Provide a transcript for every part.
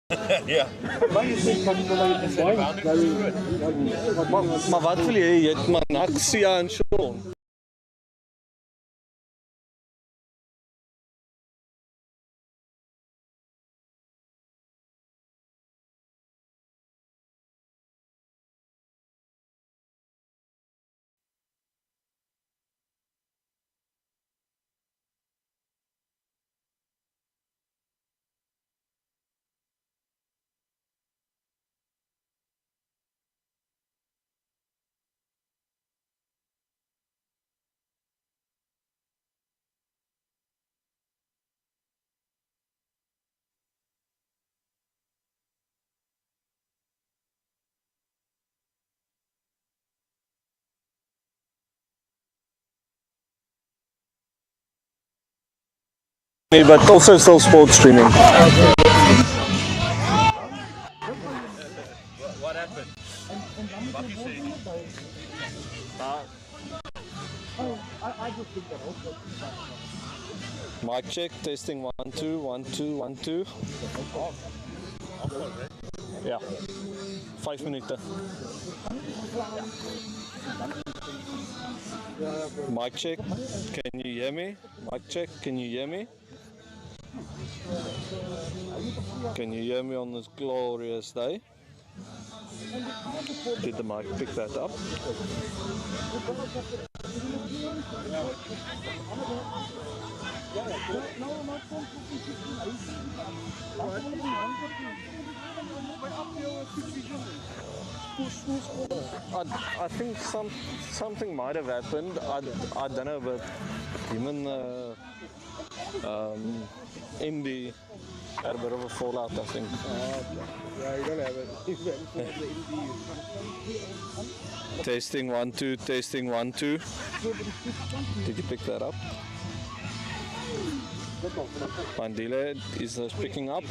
Yeah. Maar wat wil jy? Jy het maar Naxia en Sean. But also still sports streaming. What happened? What you say? Mic check, testing 1 2 1 2 1 2. Ja. 5 minuten. Mic check. Can you hear me? Mic check. Can you hear me? Can you hear me on this glorious day? Did the mic pick that up? I think something might have happened. I don't know, but even Indy had a bit of a fallout, I think. Yeah, you don't have it. Testing 1 2, testing 1 2. Did you pick that up? Mandile is picking up.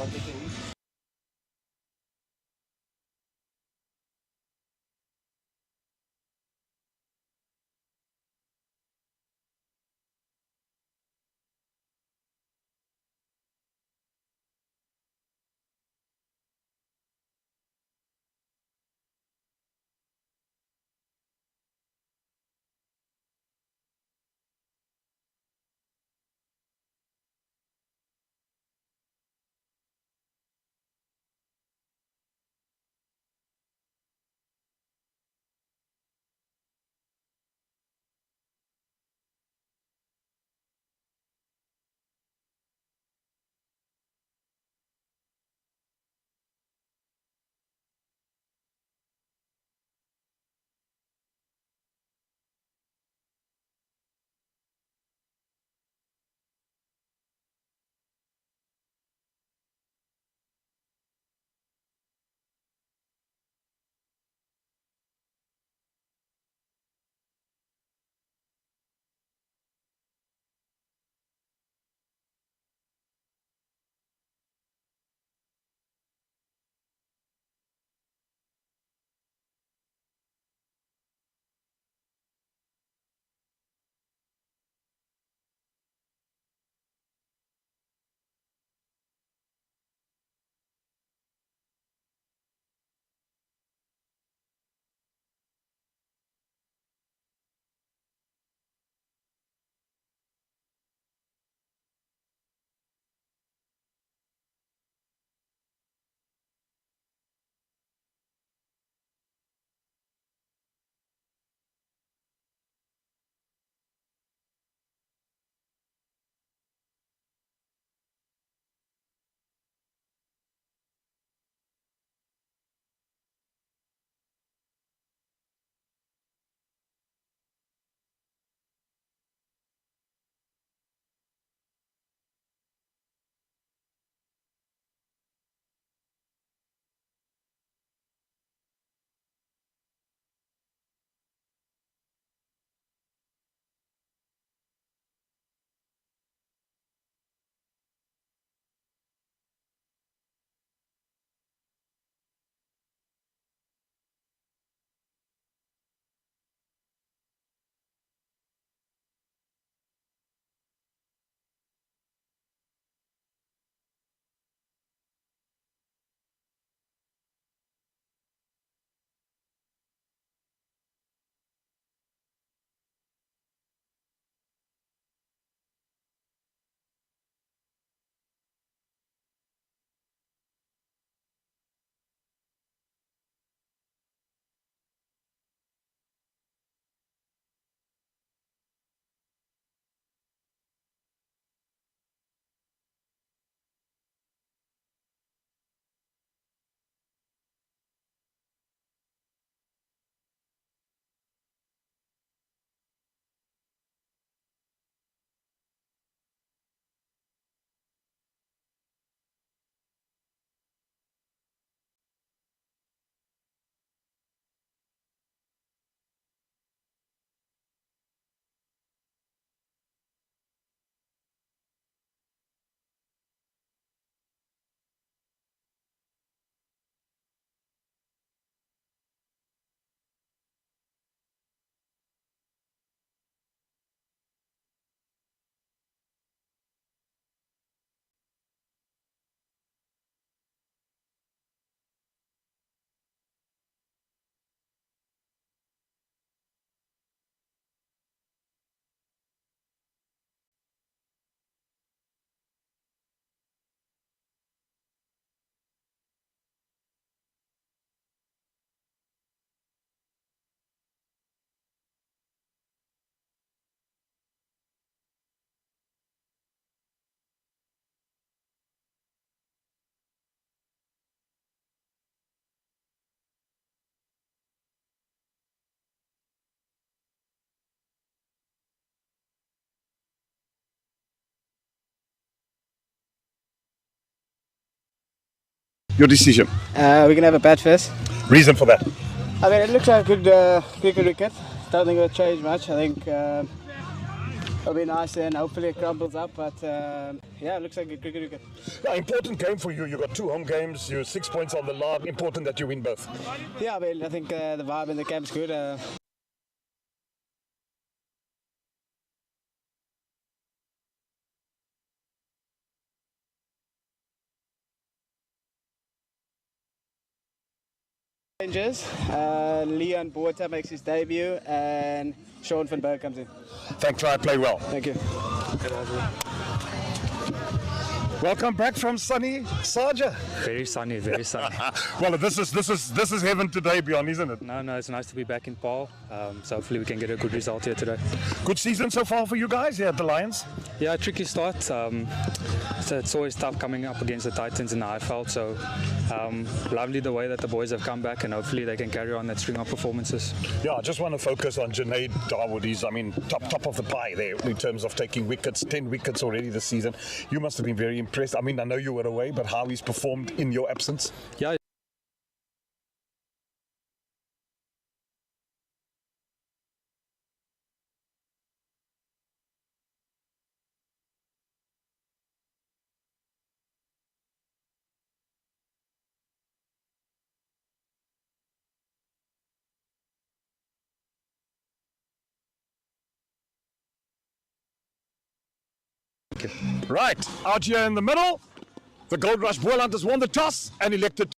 your decision? We're going to have a bat first. Reason for that? I mean, it looks like a good cricket wicket. Don't think it'll change much. I think it'll be nice and hopefully it crumbles up. But yeah, it looks like a cricket wicket. Yeah, important game for you. You got 2 home games. You're 6 points on the line. Important that you win both. Yeah, I mean, I think the vibe in the camp's good. Changes. Leon Borta makes his debut and Sean van Berg comes in. Thanks, try play well. Thank you. Welcome back from sunny Saja. Very sunny, very sunny. Well, this is heaven today, Bjorn, isn't it? No, it's nice to be back in Paarl. So hopefully we can get a good result here today. Good season so far for you guys here at the Lions. Yeah, tricky start. It's always tough coming up against the Titans in the IFL. So lovely the way that the boys have come back, and hopefully they can carry on that string of performances. Yeah, I just want to focus on Junaid Dawood. He's, I mean, top of the pie there in terms of taking wickets. 10 wickets already this season. You must have been very impressed. I mean, I know you were away, but how he's performed in your absence? Yeah. Right, out here in the middle, the Goldrush Boland has won the toss and elected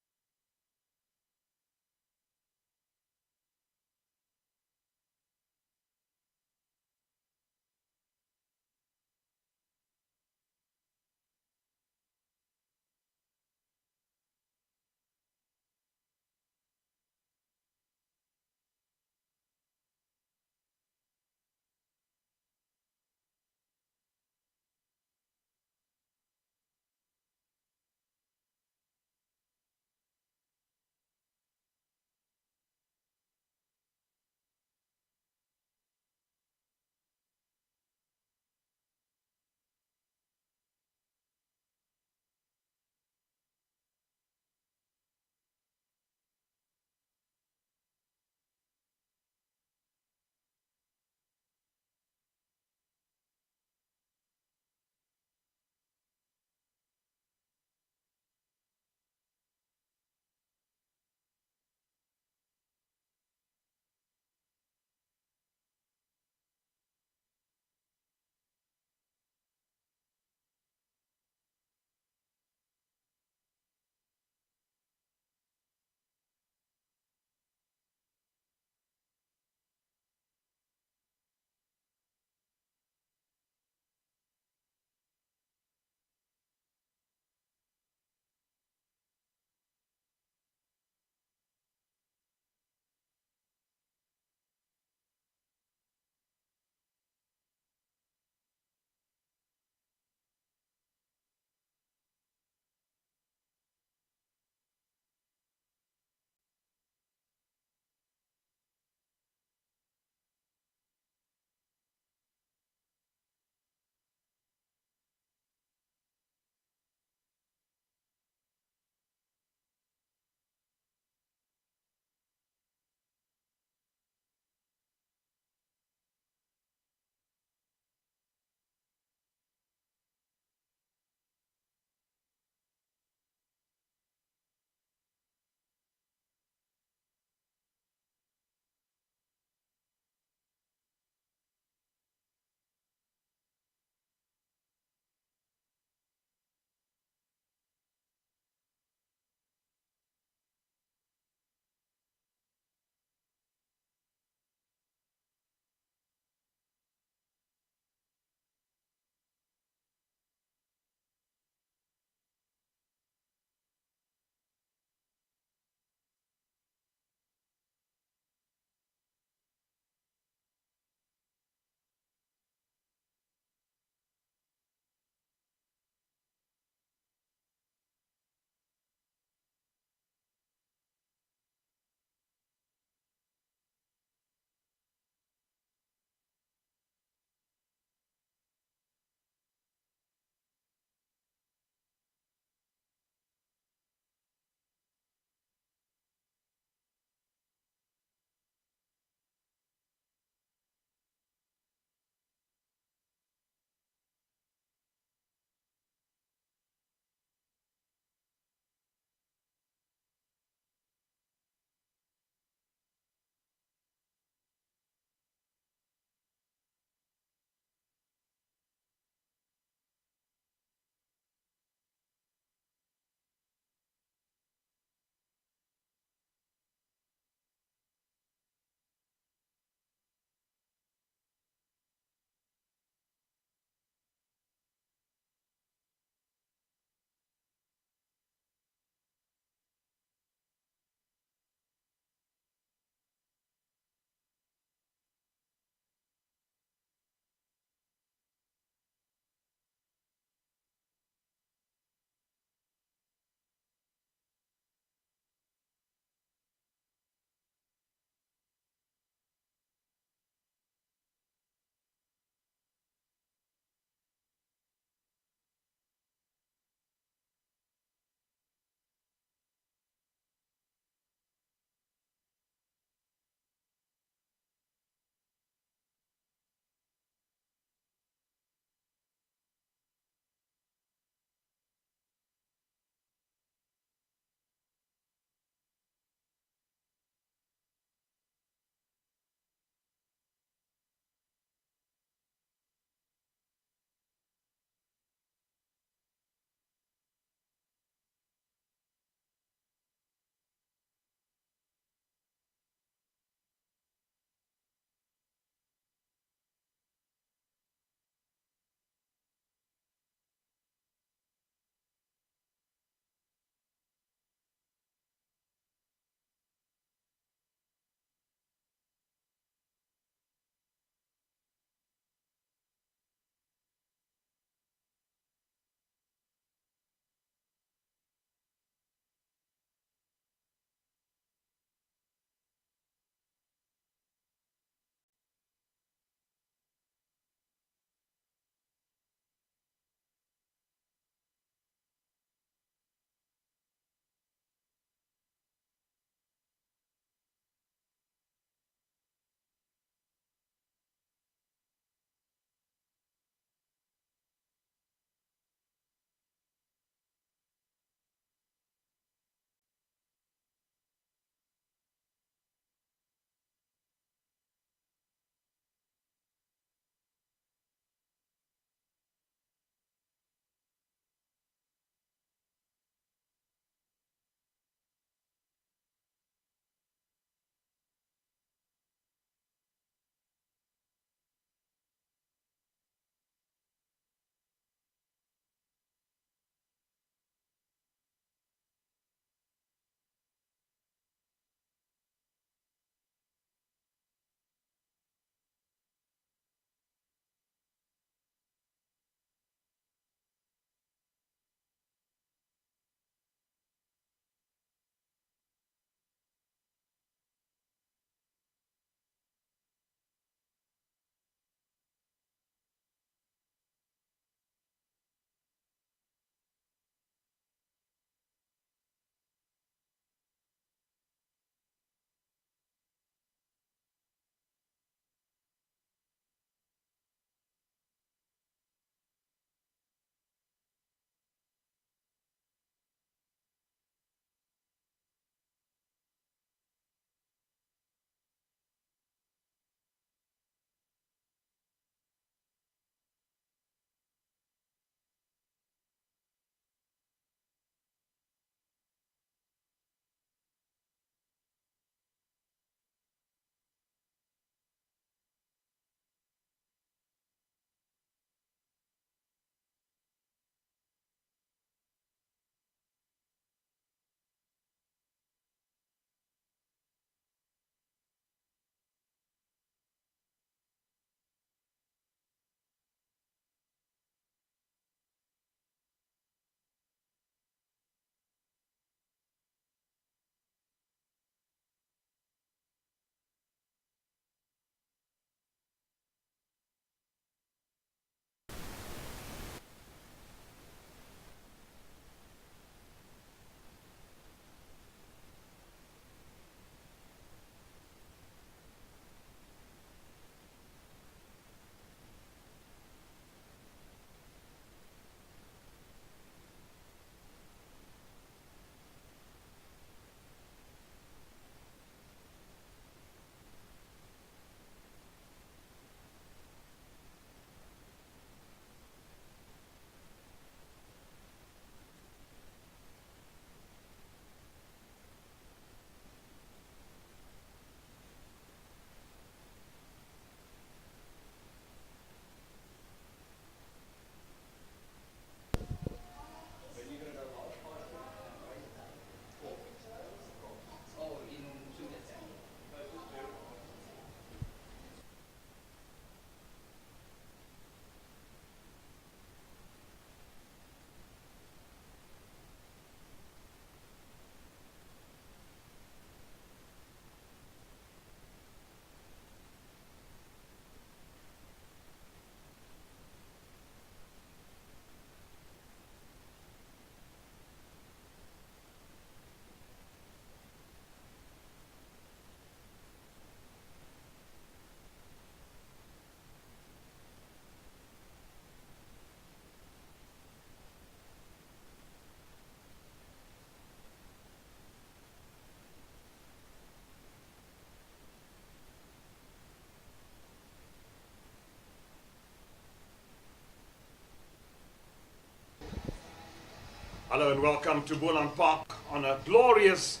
Hello and welcome to Boland Park on a glorious,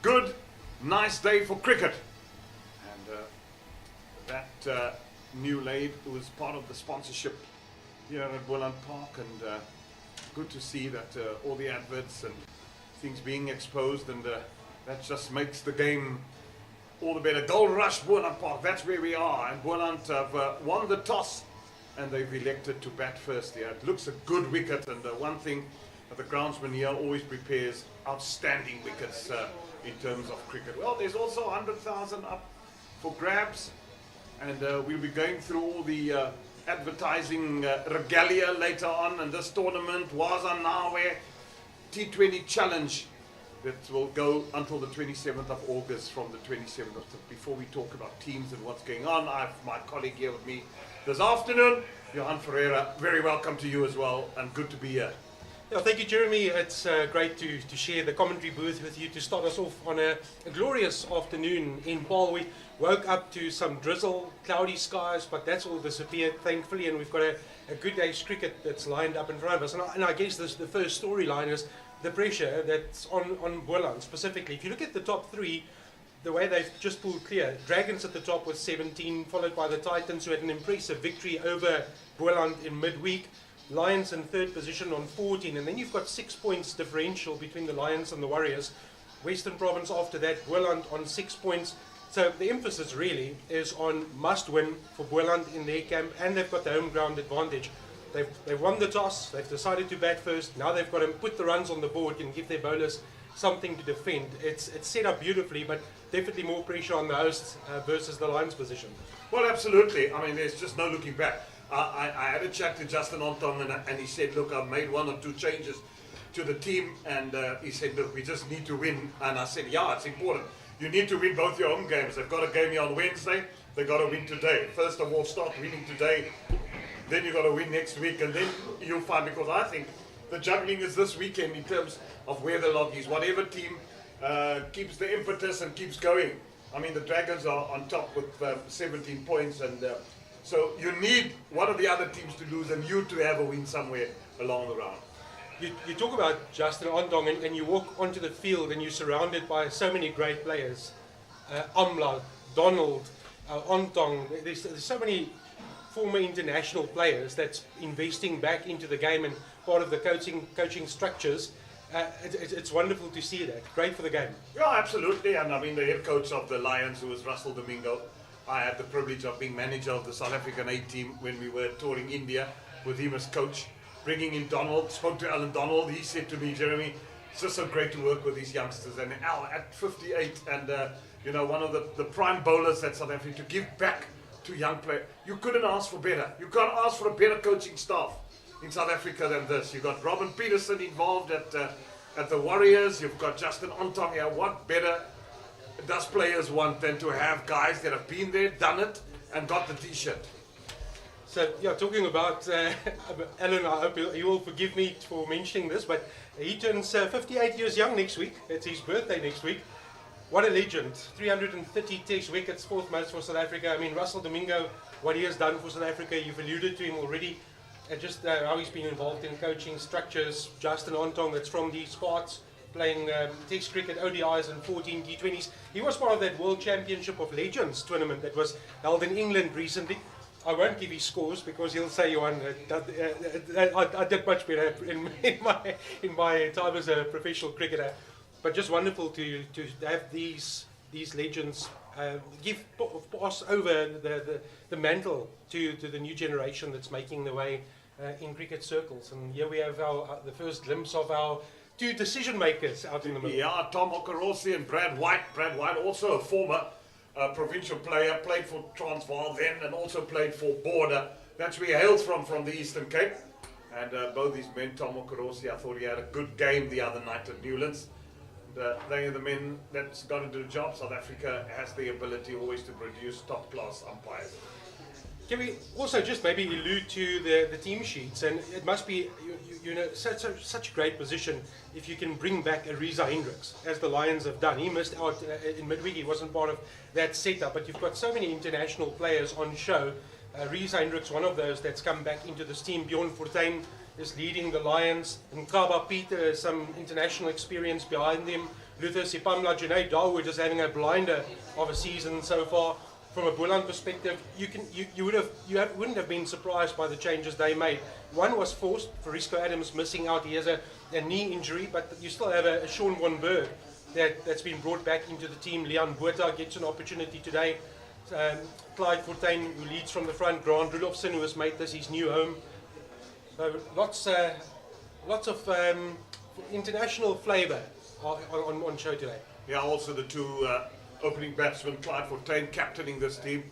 good, nice day for cricket. And that new laid was part of the sponsorship here at Boland Park, and good to see that all the adverts and things being exposed, and that just makes the game all the better. Goldrush, Boland Park, that's where we are, and Boland have won the toss and they've elected to bat first here. It looks a good wicket, and one thing the groundsman here always prepares outstanding wickets in terms of cricket. Well, there's also 100,000 up for grabs, and we'll be going through all the advertising regalia later on, and this tournament was on Nawe T20 challenge that will go until the 27th of August. From the 27th of, before we talk about teams and what's going on, I have my colleague here with me this afternoon, Johan Ferreira. Very welcome to you as well, and good to be here. Yeah, thank you, Jeremy. It's great to share the commentary booth with you to start us off on a glorious afternoon in Paarl. We woke up to some drizzle, cloudy skies, but that's all disappeared, thankfully, and we've got a good day's cricket that's lined up in front of us. And I guess the first storyline is the pressure that's on Boland specifically. If you look at the top three, the way they've just pulled clear, Dragons at the top with 17, followed by the Titans, who had an impressive victory over Boland in midweek. Lions in third position on 14, and then you've got 6 points differential between the Lions and the Warriors. Western Province after that, Boland on 6 points. So the emphasis really is on must win for Boland in their camp, and they've got the home ground advantage. They've won the toss, they've decided to bat first, now they've got to put the runs on the board and give their bowlers something to defend. It's set up beautifully, but definitely more pressure on the hosts versus the Lions position. Well, absolutely. I mean, there's just no looking back. I had a chat to Justin Ontong, and he said, look, I've made 1 or 2 changes to the team, and he said, look, we just need to win. And I said, yeah, it's important. You need to win both your home games. They've got a game here on Wednesday. They've got to win today. First of all, start winning today. Then you've got to win next week, and then you'll find, because I think the juggling is this weekend in terms of where the log is. Whatever team keeps the impetus and keeps going. I mean, the Dragons are on top with 17 points, and so you need one of the other teams to lose and you to have a win somewhere along the round. You talk about Justin Ontong, and you walk onto the field and you're surrounded by so many great players. Amla, Donald, Ontong, there's so many former international players that's investing back into the game and part of the coaching structures. It's wonderful to see that. Great for the game. Yeah, absolutely. And I mean, the head coach of the Lions, who was Russell Domingo, I had the privilege of being manager of the South African A team when we were touring India with him as coach, bringing in Donald. Spoke to Alan Donald. He said to me, Jeremy, it's just so great to work with these youngsters. And Al, at 58, and you know, one of the prime bowlers that South Africa, to give back to young players. You couldn't ask for better. You can't ask for a better coaching staff in South Africa than this. You've got Robin Peterson involved at the Warriors. You've got Justin Ontong here. What better does players want than to have guys that have been there, done it, and got the T-shirt? So, yeah, talking about Alan, I hope you will forgive me for mentioning this, but he turns 58 years young next week. It's his birthday next week. What a legend. 330 test wickets, 4th most for South Africa. I mean, Russell Domingo, what he has done for South Africa, you've alluded to him already. Just how he's been involved in coaching structures. Justin Ontong, that's from these parts, playing test cricket, ODIs and 14 T20s. He was part of that World Championship of Legends tournament that was held in England recently. I won't give his scores because he'll say, Johan, I did much better in my time as a professional cricketer. But just wonderful to have these legends pass over the mantle to the new generation that's making the way in cricket circles. And here we have the first glimpse of our 2 decision makers out in the middle. Yeah, Tom Okorosi and Brad White. Brad White, also a former provincial player, played for Transvaal then and also played for Border. That's where he hails from the Eastern Cape. And both these men, Tom Okorosi, I thought he had a good game the other night at Newlands. They are the men that's got to do the job. South Africa has the ability always to produce top-class umpires. Can we also just maybe allude to the team sheets? And it must be, you know, such a great position if you can bring back a Reza Hendricks, as the Lions have done. He missed out in midweek. He wasn't part of that setup. But you've got so many international players on show. Reza Hendricks, one of those that's come back into this team. Bjorn Fortuin, is leading the Lions, and Kaba Peter has some international experience behind him. Luther Sipamla Junaid Dawood is having a blinder of a season so far. From a Boland perspective, you wouldn't have been surprised by the changes they made. One was forced, Frisco Adams missing out. He has a knee injury, but you still have a Sean von Berg that's been brought back into the team. Leon Botha gets an opportunity today. Clyde Fortuin, who leads from the front. Grant Rudolfsson, who has made this his new home. So lots of international flavour on show today. Yeah, also the two opening batsmen, Clyde Fortuin captaining this team,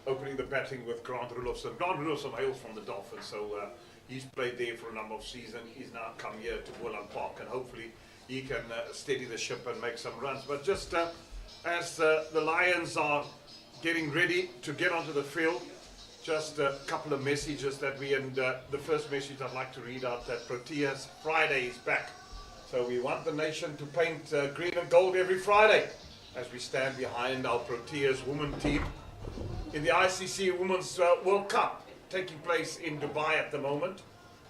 opening the batting with Grant Rudolfsson. Grant Rudolfsson hails from the Dolphins, so he's played there for a number of seasons. He's now come here to Boland Park, and hopefully he can steady the ship and make some runs. But just as the Lions are getting ready to get onto the field, just a couple of messages that the first message I'd like to read out, that Proteas Friday is back. So we want the nation to paint green and gold every Friday as we stand behind our Proteas women team in the ICC Women's World Cup taking place in Dubai at the moment.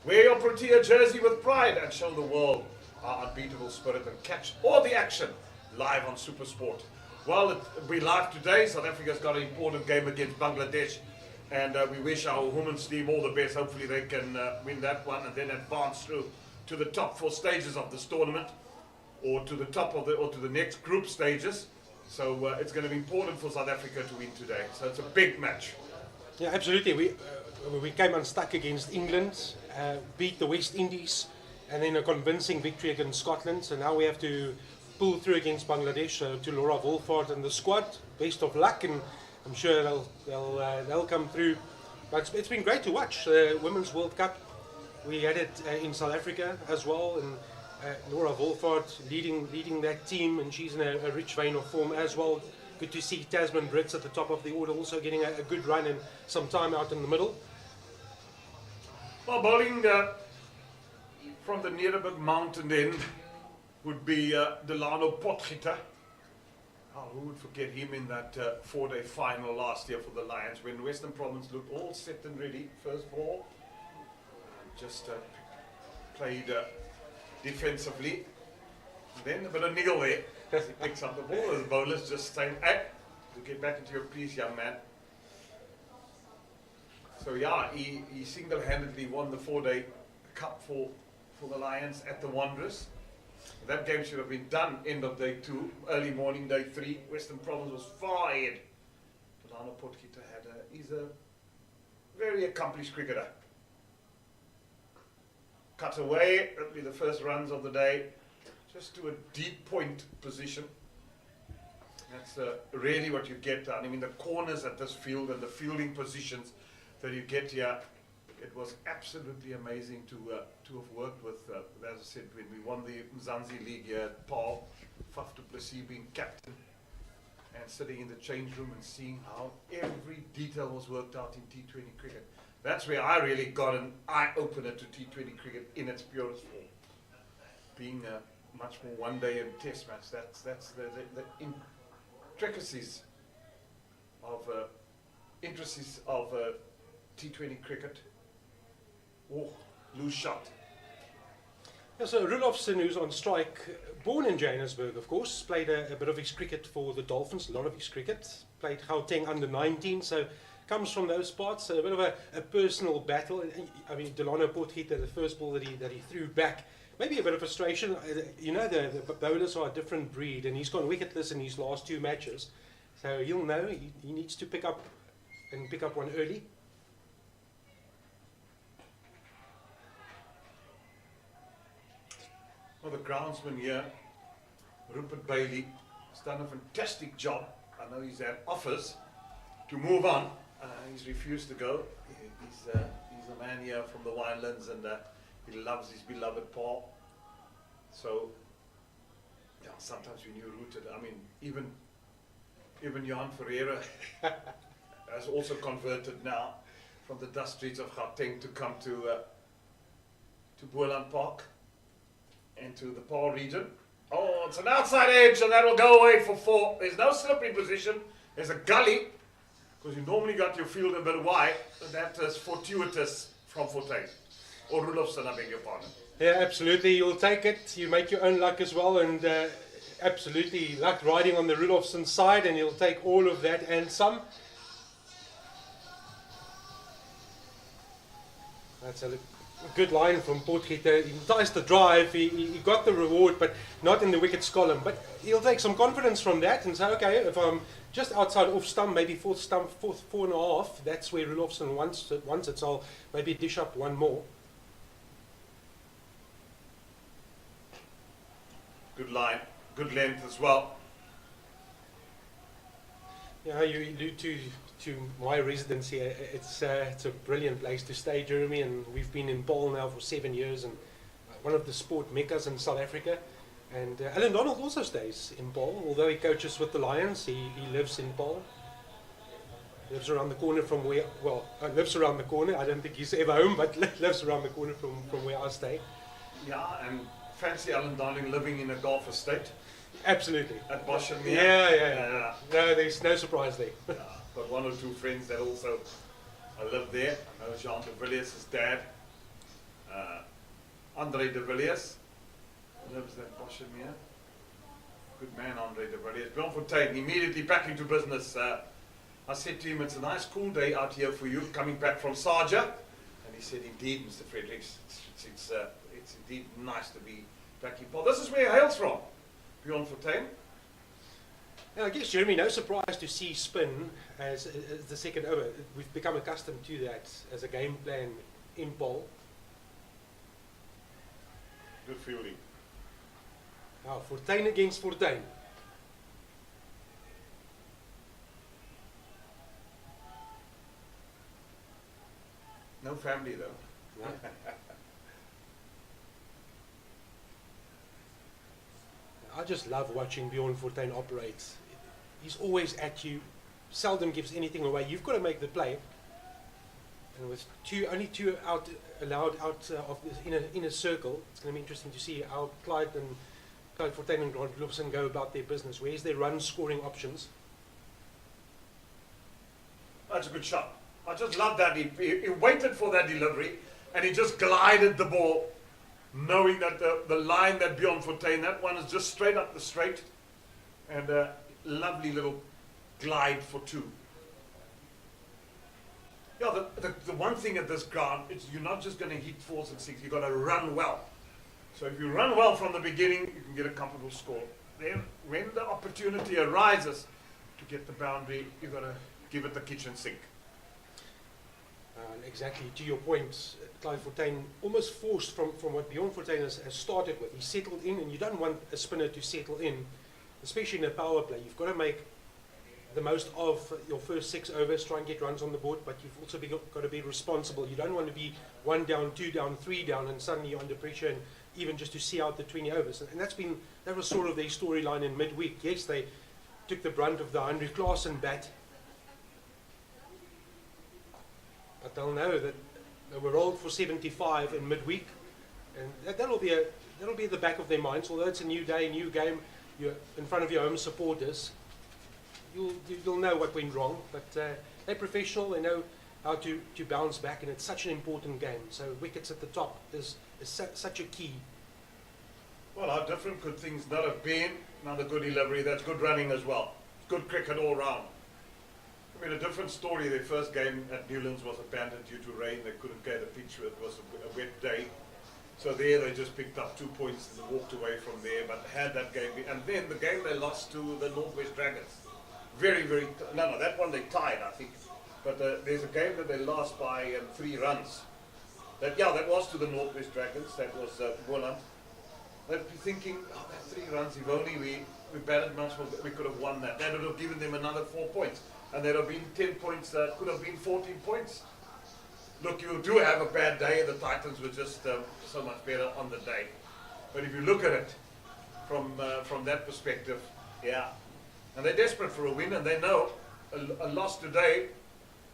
Wear your Protea jersey with pride and show the world our unbeatable spirit, and catch all the action live on SuperSport. Well, it'll be live today. South Africa's got an important game against Bangladesh, and we wish our women's team all the best. Hopefully they can win that one and then advance through to the top 4 stages of this tournament, or to the to the next group stages. So it's going to be important for South Africa to win today. So it's a big match. Yeah, absolutely. We came unstuck against England, beat the West Indies, and then a convincing victory against Scotland. So now we have to pull through against Bangladesh. So to Laura Wolford and the squad, best of luck, and I'm sure they'll come through. But it's been great to watch the Women's World Cup. We had it in South Africa as well, and Laura Wolford leading that team, and she's in a rich vein of form as well. Good to see Tasman Brits at the top of the order, also getting a good run and some time out in the middle. Well, bowling from the Nederburg mountain end would be Delano Potgieter. Oh, who would forget him in that 4-day final last year for the Lions, when Western Province looked all set and ready, first ball. Just played defensively. Then a bit of niggle there as he picks up the ball. The bowler's just saying, hey, you get back into your piece, young man. So yeah, he single-handedly won the 4-day cup for the Lions at the Wanderers. That game should have been done end of day 2, early morning day 3. Western Province was far ahead. Delano Potgieter he's a very accomplished cricketer. Cut away, that'll be the first runs of the day, just to a deep point position. That's really what you get. I mean, the corners at this field and the fielding positions that you get here, it was absolutely amazing to have worked with, as I said, when we won the Mzansi League here at Paarl, Faf du Plessis being captain, and sitting in the change room and seeing how every detail was worked out in T20 cricket. That's where I really got an eye-opener to T20 cricket in its purest form. Being much more one-day and test match, that's the intricacies of T20 cricket. Oh, loose shot. Yeah, so Rudolfsson, who's on strike, born in Johannesburg, of course, played a bit of his cricket for the Dolphins, a lot of his cricket, played Gauteng under 19, so comes from those parts, so a bit of a personal battle. I mean, Delano Potgieter, the first ball that he threw back, maybe a bit of frustration. You know, the bowlers are a different breed, and he's gone wicketless in his last 2 matches, so he'll know he needs to pick up one early. Well, the groundsman here, Rupert Bailey, has done a fantastic job. I know he's had offers to move on. He's refused to go. He's a man here from the Winelands, and he loves his beloved Paarl. So, yeah, sometimes when you're rooted, I mean, even Johan Ferreira has also converted now from the dust streets of Gauteng to come to Boland Park and to the Paarl region. Oh, it's an outside edge, and that'll go away for 4. There's no slippery position. There's a gully, because you normally got your field a bit wide, and that is fortuitous from Fortuin. or Rudolfsson, I beg your pardon. Yeah, absolutely. You'll take it. You make your own luck as well, and absolutely luck riding on the Rudolfsson side, and you'll take all of that and some. That's a good line from Potgieter. He enticed the drive, he got the reward, but not in the wickets column. But he'll take some confidence from that and say, okay, if I'm just outside off stump, maybe fourth stump, four and a half, that's where Rudolfsson wants it, so I'll maybe dish up one more. Good line, good length as well. Yeah, you allude to my residence here. It's a brilliant place to stay, Jeremy, and we've been in Paarl now for 7 years, and one of the sport meccas in South Africa. And Alan Donald also stays in Paarl, although he coaches with the Lions. He lives in Paarl. Lives around the corner from where, lives around the corner. I don't think he's ever home, but lives around the corner from where I stay. Yeah, and fancy Alan Darling living in a golf estate. Absolutely. At Boland. Yeah. No, there's no surprise there. Yeah, got one or two friends that also live there. I know Jean de Villiers' dad, Andre de Villiers, lives at Boland. Good man, Andre de Villiers. Bjorn Fontaine, immediately back into business. I said to him, it's a nice cool day out here for you, coming back from Sarja. And he said, indeed, Mr. Fredericks, it's indeed nice to be back in Paarl. This is where he hails from, Bjorn Fontaine. I guess, Jeremy, no surprise to see spin as the second over. We've become accustomed to that as a game plan in Paarl. Good fielding. Now, Fontaine against Fontaine. No family though. No. I just love watching Bjorn Fontaine operate. He's always at you, seldom gives anything away. You've got to make the play. And with only two allowed out of this inner circle, it's going to be interesting to see how Clyde Fontaine and Grant Rudolfsson go about their business. Where's their run scoring options? That's a good shot. I just love that. He waited for that delivery and he just glided the ball, knowing that the line that Bjorn Fontaine, that one is just straight up the straight, and a lovely little glide for two. Yeah, the one thing at this ground is you're not just going to hit 4s and 6s, you've got to run well. So if you run well from the beginning, you can get a comfortable score. Then when the opportunity arises to get the boundary, you've got to give it the kitchen sink. Exactly, to your point, Clive Fontaine almost forced from what Bjorn Fontaine has started with. He settled in, and you don't want a spinner to settle in, especially in a power play. You've got to make the most of your first 6 overs, try and get runs on the board, but you've also got to be responsible. You don't want to be 1 down, 2 down, 3 down, and suddenly you're under pressure, and even just to see out the 20 overs. And that was sort of their storyline in midweek. Yes, they took the brunt of the Henry Klaasen bat, but they'll know that they were rolled for 75 in midweek, and that'll be at the back of their minds. Although it's a new day, new game, you're in front of your home supporters, you'll know what went wrong. But they're professional, they know how to bounce back, and it's such an important game. So wickets at the top is such a key. Well, how different could things not have been? Another good delivery, that's good running as well. Good cricket all round. I mean, a different story. Their first game at Newlands was abandoned due to rain. They couldn't get a pitch. It was a wet day. So there they just picked up 2 points and walked away from there. But had that game, and then the game they lost to the Northwest Dragons. No, that one they tied, I think. But there's a game that they lost by 3 runs. That was to the Northwest Dragons. That was Boland. They'd be thinking, that's 3 runs. If only we batted much more, we could have won that. That would have given them another 4 points. And there have been 10 points that could have been 14 points. Look, you do have a bad day, and the Titans were just so much better on the day. But if you look at it from that perspective, yeah. And they're desperate for a win, and they know a loss today,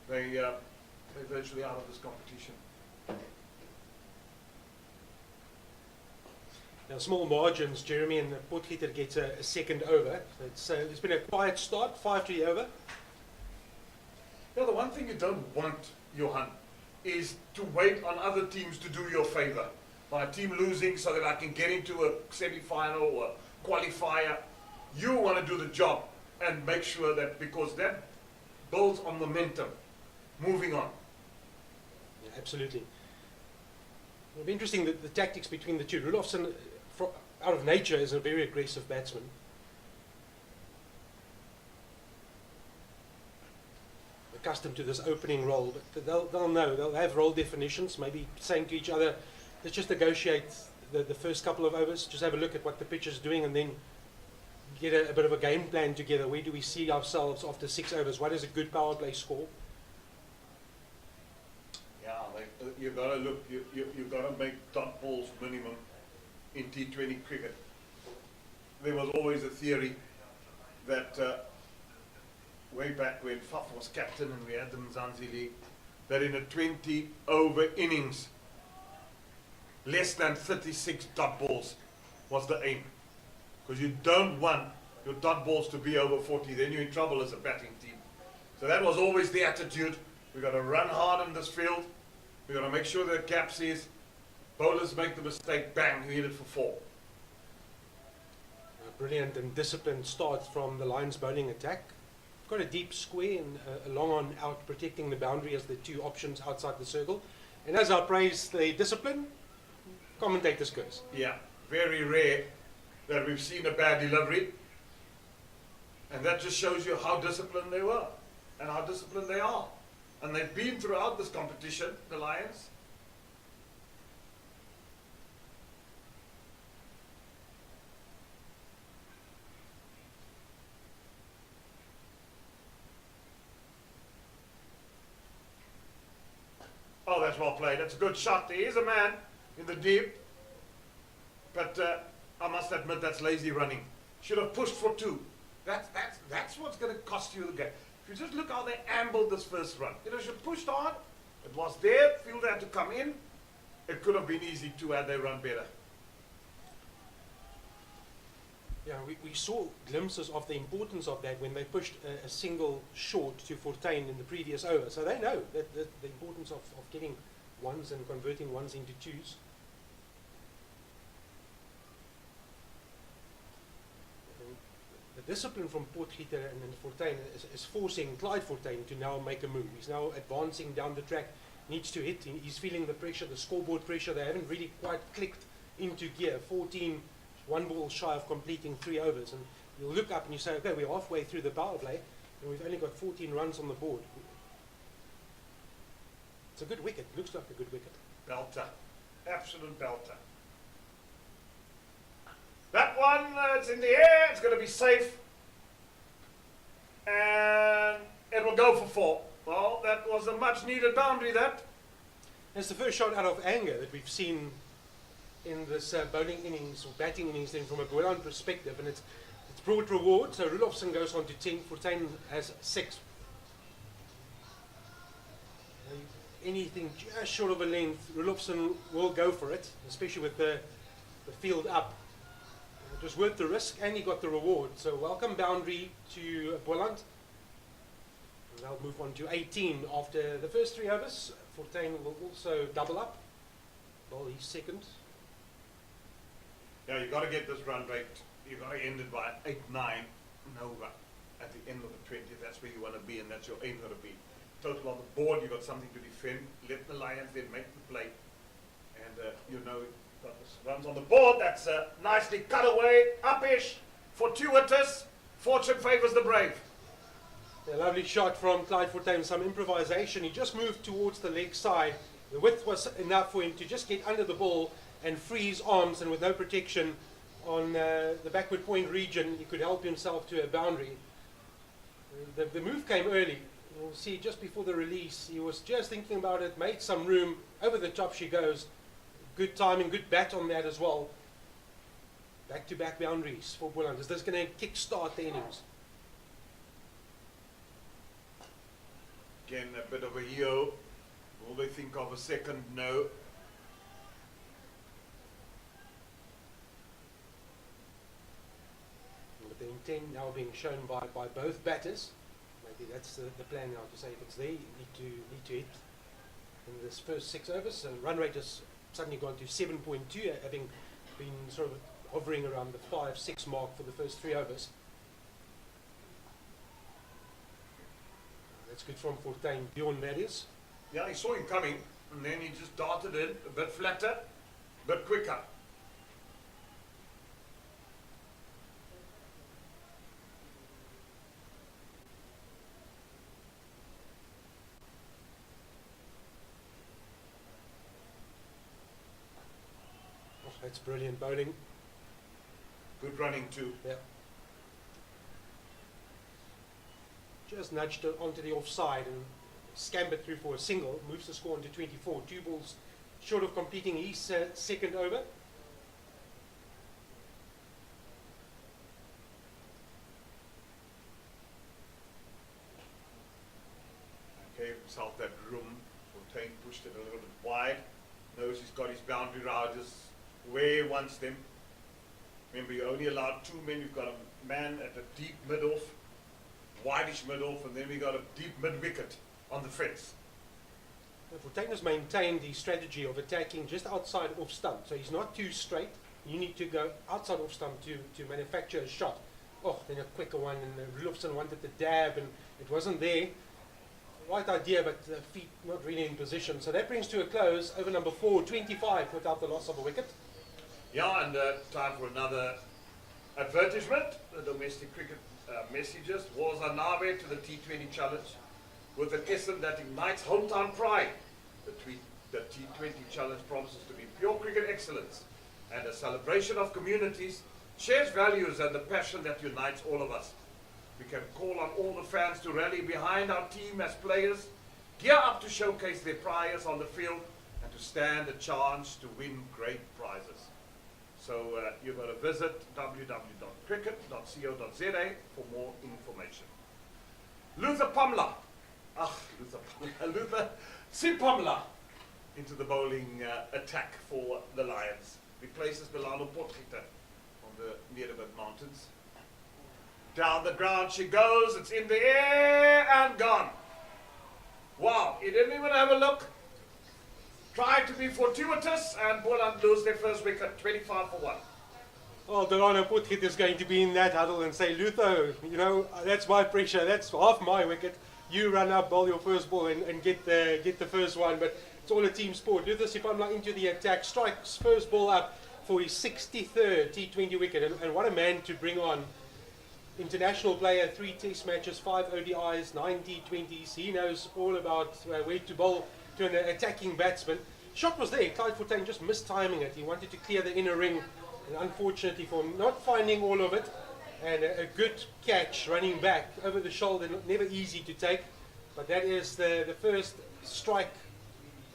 they're virtually out of this competition. Now, small margins, Jeremy, and Potgieter gets a second over. It's been a quiet start, 5 to the over. Yeah, the one thing you don't want, Johan, is to wait on other teams to do your favor. By a team losing so that I can get into a semi-final or a qualifier, you want to do the job and make sure that, because that builds on momentum, moving on. Yeah, absolutely. It'll be interesting the tactics between the two. Rudolfsson, out of nature, is a very aggressive batsman. Accustomed to this opening role, but they'll know, they'll have role definitions, maybe saying to each other, let's just negotiate the first couple of overs, just have a look at what the pitch is doing, and then get a bit of a game plan together. Where do we see ourselves after 6 overs? What is a good power play score? Yeah, you gotta look, you gotta make dot balls minimum in T20 cricket. There was always a theory that way back when Faf was captain and we had the Mzansi League, that in a 20 over innings, less than 36 dot balls was the aim. Because you don't want your dot balls to be over 40, then you're in trouble as a batting team. So that was always the attitude. We've got to run hard in this field. We've got to make sure that gaps is, bowlers make the mistake, bang, you hit it for 4. A brilliant and disciplined start from the Lions bowling attack. Got a deep square and a long on out protecting the boundary as the two options outside the circle. And as I praise the discipline, commentators goes. Yeah, very rare that we've seen a bad delivery. And that just shows you how disciplined they were and how disciplined they are. And they've been throughout this competition, the Lions. Oh, that's well played. That's a good shot. There is a man in the deep. But I must admit that's lazy running. Should have pushed for 2. That's what's going to cost you the game. If you just look how they ambled this first run. You know, should have pushed hard. It was there. Fielder had to come in. It could have been easy too had they run better. Yeah, we saw glimpses of the importance of that when they pushed a single short to Fortuin in the previous over. So they know that the importance of getting ones and converting ones into twos. And the discipline from Potgieter and Fortuin is forcing Clyde Fortuin to now make a move. He's now advancing down the track, needs to hit. He's feeling the pressure, the scoreboard pressure. They haven't really quite clicked into gear. 14, 1 ball shy of completing 3 overs. And you'll look up and you say, okay, we're halfway through the power play and we've only got 14 runs on the board. It's a good wicket. Looks like a good wicket. Belter. Absolute belter. That one, it's in the air. It's going to be safe. And it will go for 4. Well, that was a much needed boundary, that. It's the first shot out of anger that we've seen in this bowling innings or batting innings then from a Boland perspective, and it's brought reward. So Rudolfsson goes on to 10, Fortuin has 6. Anything just short of a length, Rudolfsson will go for it, especially with the field up. It was worth the risk and he got the reward. So welcome boundary to Boland. And they'll move on to 18 after the first 3 overs. Fortuin will also double up. Well, he's second. Yeah, you've got to get this run rate. You've got to end it by 8-9. No run. At the end of the 20th, that's where you want to be, and that's your aim got to be. Total on the board, you've got something to defend. Let the Lions then make the play. And you know, got this runs on the board. That's nicely cut away. Upish. Fortuitous. Fortune favours the brave. A lovely shot from Clyde Fortuin, some improvisation. He just moved towards the leg side. The width was enough for him to just get under the ball and free his arms, and with no protection on the backward point region, he could help himself to a boundary. The move came early. You'll see just before the release, he was just thinking about it, made some room, over the top she goes. Good timing, good bat on that as well. Back-to-back boundaries for Boland. Is this going to kick-start the innings? Again, a bit of a yo. Will they think of a second? No. With the intent now being shown by both batters, maybe that's the plan now to say if it's there, you need to hit in this first 6 overs. The run rate has suddenly gone to 7.2, having been sort of hovering around the 5-6 mark for the first 3 overs. That's good from Fortuin, Bjorn that is. Yeah, he saw him coming, and then he just darted in a bit flatter, a bit quicker. Oh, that's brilliant bowling. Good running too. Yeah. Just nudged it onto the offside and scampered through for a single, moves the score into 24. 2 balls short of completing his second over. Gave himself that room. Fortuin pushed it a little bit wide. Knows he's got his boundary rounders where he wants them. Remember, you're only allowed 2 men. You've got a man at the deep mid-off, wideish mid-off, and then we got a deep mid-wicket on the fence. Fortuin has maintained the strategy of attacking just outside off stump, so he's not too straight. You need to go outside off stump to manufacture a shot. Oh, then a quicker one, and Rudolfsson wanted the dab, and it wasn't there. Right idea, but the feet not really in position. So that brings to a close over number 4, 25, without the loss of a wicket. Yeah, and time for another advertisement. The domestic cricket messages. Wars are nigh to the T20 challenge with an essence that ignites hometown pride. The T20 challenge promises to be pure cricket excellence and a celebration of communities, shares values and the passion that unites all of us. We can call on all the fans to rally behind our team as players, gear up to showcase their prowess on the field and to stand a chance to win great prizes. So you've got to visit www.cricket.co.za for more information. Luther Pumla, Luther Sipamla into the bowling attack for the Lions. Replaces Milano Potgieter on the Nederburg Mountains. Down the ground she goes, it's in the air and gone. Wow, he didn't even have a look. Tried to be fortuitous and Boland lose their first wicket, 25 for 1. Well, Delano Potgieter is going to be in that huddle and say, Luther, you know, that's my pressure, that's half my wicket. You run up, bowl your first ball and get the first one, but it's all a team sport. Luther Sipamla into the attack, strikes first ball up for his 63rd T20 wicket, and what a man to bring on. International player, 3 test matches, 5 ODIs, 9 T20s. He knows all about where to bowl to an attacking batsman. Shot was there, Clyde Fortuin just mistiming it. He wanted to clear the inner ring, and unfortunately for him, not finding all of it, and a good catch running back over the shoulder, never easy to take, but that is the first strike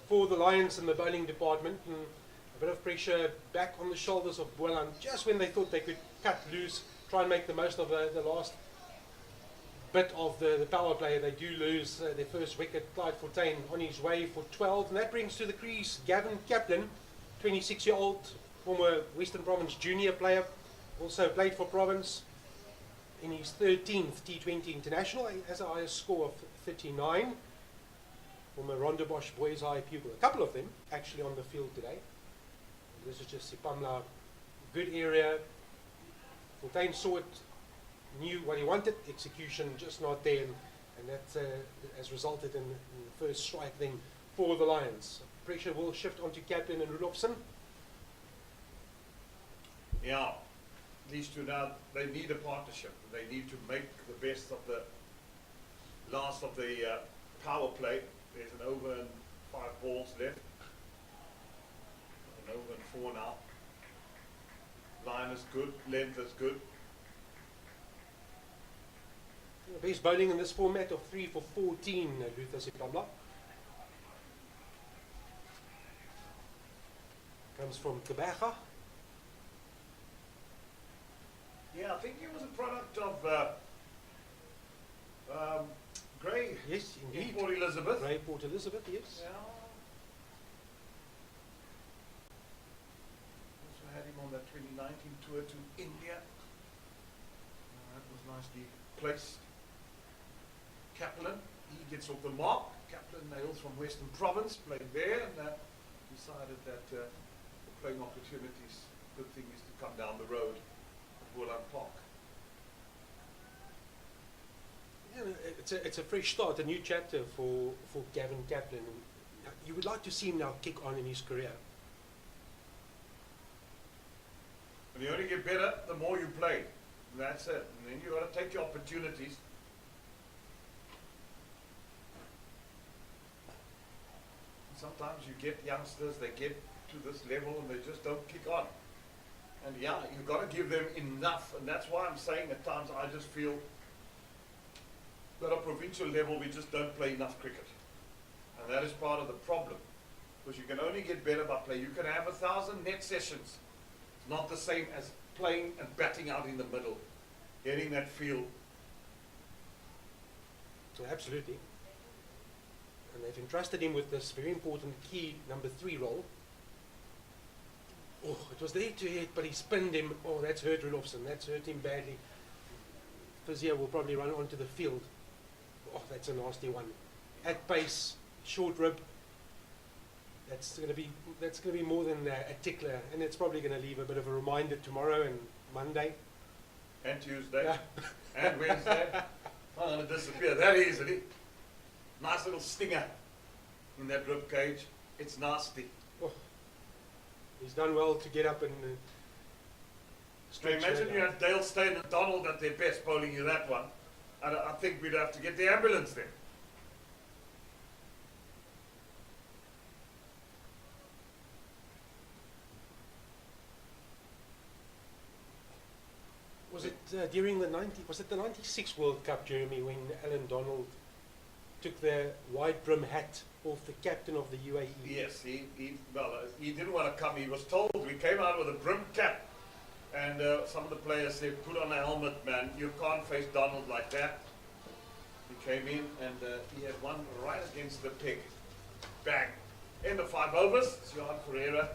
for the Lions in the bowling department. And a bit of pressure back on the shoulders of Boland, just when they thought they could cut loose, try and make the most of the last bit of the power play. They do lose their first wicket. Clyde Fortuin on his way for 12, and that brings to the crease Gavin Kaplan, 26-year-old, former Western Province junior player, also played for Province in his 13th T20 international, has a highest score of 39. Former Rondebosch Boys High pupil, a couple of them actually on the field today. This is just Sipamla, good area. Fortuin saw it, knew what he wanted, execution just not there, and that has resulted in the first strike then for the Lions. Pressure will shift onto Kaplan and Rudolfsson. Yeah, these two now, they need a partnership. They need to make the best of the last of the power play. There's an over and 5 balls left. An over and 4 now. Line is good, length is good. Best bowling in this format of 3 for 14, Luther Sipamla. Comes from Kabaga. Yeah, I think he was a product of Gray. Yes, indeed. In Port Elizabeth. Gray, Port Elizabeth, yes. Yeah. Also had him on that 2019 tour to India. That was nicely placed. Kaplan he gets off the mark. Kaplan Nails from Western Province played there and decided that the playing opportunities, good thing is to come down the road at Boland Park. Yeah, it's a fresh start, a new chapter for Gavin Kaplan. You would like to see him now kick on in his career. And you only get better the more you play. And that's it. And then you got to take your opportunities. Sometimes you get youngsters, they get to this level and they just don't kick on. And yeah, you've got to give them enough. And that's why I'm saying at times I just feel that at provincial level we just don't play enough cricket. And that is part of the problem. Because you can only get better by play. You can have 1,000 net sessions. It's not the same as playing and batting out in the middle. Getting that feel. Absolutely. And they've entrusted him with this very important key number 3 role. Oh, it was there to hit, but he spinned him. Oh, that's hurt Rudolfsson. That's hurt him badly. Fizia will probably run onto the field. Oh, that's a nasty one. At pace, short rib. That's going to be more than a tickler, and it's probably going to leave a bit of a reminder tomorrow and Monday. And Tuesday. Yeah. And Wednesday. Not going to disappear that easily. Nice little stinger in that rib cage. It's nasty. Oh, he's done well to get up and stretch. Imagine you had Dale Steyn and Donald at their best bowling you that one. I think we'd have to get the ambulance there. Was it during the was it the 96 World Cup, Jeremy, when Alan Donald took the wide brim hat off the captain of the UAE? Yes, he didn't want to come. He was told, we came out with a brim cap. And some of the players said, put on a helmet, man. You can't face Donald like that. He came in and he had one right against the peg. Bang. End of 5 overs. Johan Ferreira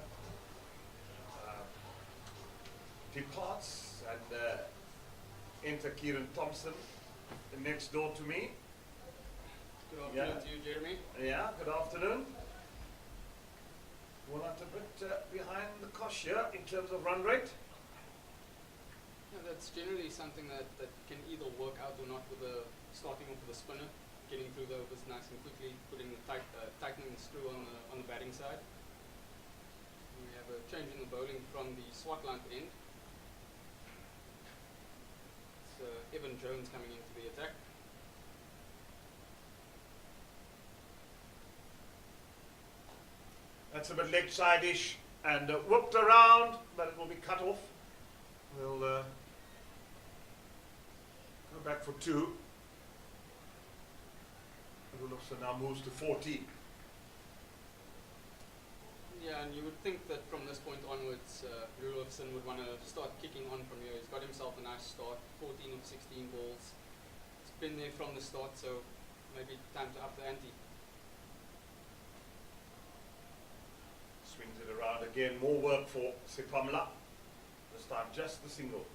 departs and enter Kieran Thompson next door to me. Good afternoon to you, Jeremy. Yeah, good afternoon. Well, not a bit behind the cosh here in terms of run rate. Yeah, that's generally something that can either work out or not with starting off with a spinner, getting through the overs nice and quickly, putting the tightening the screw on the batting side. And we have a change in the bowling from the Swartland end. It's Evan Jones coming into the attack. That's a bit leg side-ish and whooped around, but it will be cut off. We'll go back for 2. Rudolfsson now moves to 14. Yeah, and you would think that from this point onwards, Rudolfsson would want to start kicking on from here. He's got himself a nice start, 14 of 16 balls. It's been there from the start, so maybe time to up the ante. Swings it around again. More work for Sipamla. This time just the single.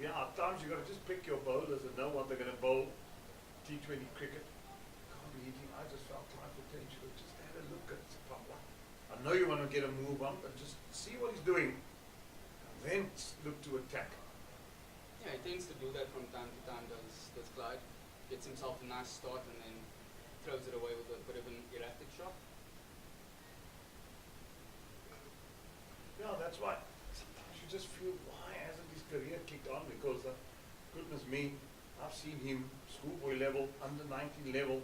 Yeah, at times you've got to just pick your bowlers and know what they're going to bowl. T20 cricket. Can't be eating. I just felt time for potential. Just had a look at Sipamla. I know you want to get a move on, but just see what he's doing. And then look to attack. Yeah, he tends to do that from time to time, does Clyde. Gets himself a nice start and then throws it away with a bit of an erratic shot. Yeah, that's right. Sometimes you just feel, why hasn't his career kicked on? Because, goodness me, I've seen him schoolboy level, under 19 level.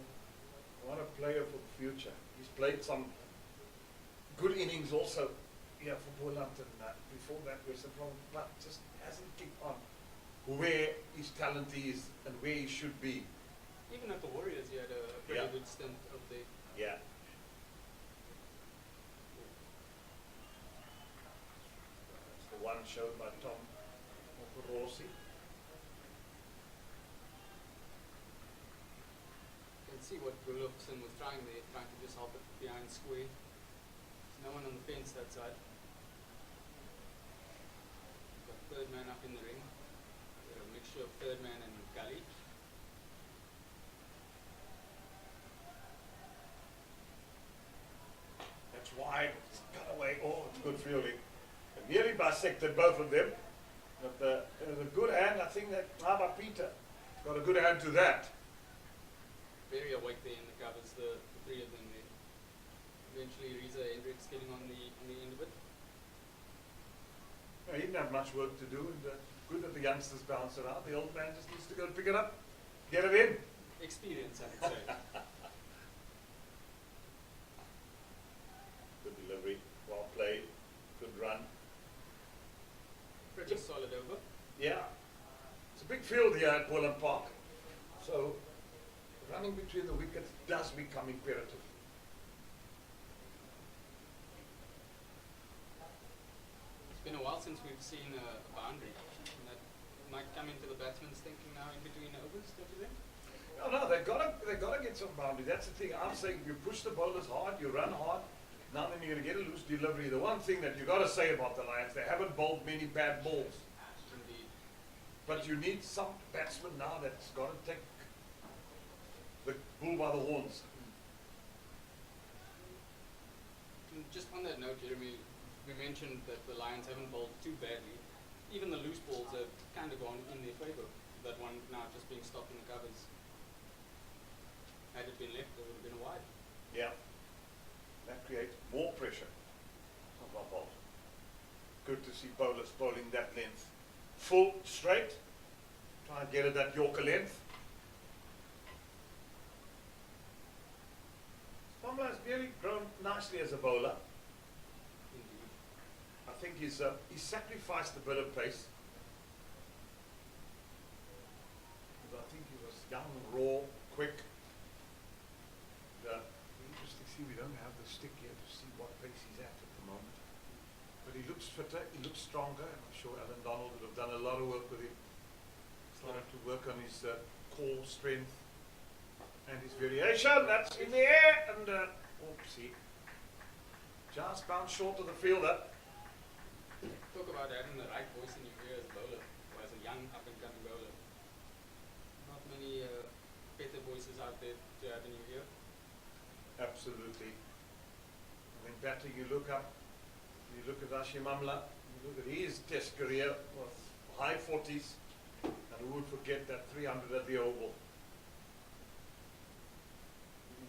What a player for the future. He's played some good innings also here for Boland and before that Western Province, but just hasn't kicked on where his talent is and where he should be. Even at the Warriors, he had a pretty good stint over there. Yeah. That's the one showed by Tom Rossi. You can see what Rudolfsson was trying there, trying to just help it behind square. There's no one on the fence that side. Got third man up in the ring. A mixture of third man and gully. That's wide. It's cut away. Oh, it's good fielding. It nearly bisected both of them. But it was a good hand. I think that Naba Peter got a good hand to that. Very awake there in the covers, the three of them there. Eventually Riza Hendricks getting on the end of it. No, he didn't have much work to do, and good that the youngsters bounce around. The old man just needs to go pick it up, get it in. Experience, I would say. Good delivery, well played, good run. Pretty solid over. Yeah, it's a big field here at Boland Park, so running between the wickets does become imperative. It's been a while since we've seen a boundary. And that might come into the batsman's thinking now in between overs, don't you think? No, they gotta get some boundary. That's the thing. I'm saying you push the bowlers hard, you run hard. Now then you're gonna get a loose delivery. The one thing that you gotta say about the Lions, they haven't bowled many bad balls. Indeed. But you need some batsman now that's gotta take the bull by the horns. And just on that note, Jeremy, we mentioned that the Lions haven't bowled too badly. Even the loose balls have kind of gone in their favour. That one now just being stopped in the covers. Had it been left, it would have been a wide. Yeah. That creates more pressure on our bowls. Good to see bowlers bowling that length. Full, straight. Try and get it at Yorker length. Paarl has really grown nicely as a bowler. Indeed. I think he's sacrificed a bit of pace. Because I think he was young, raw, quick. Interesting to see we don't have the stick here to see what pace he's at the moment. But he looks fitter, he looks stronger, and I'm sure Alan Donald would have done a lot of work with him. Started to work on his core strength and his variation. That's in the air, and oopsie. Just bounced short of the fielder. Talk about having the right voice in your ear as a bowler, or as a young up-and-coming bowler. Not many better voices out there to have in your ear. Absolutely. And then batting, you look up, you look at Hashim Amla, you look at his test career, was high 40s, and who would forget that 300 at the Oval.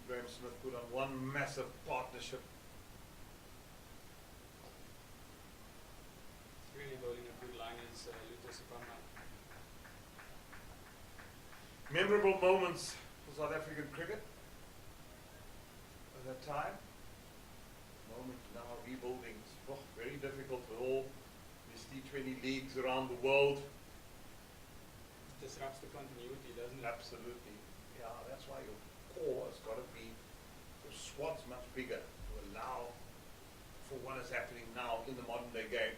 Graham Smith put on one massive partnership. Really bowling a good line is Luther Sipama. Memorable moments for South African cricket at that time. Moment now rebuilding. Oh, very difficult with all these T20 leagues around the world. Disrupts the continuity, doesn't it? Absolutely. Yeah, that's why your core has got to be, your squad's much bigger to allow for what is happening now in the modern day game.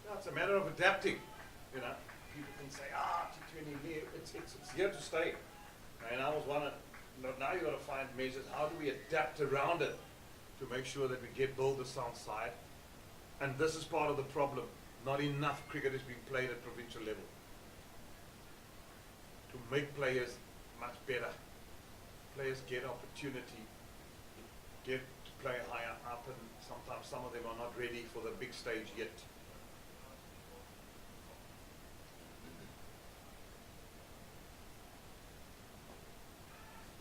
Yeah, it's a matter of adapting, you know. People can say, T20 here, it's here to stay. And I was one of, now you've got to find measures, how do we adapt around it to make sure that we get builders on side. And this is part of the problem. Not enough cricket is being played at provincial level. To make players much better. Players get opportunity, get to play higher up, and sometimes some of them are not ready for the big stage yet.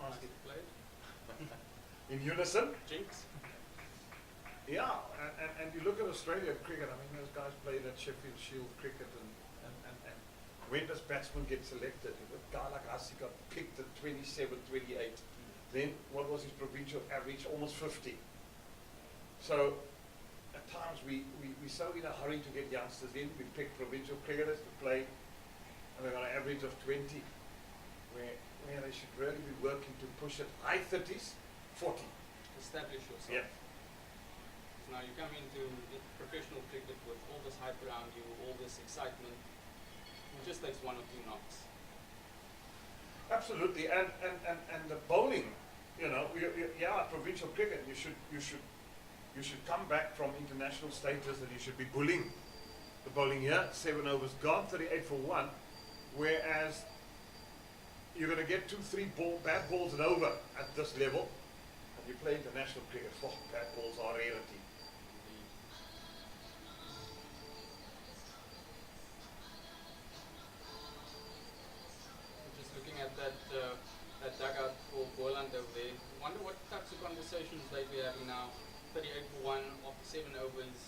Nicely played. In unison. Jinx. Yeah, and you look at Australian cricket, I mean, those guys played at Sheffield Shield cricket, and when does batsman get selected? A guy like us, he got picked at 27, 28. Then what was his provincial average? Almost 50. So at times we're so in a hurry to get youngsters in. We pick provincial cricketers to play, and they've got an average of 20, where they should really be working to push it high 30s, 40. Establish yourself. Yeah. So now you come into professional cricket with all this hype around you, all this excitement. It just takes one or two knocks. Absolutely, and the bowling, you know, yeah, provincial cricket, you should you should come back from international status and you should be bullying the bowling here. 7 overs gone, 38 for 1. Whereas you're going to get 2-3 bad balls and over at this level. And you play international cricket, bad balls are rarity. Just looking at that that dugout for Boland over there, wonder what types of conversations they'd be having now. 38 for 1 after 7 overs,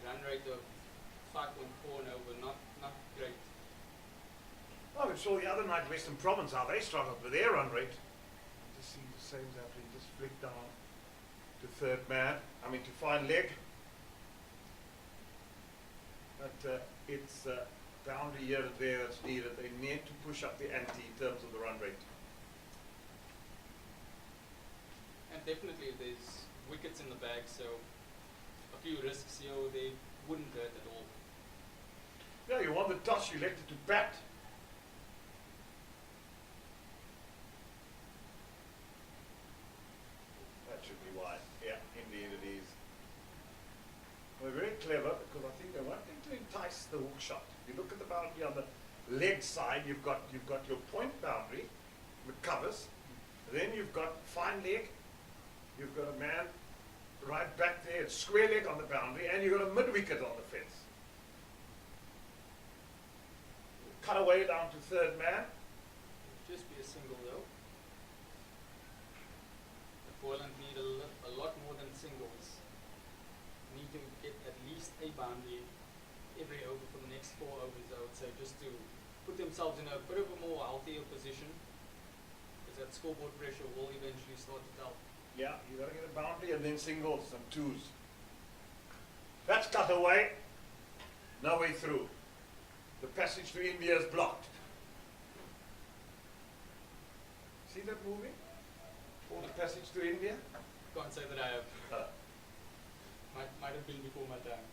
run rate of 5.4 and over, not great. Well, we saw the other night Western Province how they struggled with their run rate. Just see the same after he just flicked down to third man, to fine leg. But it's boundary here and there that's needed. They need to push up the ante in terms of the run rate. And definitely there's wickets in the bag, so a few risks here or there wouldn't hurt at all. Yeah, you won the toss, you elected to bat. That should be wide. Yeah, indeed it is. They're very clever because I think they wanting to entice the hook shot. If you look at the boundary on the leg side, you've got your point boundary with covers. Then you've got fine leg. You've got a man right back there, it's square leg on the boundary, and you've got a mid wicket on the fence. Cut away down to third man. Just be a single though. The Boland need a lot more than singles. Need to get at least a boundary every over for the next 4 overs, I would say, just to put themselves in a bit of a more healthier position, because that scoreboard pressure will eventually start to tell. Yeah, you got to get a boundary and then singles and twos. That's cut away. No way through. The passage to India is blocked. See that movie? For the passage to India? Can't say that I have. Might have been before my time.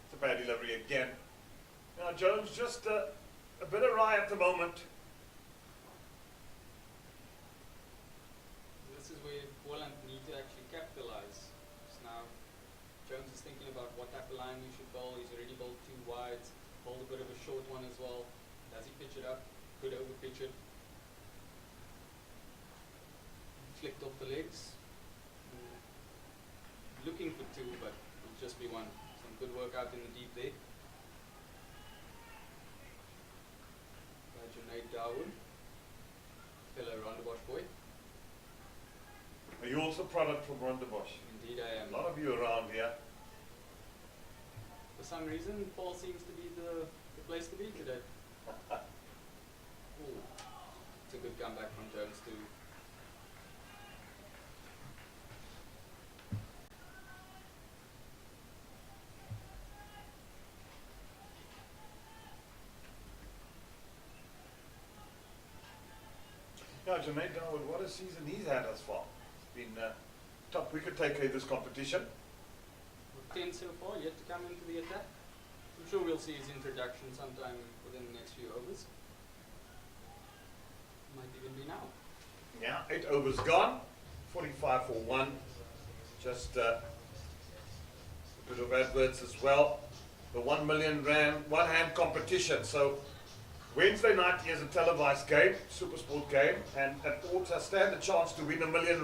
It's a bad delivery again. Now Jones just a bit awry at the moment. This is where Boland need to actually capitalize. So now Jones is thinking about what type of line he should bowl. He's already bowled 2 wides, bowled a bit of a short one as well. Does he pitch it up? Could over pitch it. Flicked off the legs. Looking for 2, but it'll just be 1. Some good work out in the deep there. By Junaid Dawood. Fellow Rondebosch boy. Are you also product from Rondebosch? Indeed I am. A lot of you around here. For some reason, Paarl seems to be the place to be today. Ooh, it's a good comeback from Jones too. Yeah, Junaid Dawood, what a season he's had as far. He's been top wicket taker in this competition. 10 so far, yet to come into the attack. I'm sure we'll see his introduction sometime within the next few overs. Might even be now. Yeah, 8 overs gone, 45 for 1. Just a bit of adverts as well. The 1 million rand one-hand competition. So Wednesday night here's a televised game, super sport game, and at Orta stand a chance to win R1 million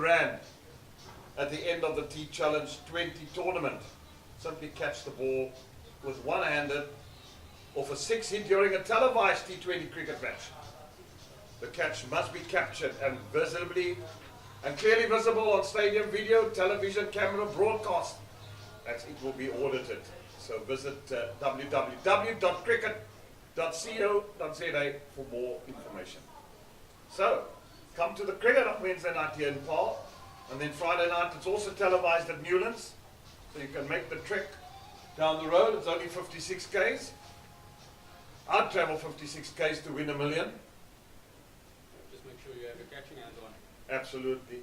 at the end of the T20 tournament. Simply catch the ball with one-handed off a 6 hit during a televised T20 cricket match. The catch must be captured and visibly and clearly visible on stadium video, television, camera, broadcast, as it will be audited. So visit www.cricket.co.za for more information. So, come to the cricket on Wednesday night here in Paarl, and then Friday night it's also televised at Newlands, so you can make the trek down the road. It's only 56 k's. I'd travel 56 k's to win R1 million. Just make sure you have your catching hands on. Absolutely.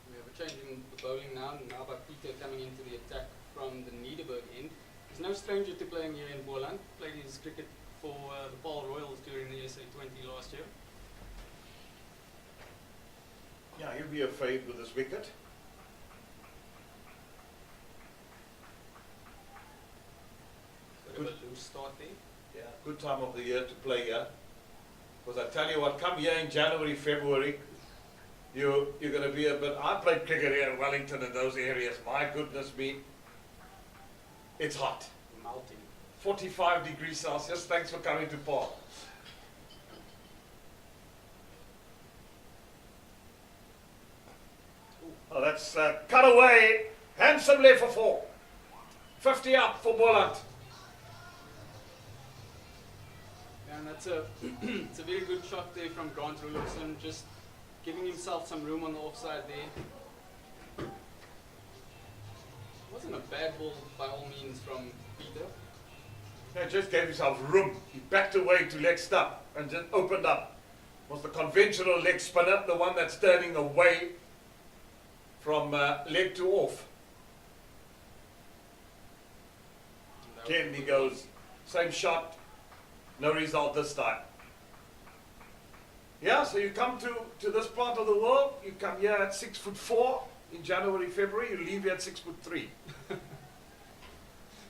We have a change in the bowling now by Peter coming into the attack from the Nederburg end. He's no stranger to playing here in Boland. Played his cricket for the Paarl Royals during the SA20 last year. Yeah, he'll be a fade with this wicket. Bit of a loose start there. Yeah, good time of the year to play here. Because I tell you what, come here in January, February, you're going to be a bit... I played cricket here in Wellington and those areas. My goodness me, it's hot. Melting. 45 degrees Celsius. Thanks for coming to Paarl. Oh, that's cut away. Handsomely for 4. 50 up for Boland. And that's a it's a very good shot there from Grant Rulofsson, just giving himself some room on the offside there. Wasn't a bad ball by all means from Peter. He just gave himself room. He backed away to leg stump and just opened up. Was the conventional leg spinner, the one that's turning away from leg to off. Again he goes, same shot, no result this time. Yeah, so you come to this part of the world, you come here at 6'4" in January, February, you leave here at 6'3".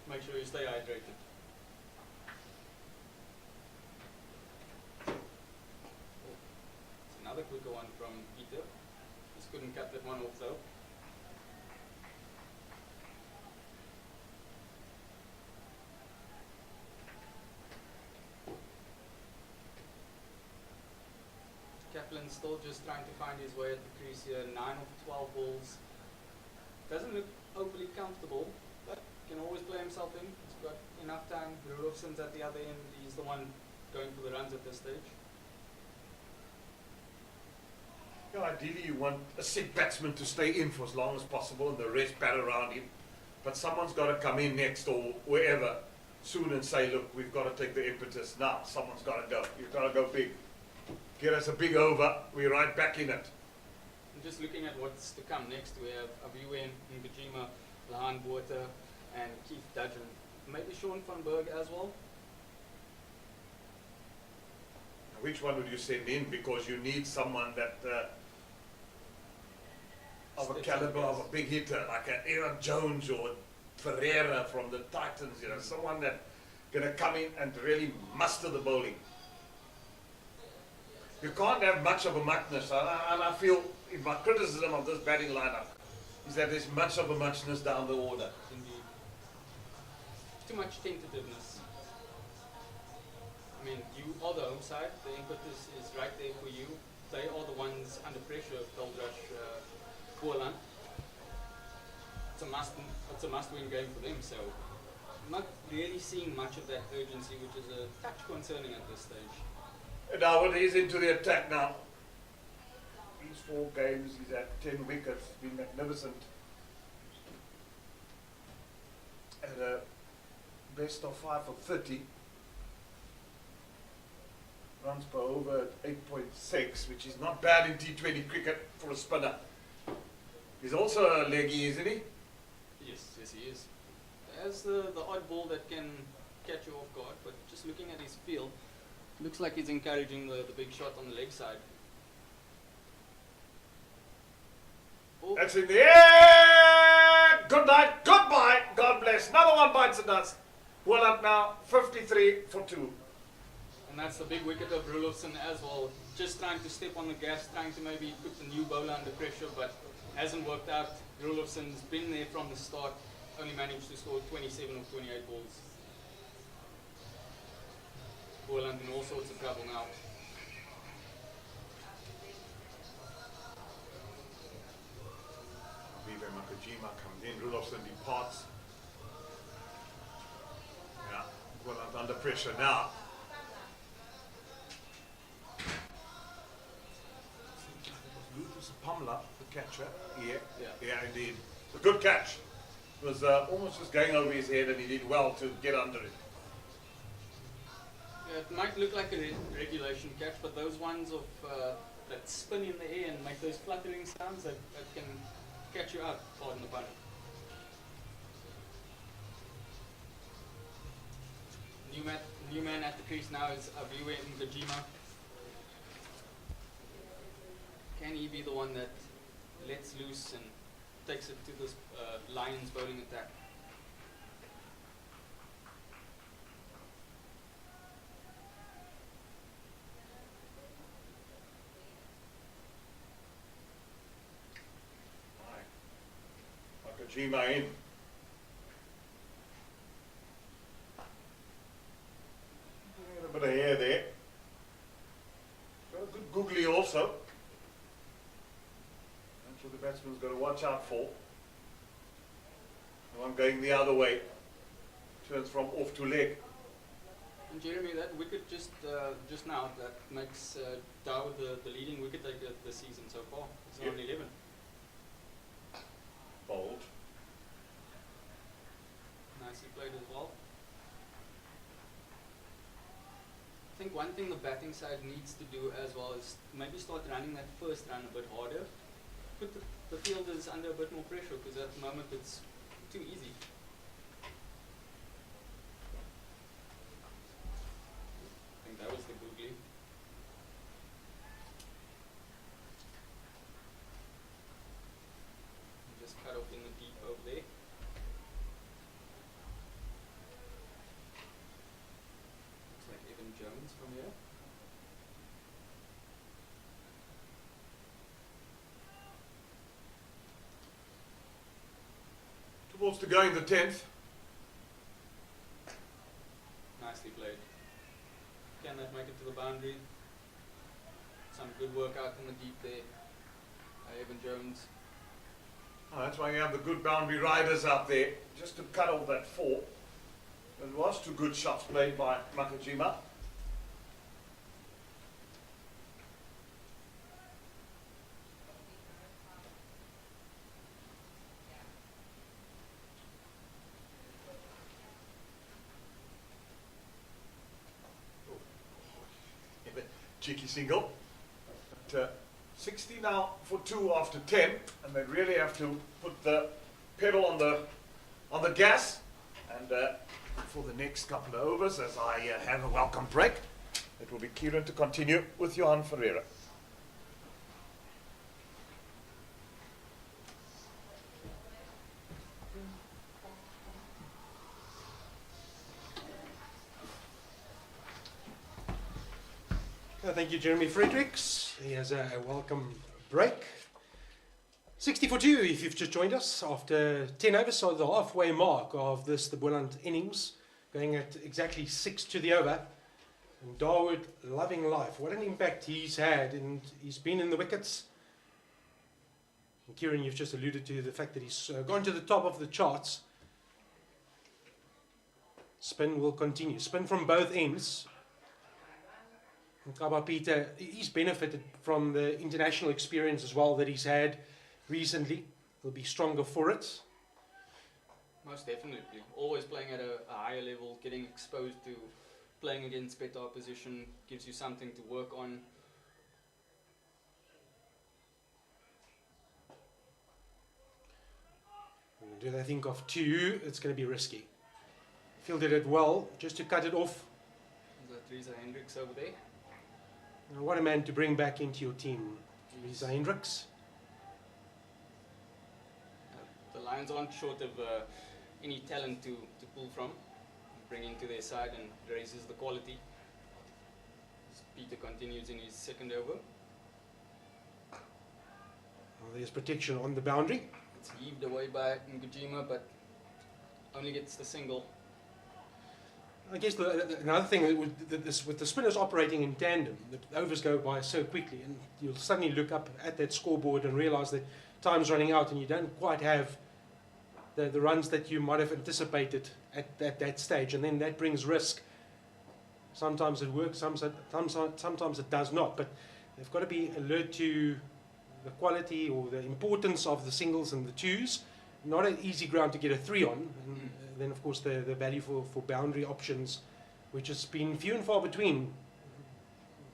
Make sure you stay hydrated. It's another quicker one from Peter. Just couldn't cut that one off though. Kaplan's still just trying to find his way at the crease here. 9 of 12 balls. Doesn't look overly comfortable, but can always play himself in. He's got enough time. Rulofsson's at the other end. He's the one going for the runs at this stage. Yeah, ideally you want a sick batsman to stay in for as long as possible and the rest bat around him. But someone's got to come in next or wherever soon and say, look, we've got to take the impetus now. Someone's got to go. You've got to go big. Get us a big over. We're right back in it. And just looking at what's to come next, we have Aviwen, Ngajima, Lahan Botha, and Keith Dudgeon. Maybe Sean van Berg as well. Which one would you send in? Because you need someone that of a caliber of a big hitter, like an Aaron Jones or Ferreira from the Titans, you know, someone that's going to come in and really muster the bowling. You can't have much of a muchness, and I feel in my criticism of this batting lineup is that there's much of a muchness down the order. Indeed. Too much tentativeness. I mean, you are the home side, the impetus is right there for you. They are the ones under pressure, Goldrush, Boland. It's a must-win game for them, so I'm not really seeing much of that urgency, which is a touch concerning at this stage. Now he's into the attack now. These 4 games, he's at 10 wickets, been magnificent. At a best of 5 of 30. Runs per over at 8.6, which is not bad in T20 cricket for a spinner. He's also a leggy, isn't he? Yes, he is. Has the odd ball that can catch you off guard, but just looking at his field, looks like he's encouraging the big shot on the leg side. Oh. That's in the air! Good night, goodbye, God bless. Another one bites the dust. Well up now, 53 for 2. And that's the big wicket of Rulofsson as well. Just trying to step on the gas, trying to maybe put the new bowler under pressure, but hasn't worked out. Rulofsson's been there from the start, only managed to score 27 of 28 balls. Boland in all sorts of trouble now. Vive Makajima comes in, Rulofsson departs. Yeah, Boland under pressure now. Lucas Pamela, the catcher. Yeah, indeed. It's a good catch. It was almost just going over his head and he did well to get under it. Yeah, it might look like a regulation catch, but those ones of that spin in the air and make those fluttering sounds that can catch you out, pardon the pun. New man at the crease now is Abiwe Ngajima. Can he be the one that lets loose and takes it to this Lions bowling attack? Nakajima in. A bit of hair there. Got a good googly also. That's what the batsman's got to watch out for. The one going the other way turns from off to leg. And Jeremy, that wicket just now, that makes Dow the leading wicket taker this season so far. It's on 11. Bold. Nicely played as well. I think one thing the batting side needs to do as well is maybe start running that first run a bit harder. Put the fielders under a bit more pressure, because at the moment it's too easy. I think that was the googly. Just cut off in the deep over there. Looks like Evan Jones from here. Two balls to go in the 10th. Nicely played. Can that make it to the boundary? Some good work out in the deep there. Evan Jones. Oh, that's why you have the good boundary riders out there, just to cut off that 4. It was 2 good shots played by Nakajima. Cheeky single. But, 60 now for 2 after 10, and they really have to put the pedal on the gas. And for the next couple of overs, as I have a welcome break, it will be Kieran to continue with Johan Ferreira. Thank you, Jeremy Fredericks. He has a welcome break. 60 for 2 if you've just joined us after 10 overs, so the halfway mark of the Boland innings, going at exactly 6 to the over. And Darwood loving life. What an impact he's had, and he's been in the wickets. And Kieran, you've just alluded to the fact that he's gone to the top of the charts. Spin will continue. Spin from both ends. Kaba Peter, he's benefited from the international experience as well that he's had recently. He'll be stronger for it. Most definitely. Always playing at a higher level, getting exposed to playing against better opposition, gives you something to work on. Do they think of 2? It's going to be risky. Fielded it well, just to cut it off. There's Teresa Hendricks over there. Now, what a man to bring back into your team, Teresa Hendricks. The Lions aren't short of any talent to pull from, bring into their side, and raises the quality. Peter continues in his second over. Well, there's protection on the boundary. It's heaved away by Ngujima, but only gets the single. I guess another thing with the spinners operating in tandem, the overs go by so quickly, and you'll suddenly look up at that scoreboard and realize that time's running out, and you don't quite have the runs that you might have anticipated at that stage, and then that brings risk. Sometimes it works, sometimes it does not, but they've got to be alert to the quality or the importance of the singles and the 2s. Not an easy ground to get a 3 on, and then of course the value for boundary options, which has been few and far between.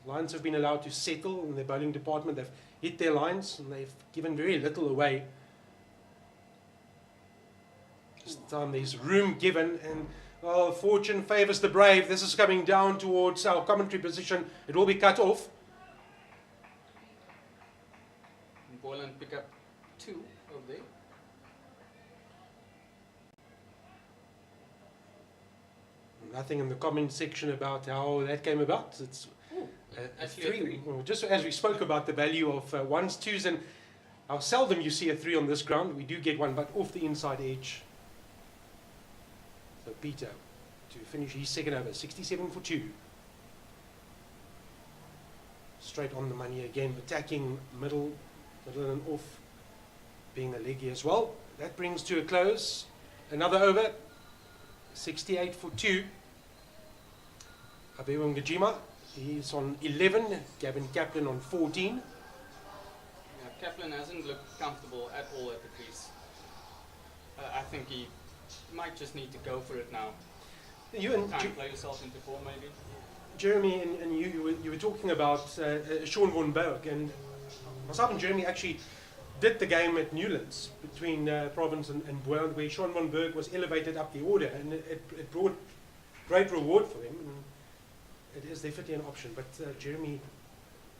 Lions have been allowed to settle in their bowling department. They've hit their lines and they've given very little away. This time there's room given, and Well, fortune favours the brave. This is coming down towards our commentary position. It will be cut off. Boland pick up 2 over there. Nothing in the comment section about how that came about. It's Actually, a 3. Well, just as we spoke about the value of 1s, 2s, and how seldom you see a 3 on this ground. We do get one, but off the inside edge. So Peter to finish his second over, 67 for 2. Straight on the money again, attacking middle and off, being a leggy as well. That brings to a close another over, 68 for 2. Abewa Ngajima, he's on 11, Gavin Kaplan on 14. Yeah, Kaplan hasn't looked comfortable at all at the crease. I think he might just need to go for it now. You and play yourself into form, maybe. Jeremy and you were talking about Sean von Berg, and myself and Jeremy actually did the game at Newlands between Province and Boland, where Sean von Berg was elevated up the order, and it brought great reward for him. And it is definitely an option, but Jeremy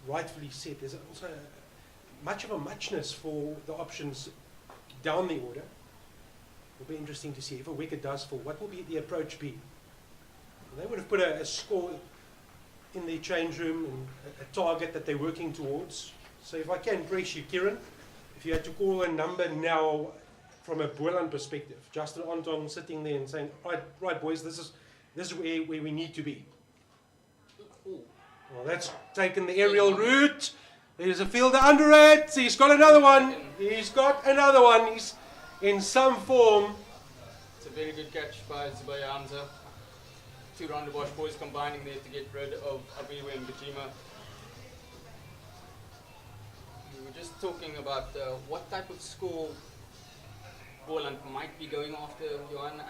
rightfully said there's also much of a muchness for the options down the order. It'll be interesting to see if a wicket does fall. What will be the approach be? They would have put a score in the change room and a target that they're working towards. So if I can press you, Kieran, if you had to call a number now from a Boland perspective, Justin Anton sitting there and saying, right boys, this is where we need to be. Well, that's taken the aerial route. There's a fielder under it. He's got another one. He's got another one. He's in some form. It's a very good catch by Zubaya Hamza. 2 Rondebosch boys combining there to get rid of Abewa and Bajima. We were just talking about what type of score Boland might be going after, Johan.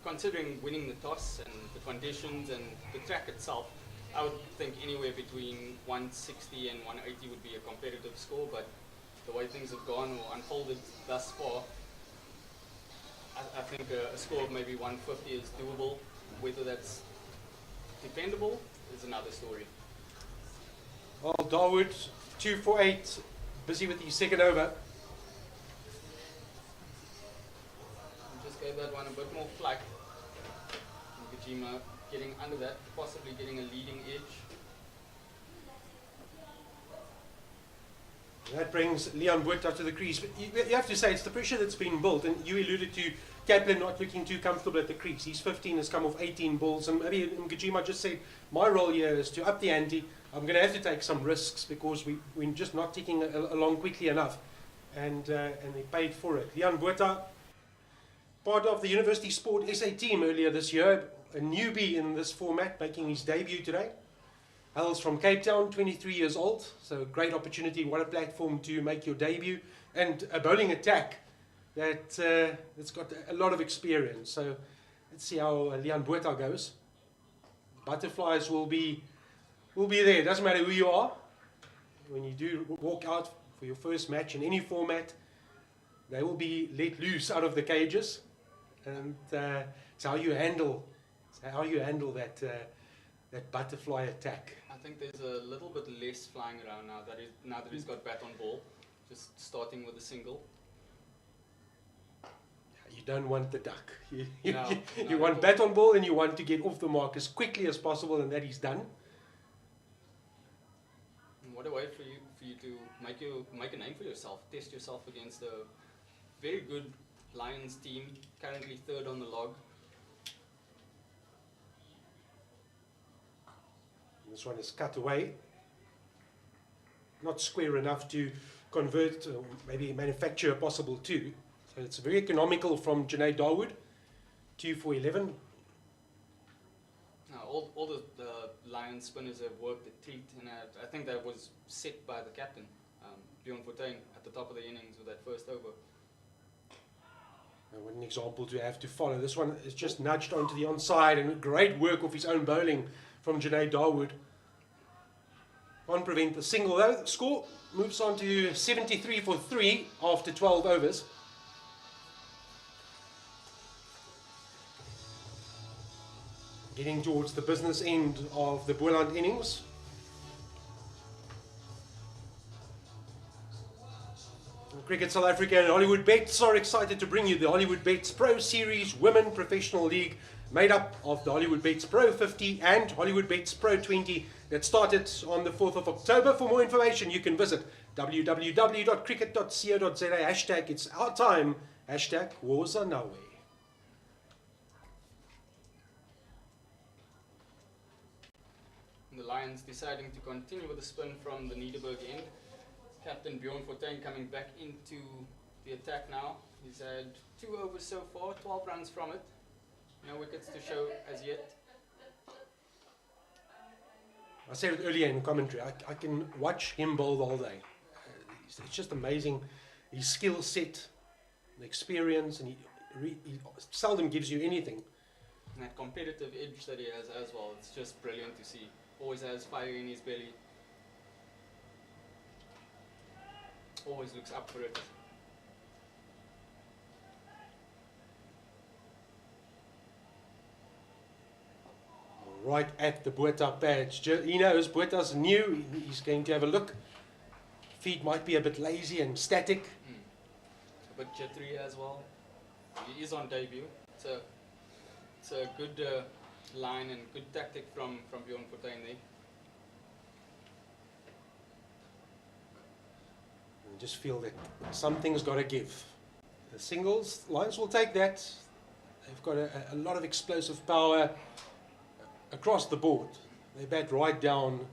Considering winning the toss and the conditions and the track itself, I would think anywhere between 160 and 180 would be a competitive score, but the way things have gone or unfolded thus far, I think a score of maybe 150 is doable. Whether that's dependable is another story. Well, Darwood, 2 for 8, busy with his second over. Just gave that one a bit more flight. Kajima getting under that, possibly getting a leading edge. That brings Leon Botha to the crease. But you have to say it's the pressure that's been built, and you alluded to Kaplan not looking too comfortable at the crease. He's 15, has come off 18 balls, and maybe Ngajima just said, my role here is to up the ante. I'm going to have to take some risks because we're just not ticking along quickly enough, and they paid for it. Leon Botha, part of the University Sport SA team earlier this year, a newbie in this format, making his debut today. Hails from Cape Town, 23 years old, so great opportunity, what a platform to make your debut, and a bowling attack that's got a lot of experience. So let's see how Leon Botha goes. Butterflies will be there, doesn't matter who you are. When you do walk out for your first match in any format, they will be let loose out of the cages, and it's how you handle that butterfly attack. I think there's a little bit less flying around now that he's got bat on ball, just starting with a single. You don't want the duck. No, you want bat on ball, and you want to get off the mark as quickly as possible, and that is done. What a way for you to make a name for yourself, test yourself against a very good Lions team, currently 3rd on the log. This one is cut away. Not square enough to convert, or maybe manufacture a possible 2. So it's very economical from Junaid Dawood. 2 for 11. Now, all the Lions spinners have worked at tilt, and I think that was set by the captain, Bjorn Fortuin, at the top of the innings with that first over. What an example to have to follow. This one is just nudged onto the onside, and great work of his own bowling from Junaid Dawood. Can't prevent the single though. The score moves on to 73 for 3 after 12 overs. Getting towards the business end of the Boland innings. Cricket South Africa and Hollywood Bets are excited to bring you the Hollywood Bets Pro Series Women Professional League, made up of the Hollywood Bets Pro 50 and Hollywood Bets Pro 20, that started on the 4th of October. For more information, you can visit www.cricket.co.za, hashtag it's our time, hashtag wars are nowhere. The Lions deciding to continue with the spin from the Nederburg end. Captain Bjorn Fortuin coming back into the attack now. He's had 2 overs so far, 12 runs from it. No wickets to show as yet. I said it earlier in commentary, I can watch him bowl the whole day. It's just amazing. His skill set, the experience, and he seldom gives you anything. And that competitive edge that he has as well, it's just brilliant to see. Always has fire in his belly. Always looks up for it. Right at the Botha patch. He knows Botha's new. He's going to have a look. Feet might be a bit lazy and static. A bit jittery as well. He is on debut. It's a good line and good tactic from Bjorn Fortuin there. I just feel that something's got to give. The singles, Lions will take that. They've got a lot of explosive power across the board. They bat right down.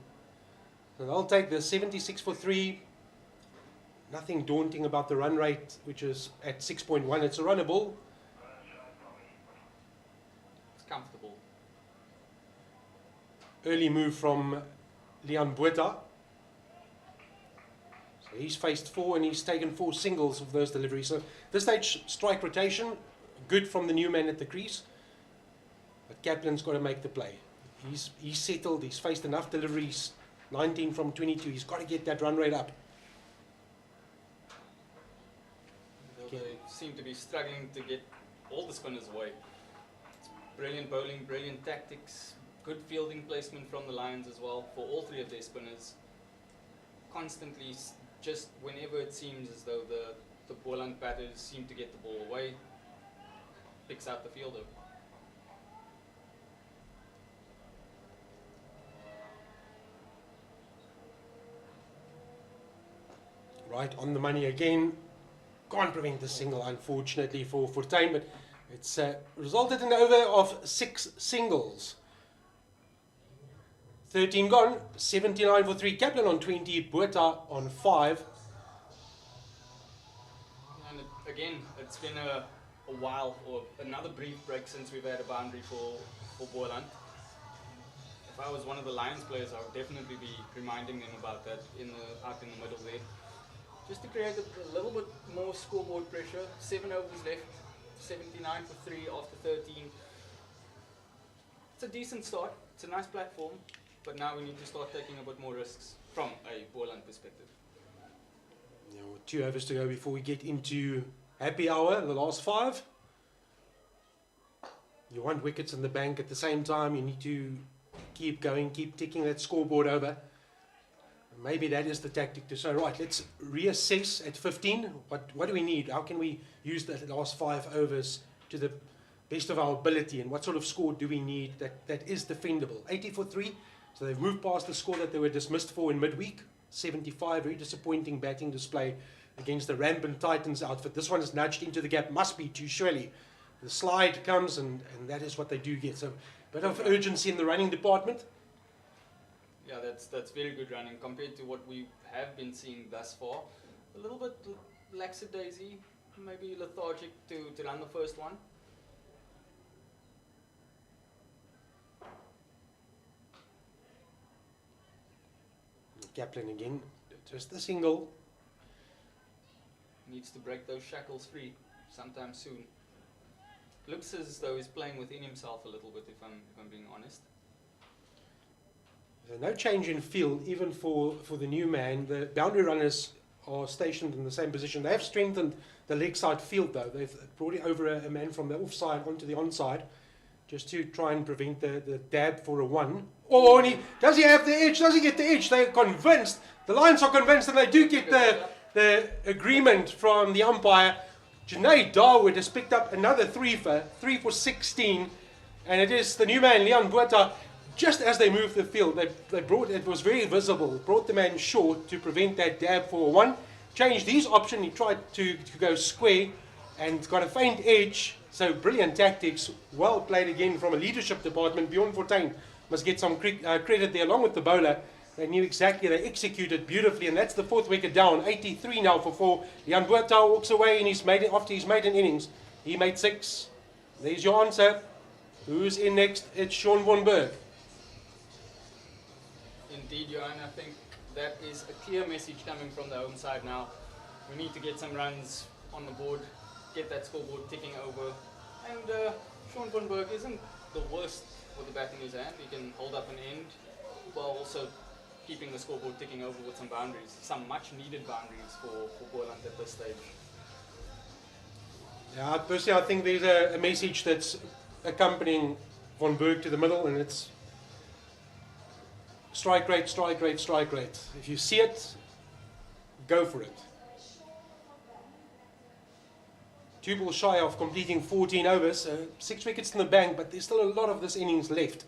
So they'll take the 76 for 3. Nothing daunting about the run rate, which is at 6.1. It's a runnable. It's comfortable. Early move from Leon Botha. So he's faced 4 and he's taken 4 singles of those deliveries. So this stage, strike rotation, good from the new man at the crease. But Kaplan's got to make the play. He's settled, he's faced enough deliveries, 19 from 22, he's got to get that run rate up. They seem to be struggling to get all the spinners away. It's brilliant bowling, brilliant tactics, good fielding placement from the Lions as well for all 3 of their spinners. Constantly, just whenever it seems as though the Boland batters seem to get the ball away, picks out the fielder. Right on the money again. Can't prevent the single, unfortunately, for Fortuin, but it's resulted in an over of 6 singles. 13 gone, 79 for 3. Kaplan on 20, Botha on 5. And again, it's been a while, or another brief break since we've had a boundary for Boland. If I was one of the Lions players, I would definitely be reminding them about that out in the middle there. Just to create a little bit more scoreboard pressure. 7 overs left, 79 for 3 after 13. It's a decent start, it's a nice platform, but now we need to start taking a bit more risks from a Boland perspective. 2 overs to go before we get into happy hour, the last 5. You want wickets in the bank at the same time, you need to keep going, keep ticking that scoreboard over. Maybe that is the tactic to say, right, let's reassess at 15. What do we need? How can we use the last 5 overs to the best of our ability? And what sort of score do we need that is defendable? 80 for 3. So they've moved past the score that they were dismissed for in midweek. 75, very disappointing batting display against the rampant Titans outfit. This one is nudged into the gap, must be too surely. The slide comes and that is what they do get. So a bit of urgency in the running department. Yeah, that's very good running compared to what we have been seeing thus far. A little bit lackadaisy, maybe lethargic to run the first one. Kaplan again, just a single. Needs to break those shackles free sometime soon. Looks as though he's playing within himself a little bit, if I'm being honest. So no change in field, even for the new man. The boundary runners are stationed in the same position. They have strengthened the leg side field, though. They've brought it over a man from the offside onto the onside. just to try and prevent the dab for a 1. Oh, and does he have the edge? Does he get the edge? They're convinced. The Lions are convinced, and they do get the agreement from the umpire. Junaid Dawood has picked up another 3 for 16, and it is the new man, Leon Botha. Just as they moved the field, they brought, it was very visible, brought the man short to prevent that dab for a 1. Changed his option, he tried to go square and got a faint edge. So brilliant tactics, well played again from a leadership department. Bjorn Fortuin must get some credit there along with the bowler. They knew exactly, they executed beautifully, and that's the 4th wicket down. 83 now for 4. Leon Botha walks away in after his maiden innings. He made 6. There's your answer. Who's in next? It's Sean von Berg. Indeed, Johan, I think that is a clear message coming from the home side now. We need to get some runs on the board, get that scoreboard ticking over. And Sean von Berg isn't the worst with the bat in his hand. He can hold up an end while also keeping the scoreboard ticking over with some boundaries, some much needed boundaries for Boland at this stage. Yeah, personally I think there's a message that's accompanying von Berg to the middle, and it's strike rate, strike rate, strike rate. If you see it, go for it. 2 balls shy of completing 14 overs, 6 wickets in the bank, but there's still a lot of this innings left.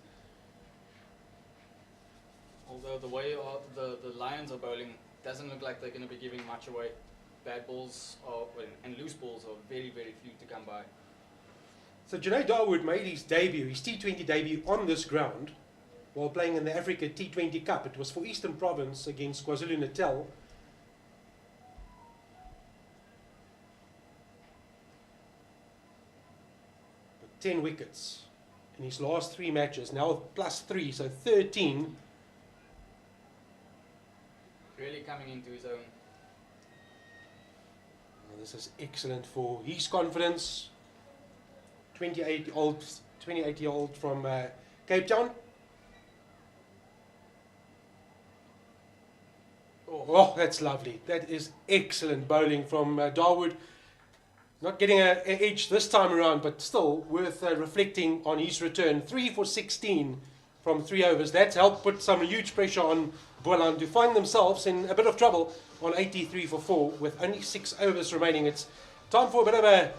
Although the way the Lions are bowling doesn't look like they're going to be giving much away. Bad balls and loose balls are very, very few to come by. So Junaid Dawood made his debut, his T20 debut on this ground while playing in the Africa T20 Cup. It was for Eastern Province against KwaZulu-Natal. But 10 wickets in his last 3 matches, now +3, so 13. Really coming into his own. Well, this is excellent for his confidence. 28-year-old from Cape Town. Oh, that's lovely. That is excellent bowling from Dawood. Not getting an edge this time around, but still worth reflecting on his return. 3 for 16 from 3 overs. That's helped put some huge pressure on Boland to find themselves in a bit of trouble on 83 for 4 with only 6 overs remaining. It's time for a bit of a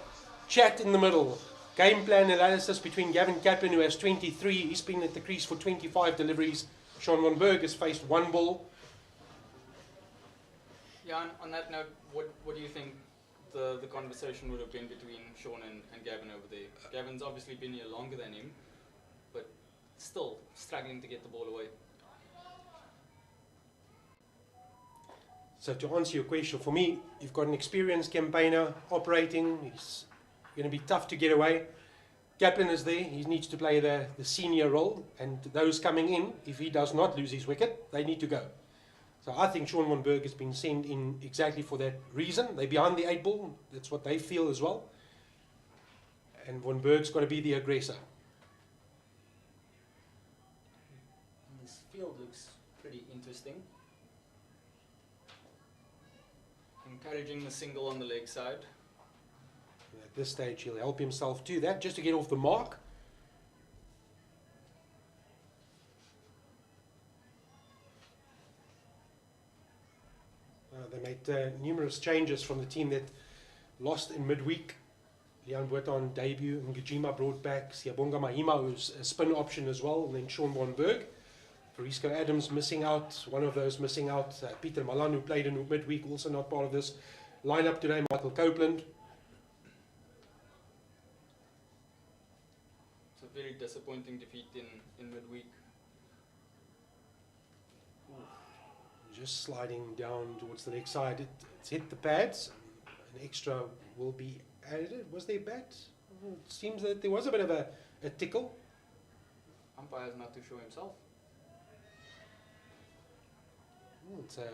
chat in the middle. Game plan analysis between Gavin Kaplan, who has 23. He's been at the crease for 25 deliveries. Sean von Berg has faced 1 ball. Yeah, on that note, what do you think the conversation would have been between Sean and Gavin over there? Gavin's obviously been here longer than him, but still struggling to get the ball away. So to answer your question, for me, you've got an experienced campaigner operating. He's going to be tough to get away. Kaplan is there. He needs to play the senior role. And those coming in, if he does not lose his wicket, they need to go. So I think Sean von Berg has been sent in exactly for that reason. They're behind the 8 ball. That's what they feel as well. And von Berg's got to be the aggressor. This field looks pretty interesting. Encouraging the single on the leg side. At this stage, he'll help himself do that just to get off the mark. They made numerous changes from the team that lost in midweek. Leon Botha on debut, Ngijima brought back Siyabonga Mahima, who's a spin option as well, and then Sean von Berg. Frisco Adams missing out, one of those missing out. Peter Malan, who played in midweek, also not part of this lineup today. Michael Copeland. It's a very disappointing defeat in midweek. Just sliding down towards the next side. It's hit the pads. An extra will be added. Was there a bat? It seems that there was a bit of a tickle. Umpire's not too sure himself. It's a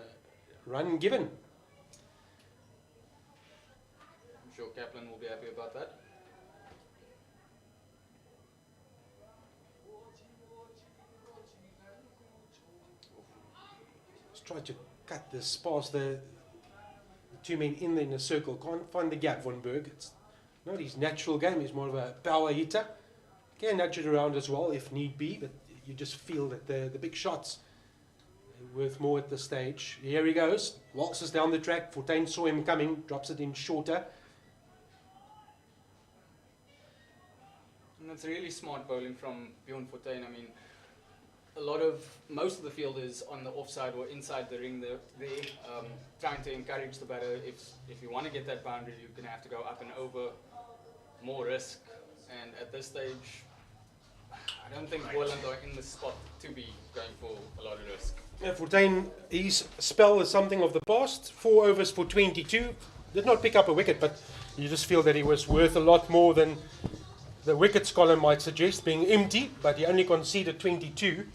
run given. I'm sure Kaplan will be happy about that. Just try to cut this past the 2 men in a circle. Can't find the gap, von Berg. It's not his natural game. He's more of a power hitter. can nudge it around as well if need be, but you just feel that the big shots are worth more at this stage. Here he goes, waltzes down the track. Fortuin saw him coming, drops it in shorter. And that's really smart bowling from Bjorn Fortuin. I mean, most of the field is on the offside or inside the ring there, trying to encourage the batter. If you want to get that boundary, you're going to have to go up and over, more risk. And at this stage, I don't think Boland are in the spot to be going for a lot of risk. Fortuin, his spell is something of the past. 4 overs for 22. Did not pick up a wicket, but you just feel that he was worth a lot more than the wickets column might suggest, being empty, but he only conceded 22.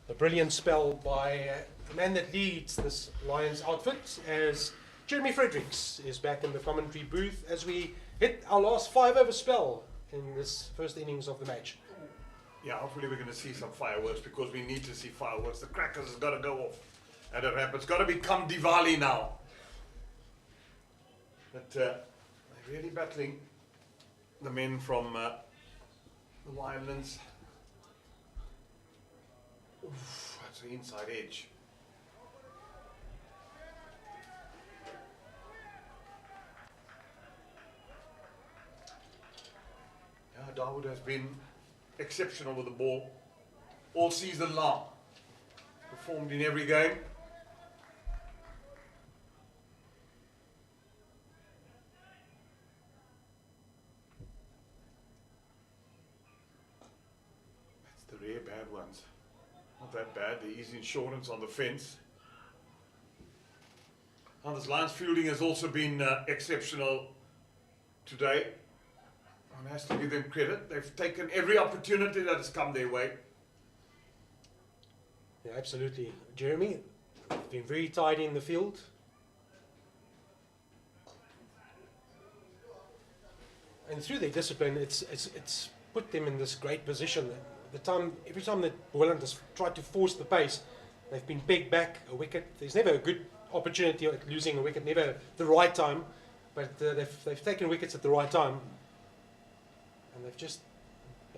A brilliant spell by the man that leads this Lions outfit, as Jeremy Fredericks is back in the commentary booth as we hit our last 5 over spell in this first innings of the match. Yeah, hopefully we're going to see some fireworks, because we need to see fireworks. The crackers has got to go off at a rap. It's got to become Diwali now. But they're really battling the men from the Wildlands. Oof, that's the inside edge. Yeah, Dawood has been exceptional with the ball all season long. Performed in every game. That's the rare bad ones. Not that bad. There is insurance on the fence. And this Lions fielding has also been exceptional today. One has to give them credit. They've taken every opportunity that has come their way. Yeah, absolutely. Jeremy, been very tidy in the field. And through their discipline, it's put them in this great position. Every time that Boland has tried to force the pace, they've been pegged back a wicket. There's never a good opportunity at losing a wicket, never the right time, but they've taken wickets at the right time. And they've just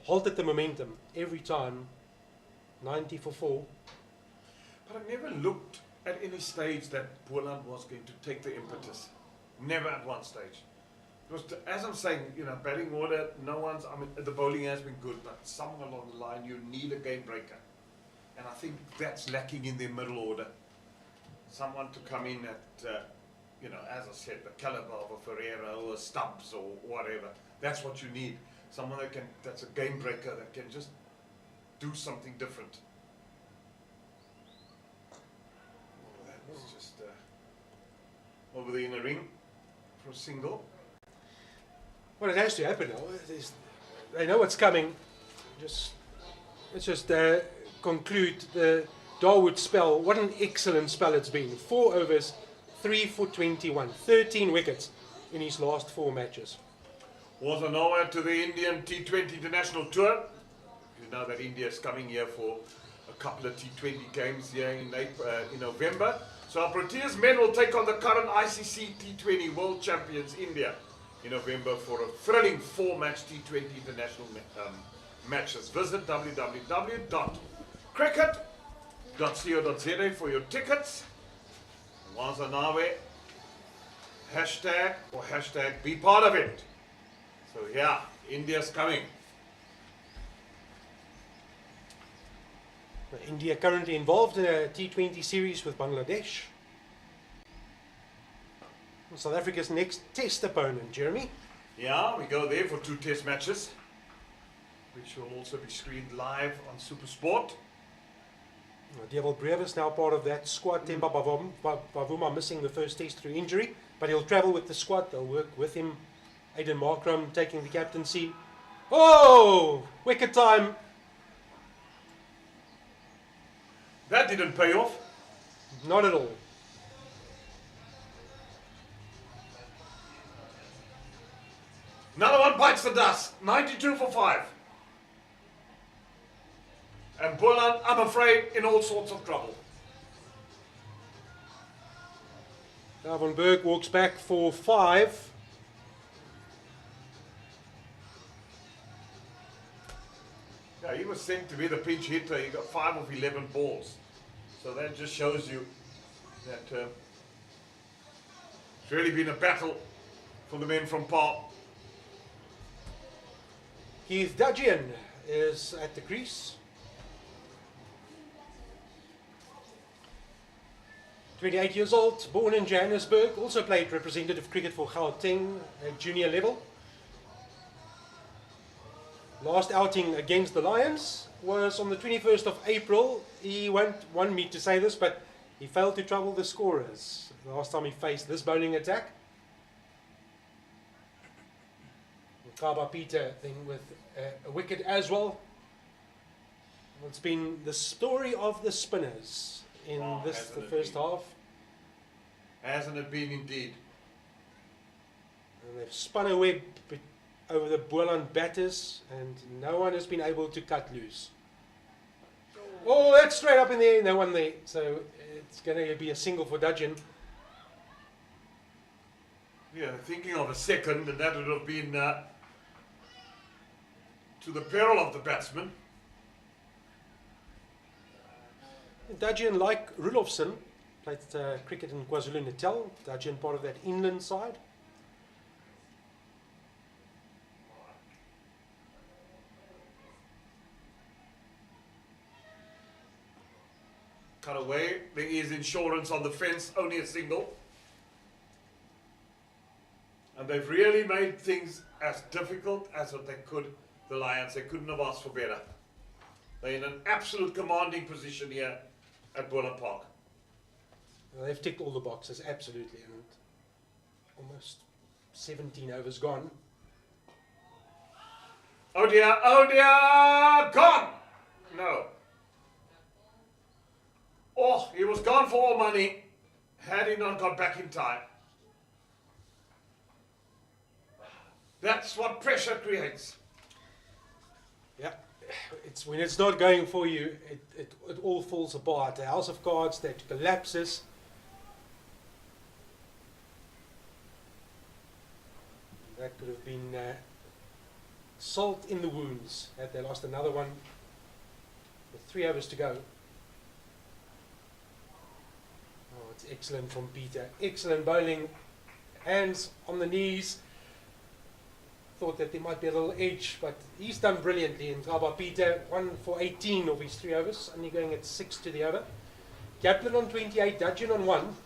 halted the momentum every time. 90 for 4. But I never looked at any stage that Boland was going to take the impetus. Never at one stage. It was, as I'm saying, batting order, the bowling has been good, but somewhere along the line you need a game breaker. And I think that's lacking in their middle order. Someone to come in at, as I said, the caliber of a Ferreira or a Stubbs or whatever. That's what you need. Someone that's a game breaker, that can just do something different. Oh, that was just over the inner ring for a single. Well, it has to happen now. They know what's coming. Let's just conclude the Dawood spell. What an excellent spell it's been. 4 overs, 3 for 21, 13 wickets in his last 4 matches. Was a nowhere to the Indian T20 International Tour. You know that India is coming here for a couple of T20 games here in November. So our Proteas men will take on the current ICC T20 World Champions India in November for a thrilling 4-match T20 international matches. Visit www.cricket.co.za for your tickets. Wazanawe, hashtag be part of it. So yeah, India's coming. India currently involved in a T20 series with Bangladesh. South Africa's next test opponent, Jeremy. Yeah, we go there for 2 test matches, which will also be screened live on SuperSport. Devil Brewer is now part of that squad. Temba Bavuma missing the first test through injury, but he'll travel with the squad. They'll work with him. Aiden Markram taking the captaincy. Oh! Wicket time. That didn't pay off. Not at all. Another one bites the dust. 92 for 5. And Boland, I'm afraid, in all sorts of trouble. Van Berg walks back for 5. was sent to be the pinch hitter. He got 5 of 11 balls. So that just shows you that it's really been a battle for the men from Paarl. Keith Dudgeon is at the crease. 28 years old, born in Johannesburg, also played representative cricket for Gauteng at junior level. Last outing against the Lions was on the 21st of April. He won't want me to say this, but he failed to trouble the scorers the last time he faced this bowling attack. Kaba Peter then with a wicket as well. It's been the story of the spinners in the first half. Hasn't it been indeed? And they've spun a web over the Boland batters and no one has been able to cut loose. Oh, that's straight up in the air, no one there. So it's going to be a single for Dudgeon. Yeah, thinking of a second, and that would have been to the peril of the batsman. Dudgeon, like Rudolfsson, played cricket in KwaZulu-Natal. Dudgeon part of that inland side. Cut away. There is insurance on the fence, only a single. And they've really made things as difficult as what they could, the Lions. They couldn't have asked for better. They're in an absolute commanding position here at Boland Park. Well, they've ticked all the boxes, absolutely. And almost 17 overs gone. Oh dear, gone! No. Oh, he was gone for all money, had he not got back in time. That's what pressure creates. Yeah, it's when it's not going for you, it all falls apart. A house of cards that collapses. That could have been salt in the wounds had they lost another one with 3 overs to go. Oh, it's excellent from Peter. Excellent bowling. Hands on the knees. Thought that there might be a little edge, but he's done brilliantly. And how about Peter? 1 for 18 of his 3 overs, only going at 6 to the over. Kaplan on 28, Dudgeon on 1.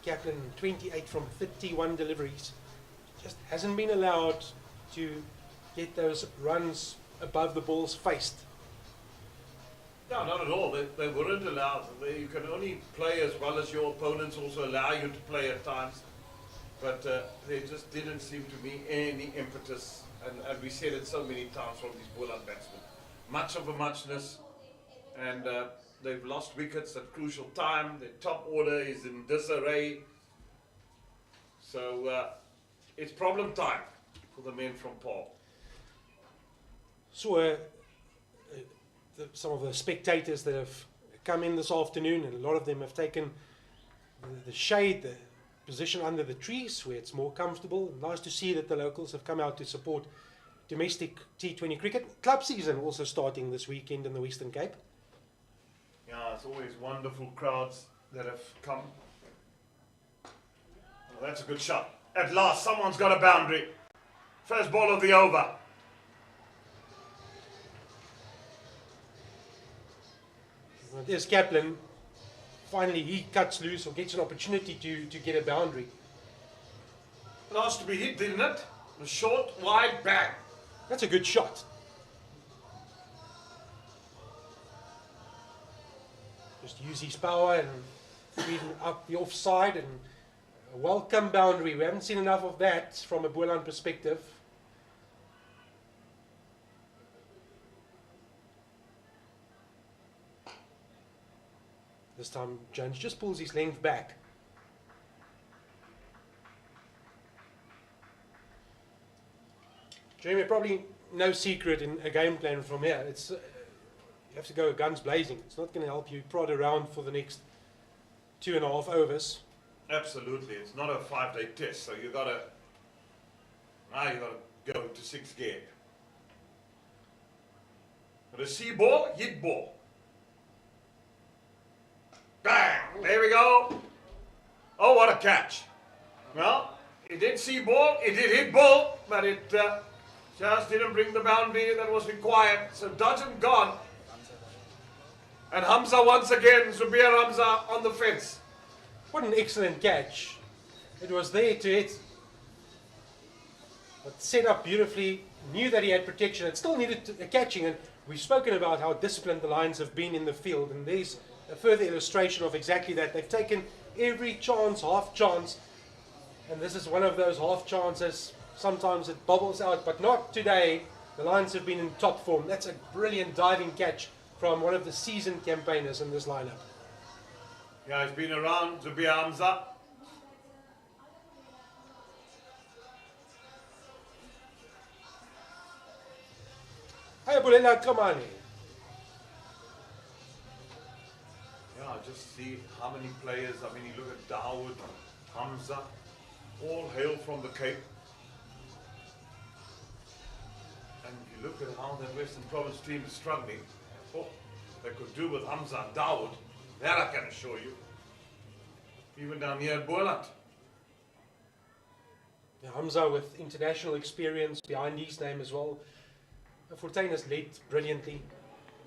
Kaplan 28 from 31 deliveries. Just hasn't been allowed to get those runs above the ball's faced. No, not at all. They weren't allowed. You can only play as well as your opponents also allow you to play at times. But there just didn't seem to be any impetus. And we said it so many times from these Boland batsmen. Much of a muchness. And they've lost wickets at crucial time. Their top order is in disarray. So it's problem time for the men from Paarl. So some of the spectators that have come in this afternoon, and a lot of them have taken the shade, the position under the trees where it's more comfortable. Nice to see that the locals have come out to support domestic T20 cricket. Club season also starting this weekend in the Western Cape. Yeah, it's always wonderful crowds that have come. Well, that's a good shot. At last, someone's got a boundary. First ball of the over. There's Kaplan. Finally, he cuts loose or gets an opportunity to get a boundary. It has to be hit, didn't it? A short, wide bang. That's a good shot. Just use his power and feed up the offside, and a welcome boundary. We haven't seen enough of that from a Boland perspective. This time Jones just pulls his length back. Jeremy, probably no secret in a game plan from here. It's you have to go guns blazing. It's not going to help you prod around for the next 2.5 overs. Absolutely, it's not a 5-day test, so you gotta go to 6th gear. Receive ball, hit ball. Bang! There we go. Oh, what a catch. Well, it did see ball, it did hit ball, but it just didn't bring the boundary that was required. So dodge and gone. And Hamza once again, Zubair Hamza on the fence. What an excellent catch. It was there to hit. But set up beautifully, knew that he had protection. It still needed catching, and we've spoken about how disciplined the Lions have been in the field, and there's a further illustration of exactly that. They've taken every chance, half chance, and this is one of those half chances. Sometimes it bubbles out, but not today. The Lions have been in top form. That's a brilliant diving catch from one of the seasoned campaigners in this lineup. Yeah, he's been around, Zubair Hamza. Hey, Boland, come on. Yeah, just see how many players. I mean, you look at Dawood, Hamza, all hail from the Cape. And you look at how that Western Province team is struggling. What they could do with Hamza and Dawood, that I can assure you. Even down here at Boland. Yeah, Hamza with international experience behind his name as well. Fortuin has led brilliantly.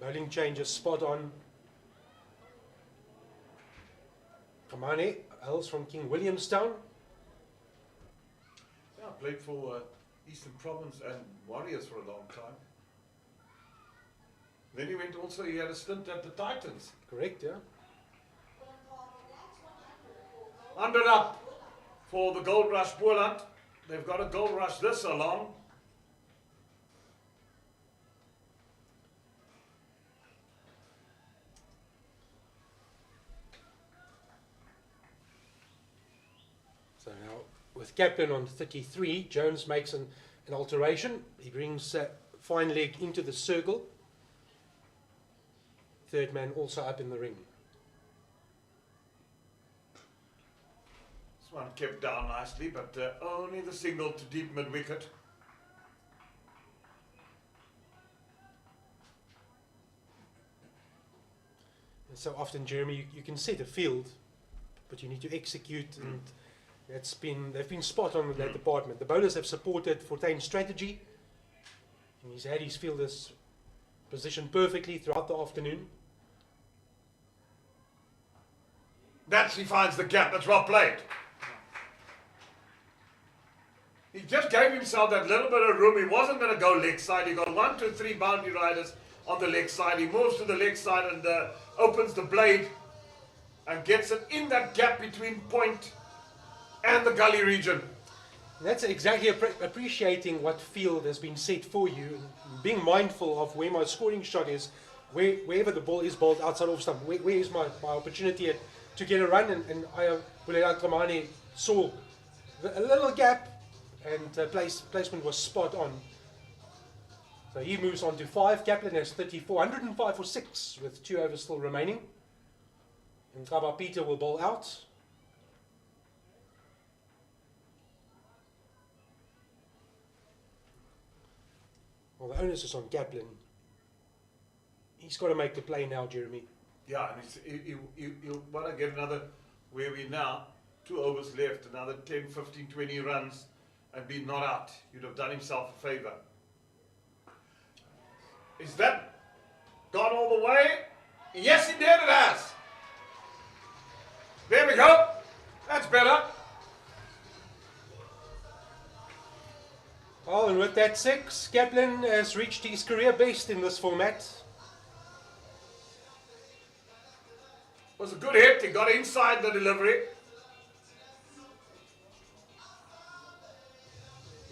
Bowling changes spot on. Kamane hails from King Williamstown. Yeah, played for Eastern Province and Warriors for a long time. Then he went also, he had a stint at the Titans. Correct, yeah. 100 up for the Goldrush Boland. They've got a Goldrush this along. So now with Kaplan on 33, Jones makes an alteration. He brings fine leg into the circle. Third man also up in the ring. This one kept down nicely, but only the single to deep mid-wicket. And so often, Jeremy, you can set a field, but you need to execute, and they've been spot on with that department. The bowlers have supported Fortuin's strategy, and he's had his fielders positioned perfectly throughout the afternoon. That's he finds the gap. That's well played. He just gave himself that little bit of room. He wasn't going to go leg side. He got 1, 2, 3 boundary riders on the leg side. He moves to the leg side and opens the blade and gets it in that gap between point and the gully region. And that's exactly appreciating what field has been set for you, and being mindful of where my scoring shot is, wherever the ball is bowled outside off stump, where is my opportunity to get a run, and Boland Kamane saw a little gap, and placement was spot on. So he moves on to 5. Kaplan has 34, 105 for 6 with 2 overs still remaining. And Kaba Peter will bowl out. Well, the onus is on Kaplan. He's got to make the play now, Jeremy. Yeah, and he'll want to get another, where we now, 2 overs left, another 10, 15, 20 runs and be not out. You'd have done himself a favour. Is that gone all the way? Yes, indeed it has. There we go. That's better. Oh, and with that 6, Kaplan has reached his career best in this format. Was a good hit. He got inside the delivery.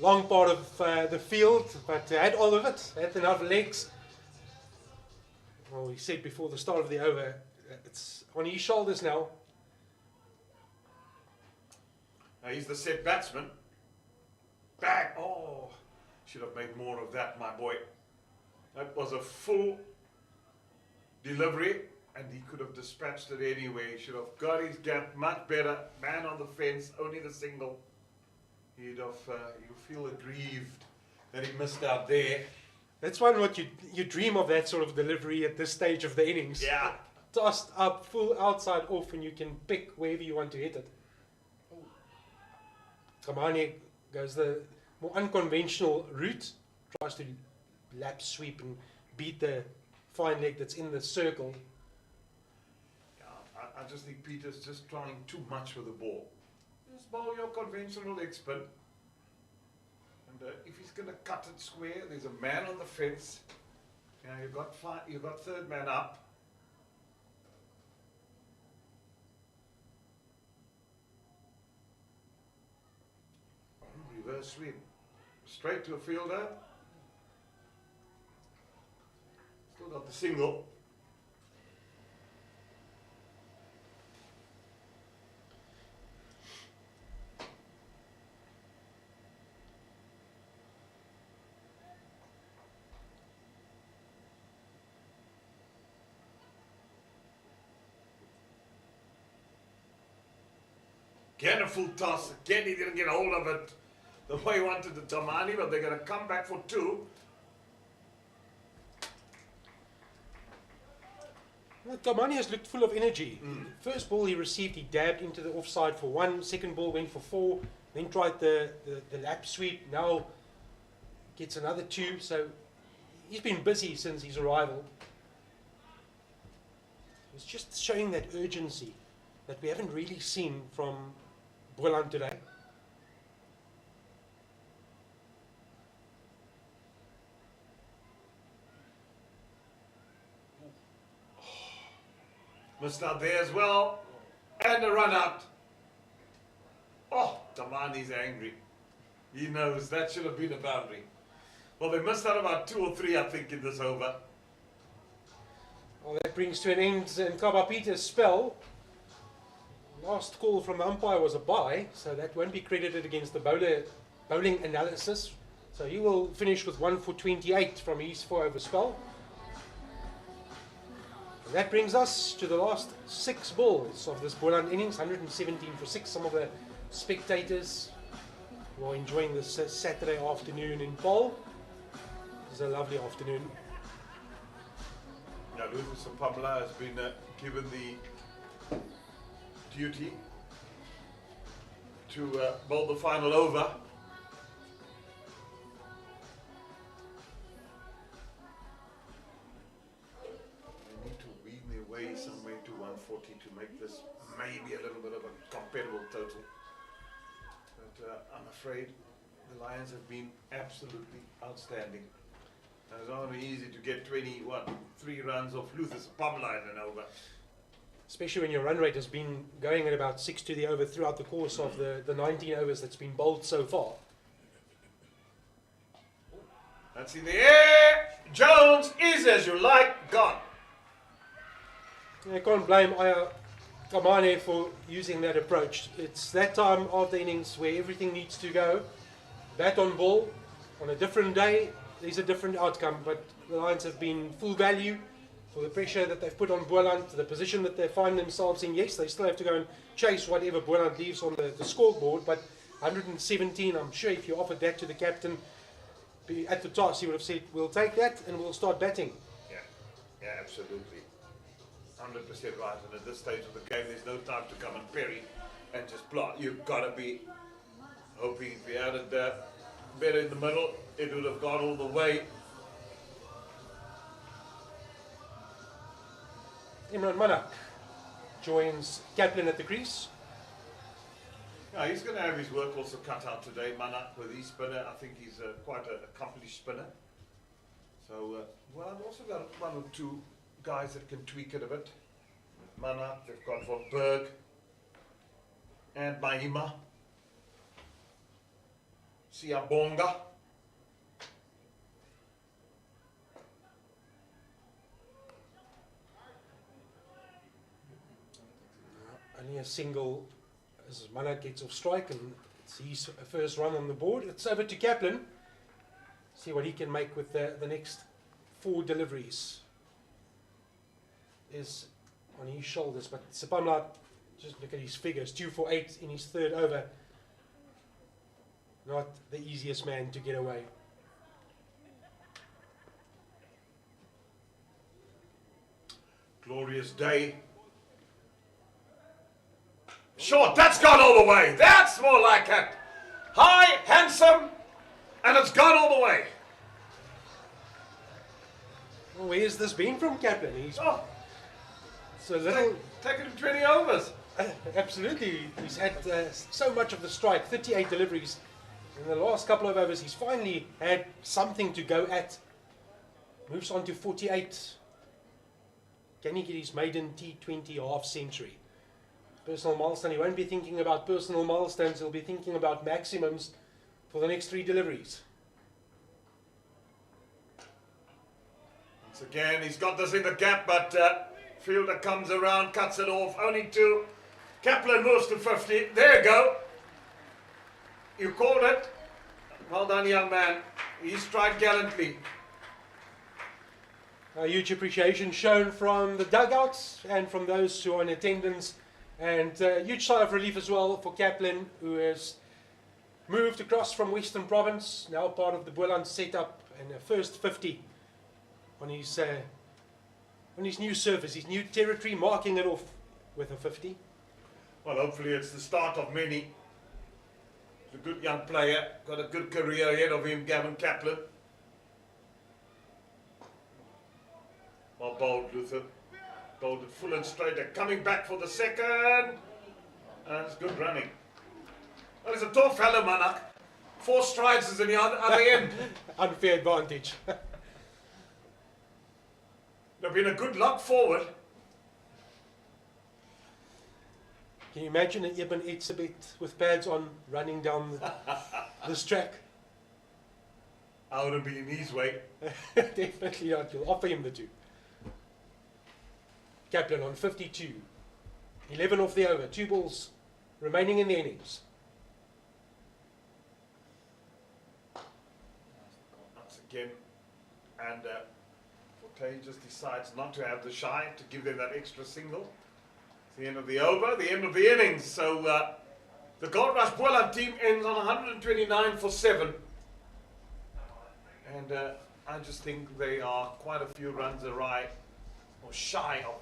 Long part of the field, but had all of it. Had enough legs. Well, we said before the start of the over, it's on his shoulders now. Now he's the set batsman. Bang! Oh, should have made more of that, my boy. That was a full delivery, and he could have dispatched it anyway. He should have got his gap much better. Man on the fence, only the single. He'd have, you feel aggrieved that he missed out there. That's one what you dream of, that sort of delivery at this stage of the innings. Yeah. Tossed up, full outside off, and you can pick wherever you want to hit it. Kamani goes the more unconventional route, tries to lap sweep and beat the fine leg that's in the circle. Yeah, I just think Peter's just trying too much with the ball. Just bowl your conventional leg spin. And if he's going to cut it square, there's a man on the fence. Yeah, you got third man up. Reverse swing, straight to a fielder. Still got the single. Again a full toss, again he didn't get hold of it the way he wanted the Tamani, but they're going to come back for two. Well, Tamani has looked full of energy. First ball he received, he dabbed into the offside for one. Second ball went for four. Then tried the lap sweep. Now gets another two. So he's been busy since his arrival. It's just showing that urgency that we haven't really seen from Boland today. Missed out there as well. And a run out. Oh, Tamani's angry. He knows that should have been a boundary. Well, they missed out about 2 or 3, I think, in this over. Well, that brings to an end in Kaba Peter's spell. Last call from the umpire was a bye, so that won't be credited against the bowling analysis. So he will finish with 1 for 28 from his 4-over spell. And that brings us to the last 6 balls of this Boland innings, 117 for 6. Some of the spectators who are enjoying this Saturday afternoon in Paarl. It's a lovely afternoon. Now, Lucas Paarl has been given the duty to bowl the final over. They need to wean their way somewhere to 140 to make this maybe a little bit of a comparable total. But I'm afraid the Lions have been absolutely outstanding. And it's not going to be easy to get 3 runs off Lucas Paarl in an over. Especially when your run rate has been going at about 6 to the over throughout the course of the 19 overs that's been bowled so far. That's in the air. Jones is as you like, gone. I can't blame Kamane for using that approach. It's that time of the innings where everything needs to go. Bat on ball. On a different day, there's a different outcome, but the Lions have been full value for the pressure that they've put on Boland, the position that they find themselves in. Yes, they still have to go and chase whatever Boland leaves on the scoreboard, but 117, I'm sure if you offered that to the captain at the toss, he would have said, we'll take that and we'll start batting. Yeah, absolutely. 100% right. And at this stage of the game, there's no time to come and parry and just plot. You've got to be hoping if you added that better in the middle, it would have gone all the way. Imran Manak joins Kaplan at the crease. Yeah, he's going to have his work also cut out today, Manak, with his spinner. I think he's quite an accomplished spinner. So, well, I've also got 1 or 2 guys that can tweak it a bit. Manak, they've got Von Berg and Mahima. Siabonga. Only a single as Manak gets off strike, and it's his first run on the board. It's over to Kaplan. See what he can make with the next 4 deliveries. Is on his shoulders, but Sapamla, just look at his figures, 2 for 8 in his 3rd over. Not the easiest man to get away. Glorious day. Short, that's gone all the way. That's more like it. High, handsome, and it's gone all the way. Well, where's this been from Kaplan? He's so little. Taken him 20 overs. Absolutely. He's had so much of the strike, 38 deliveries. In the last couple of overs, he's finally had something to go at. Moves on to 48. Can he get his maiden T20 half century? Personal milestone. He won't be thinking about personal milestones. He'll be thinking about maximums for the next 3 deliveries. Once again, he's got this in the gap, but fielder comes around, cuts it off. Only 2. Kaplan moves to 50. There you go. You called it. Well done, young man. He struck gallantly. A huge appreciation shown from the dugouts and from those who are in attendance. And a huge sigh of relief as well for Kaplan, who has moved across from Western Province, now part of the Boland setup, and a first 50 on his new surface, his new territory, marking it off with a 50. Well, hopefully it's the start of many. He's a good young player, got a good career ahead of him, Gavin Kaplan. Well bowled, Luther. Bowled it full and straight. They're coming back for the second. And it's good running. Well, he's a tall fellow, Manak. 4 strides is in the other end. Unfair advantage. They've been a good luck forward. Can you imagine an Ibn Etzebeth with pads on running down this track? I wouldn't be in his way. Definitely not. You'll offer him the 2. Kaplan on 52. 11 off the over. 2 balls remaining in the innings. Once again. And Forte just decides not to have the shy, to give them that extra single. It's the end of the over, the end of the innings. So the Goldrush Boland team ends on 129 for 7. And I just think they are quite a few runs awry or shy of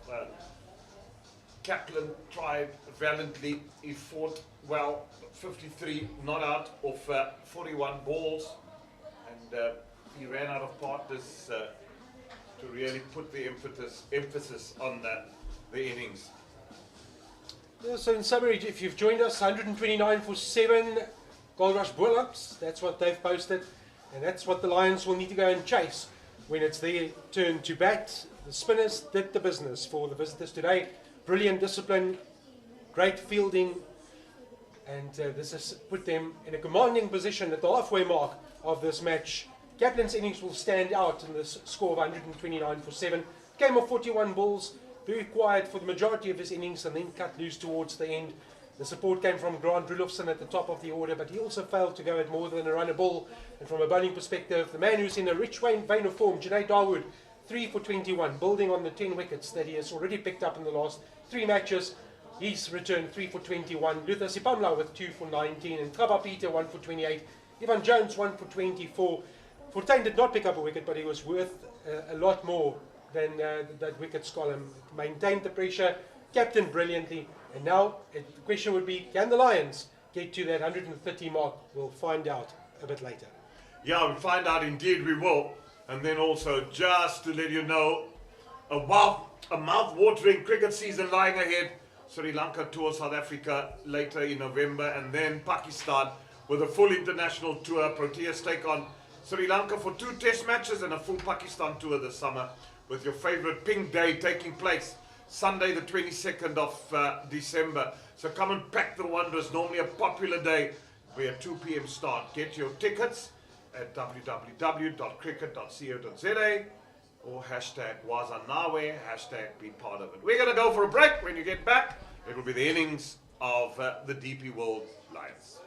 Kaplan. Tried valiantly, he fought well, 53 not out of 41 balls, and he ran out of partners to really put the emphasis on the innings. Yeah, so in summary, if you've joined us, 129 for 7 Goldrush Boland, that's what they've posted, and that's what the Lions will need to go and chase when it's their turn to bat. The spinners did the business for the visitors today. Brilliant discipline, great fielding, and this has put them in a commanding position at the halfway mark of this match. Kaplan's innings will stand out in this score of 129 for 7. Game of 41 balls, very quiet for the majority of his innings, and then cut loose towards the end. The support came from Grant Rudolfsson at the top of the order, but he also failed to go at more than a run a ball. And from a bowling perspective, the man who's in a rich vein of form, Junaid Dawood, 3 for 21, building on the 10 wickets that he has already picked up in the last 3 matches. He's returned 3 for 21. Luther Sipamla with 2 for 19, and Kaba Peter 1 for 28. Ivan Jones 1 for 24. Fortuin did not pick up a wicket, but he was worth a lot more than that wickets column. Maintained the pressure, captained brilliantly, and now the question would be, can the Lions get to that 130 mark? We'll find out a bit later. Yeah, we'll find out, indeed we will. And then also, just to let you know, a mouth-watering cricket season lying ahead. Sri Lanka tour South Africa later in November, and then Pakistan with a full international tour. Proteas take on Sri Lanka for 2 test matches and a full Pakistan tour this summer, with your favorite Pink Day taking place Sunday the 22nd of December. So come and pack the Wanderers, normally a popular day. We at 2 p.m. start. Get your tickets at www.cricket.co.za or hashtag Wazanawe, hashtag be part of it. We're going to go for a break. When you get back, it will be the innings of the DP World Lions.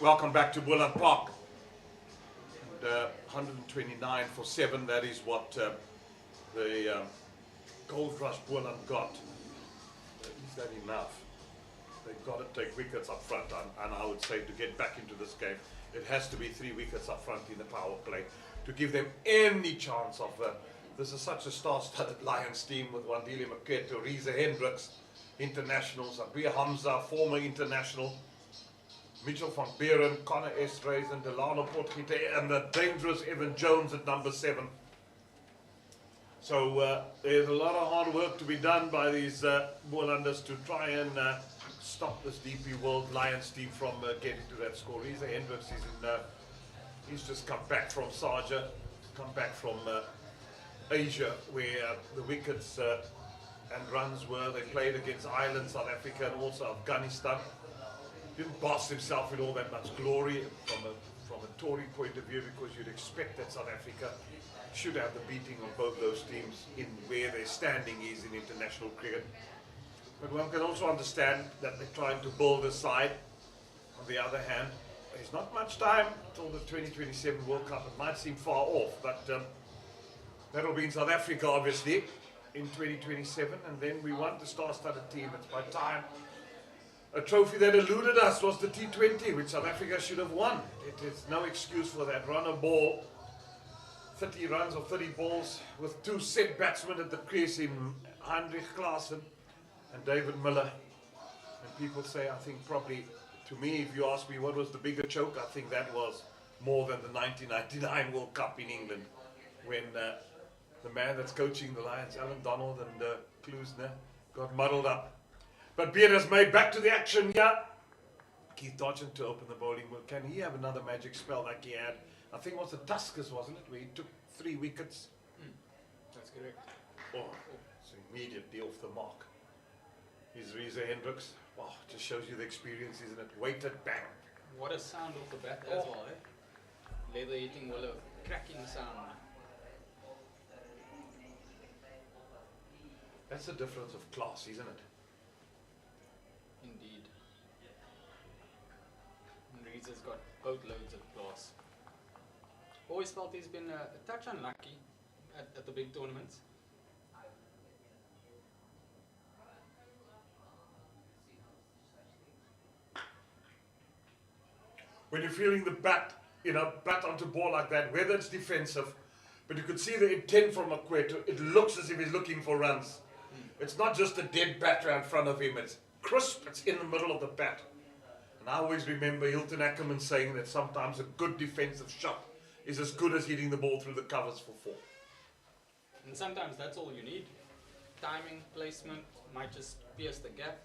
Welcome back to Boland Park. And, 129 for 7, that is what the Goldrush Boland got. Is that enough? They've got to take wickets up front, and I would say to get back into this game, it has to be 3 wickets up front in the power play to give them any chance of this is such a star-studded Lions team with Wandile Maketo, Reza Hendricks, internationals, Abir Hamza, former international, Mitchell van Beeren, Connor Estreisen, Delano Potgieter, and the dangerous Evan Jones at number 7. So there's a lot of hard work to be done by these Bolanders to try and stop this DP World Lions team from getting to that score. Reza Hendricks is he's just come back from Sharjah, come back from Asia, where the wickets and runs were. They played against Ireland, South Africa, and also Afghanistan. Didn't boss himself with all that much glory from a Tory point of view, because you'd expect that South Africa should have the beating of both those teams in where their standing is in international cricket. But one can also understand that they're trying to build a side. On the other hand, there's not much time till the 2027 World Cup. It might seem far off, but that'll be in South Africa, obviously, in 2027. And then we want the star-studded team. It's by time. A trophy that eluded us was the T20, which South Africa should have won. It is no excuse for that. Run a ball, 30 runs or 30 balls, with 2 set batsmen at the crease in Heinrich Klaassen and David Miller. And people say, I think probably, to me, if you ask me what was the bigger choke, I think that was more than the 1999 World Cup in England, when the man that's coaching the Lions, Alan Donald and Kloosner, got muddled up. But Beard has made back to the action here. Keith Dodgen to open the bowling. Well, can he have another magic spell like he had? I think it was the Tuskers, wasn't it, where he took 3 wickets? That's correct. Oh, it's immediately off the mark. Here's Reza Hendricks. Wow, just shows you the experience, isn't it? Weighted bang. What a sound off the bat as well, eh? Leather hitting will a cracking sound. That's the difference of class, isn't it? Indeed. And Reza's got boatloads of class. Always felt he's been a touch unlucky at the big tournaments. When you're feeling the bat, bat onto ball like that, whether it's defensive, but you could see the intent from Maketo. It looks as if he's looking for runs. It's not just a dead batter in front of him, it's crisp, it's in the middle of the bat. And I always remember Hilton Ackerman saying that sometimes a good defensive shot is as good as hitting the ball through the covers for 4. And sometimes that's all you need. Timing, placement, might just pierce the gap.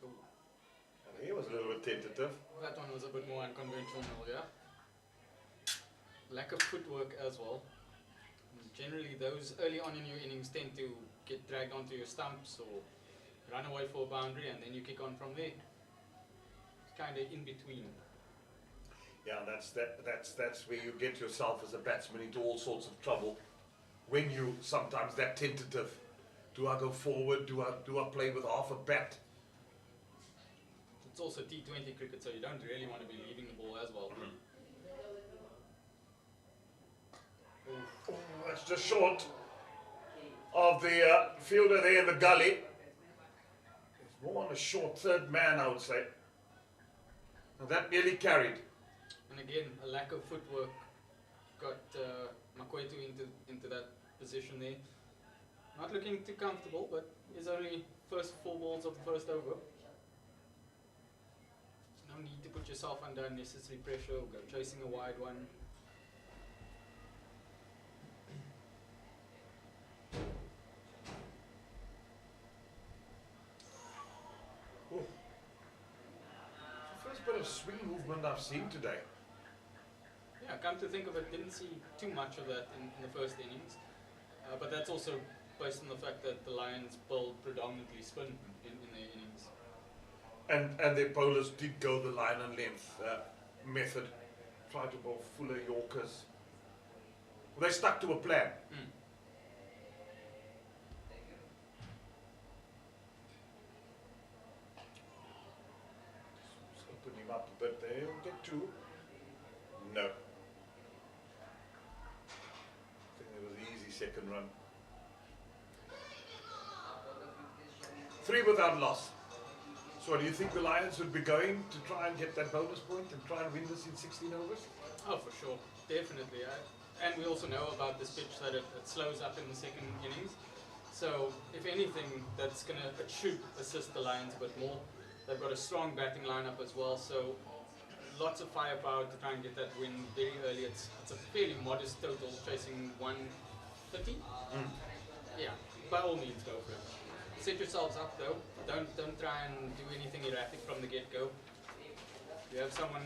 And he was a little bit tentative. That one was a bit more unconventional, yeah. Lack of footwork as well. And generally, those early on in your innings tend to get dragged onto your stumps or run away for a boundary, and then you kick on from there. It's kind of in between. Yeah, that's where you get yourself as a batsman into all sorts of trouble. When you sometimes that tentative. Do I go forward? Do I play with half a bat? It's also T20 cricket, so you don't really want to be leaving the ball as well. Oh, that's just short of the fielder there in the gully. It's more on a short third man, I would say. And that nearly carried. And again, a lack of footwork got Maketo into that position there. Not looking too comfortable, but his only first 4 balls of the first over. No need to put yourself under unnecessary pressure or go chasing a wide one. First bit of swing movement I've seen today. Yeah, come to think of it, didn't see too much of that in the first innings. But that's also based on the fact that the Lions bowled predominantly spin in their innings. And their bowlers did go the line and length method. Tried to bowl fuller Yorkers. Well, they stuck to a plan. get 2? No. I think it was an easy second run. 3 without loss. So do you think the Lions would be going to try and get that bonus point and try and win this in 16 overs? Oh, for sure, definitely. And we also know about this pitch that it slows up in the second innings. So if anything, it should assist the Lions a bit more. They've got a strong batting lineup as well, so lots of firepower to try and get that win very early. It's a fairly modest total, chasing 130. Yeah, by all means, go for it. Set yourselves up though. Don't try and do anything erratic from the get-go. You have someone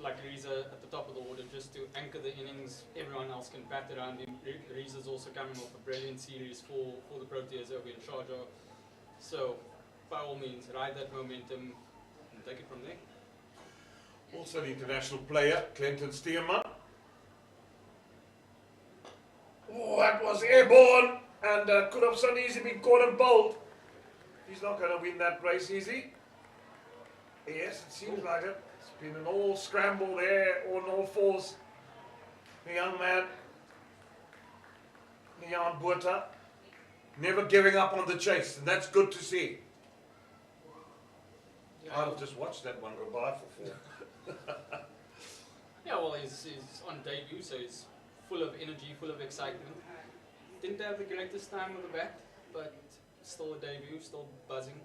like Reza at the top of the order just to anchor the innings. Everyone else can bat around him. Reza's also coming off a brilliant series for the Proteas over in Sharjah. So, by all means, ride that momentum and take it from there. Also the international player, Clinton Stearman. Oh, that was airborne, and could have so easily been caught and bowled. He's not going to win that race, is he? Yes, it seems like it. It's been an all scramble there, on all fours. The young man, Leon Botha, never giving up on the chase, and that's good to see. Yeah, I'll just watch that one go by for 4. Yeah, well, he's on debut, so he's full of energy, full of excitement. Didn't have the greatest time with the bat, but still a debut, still buzzing.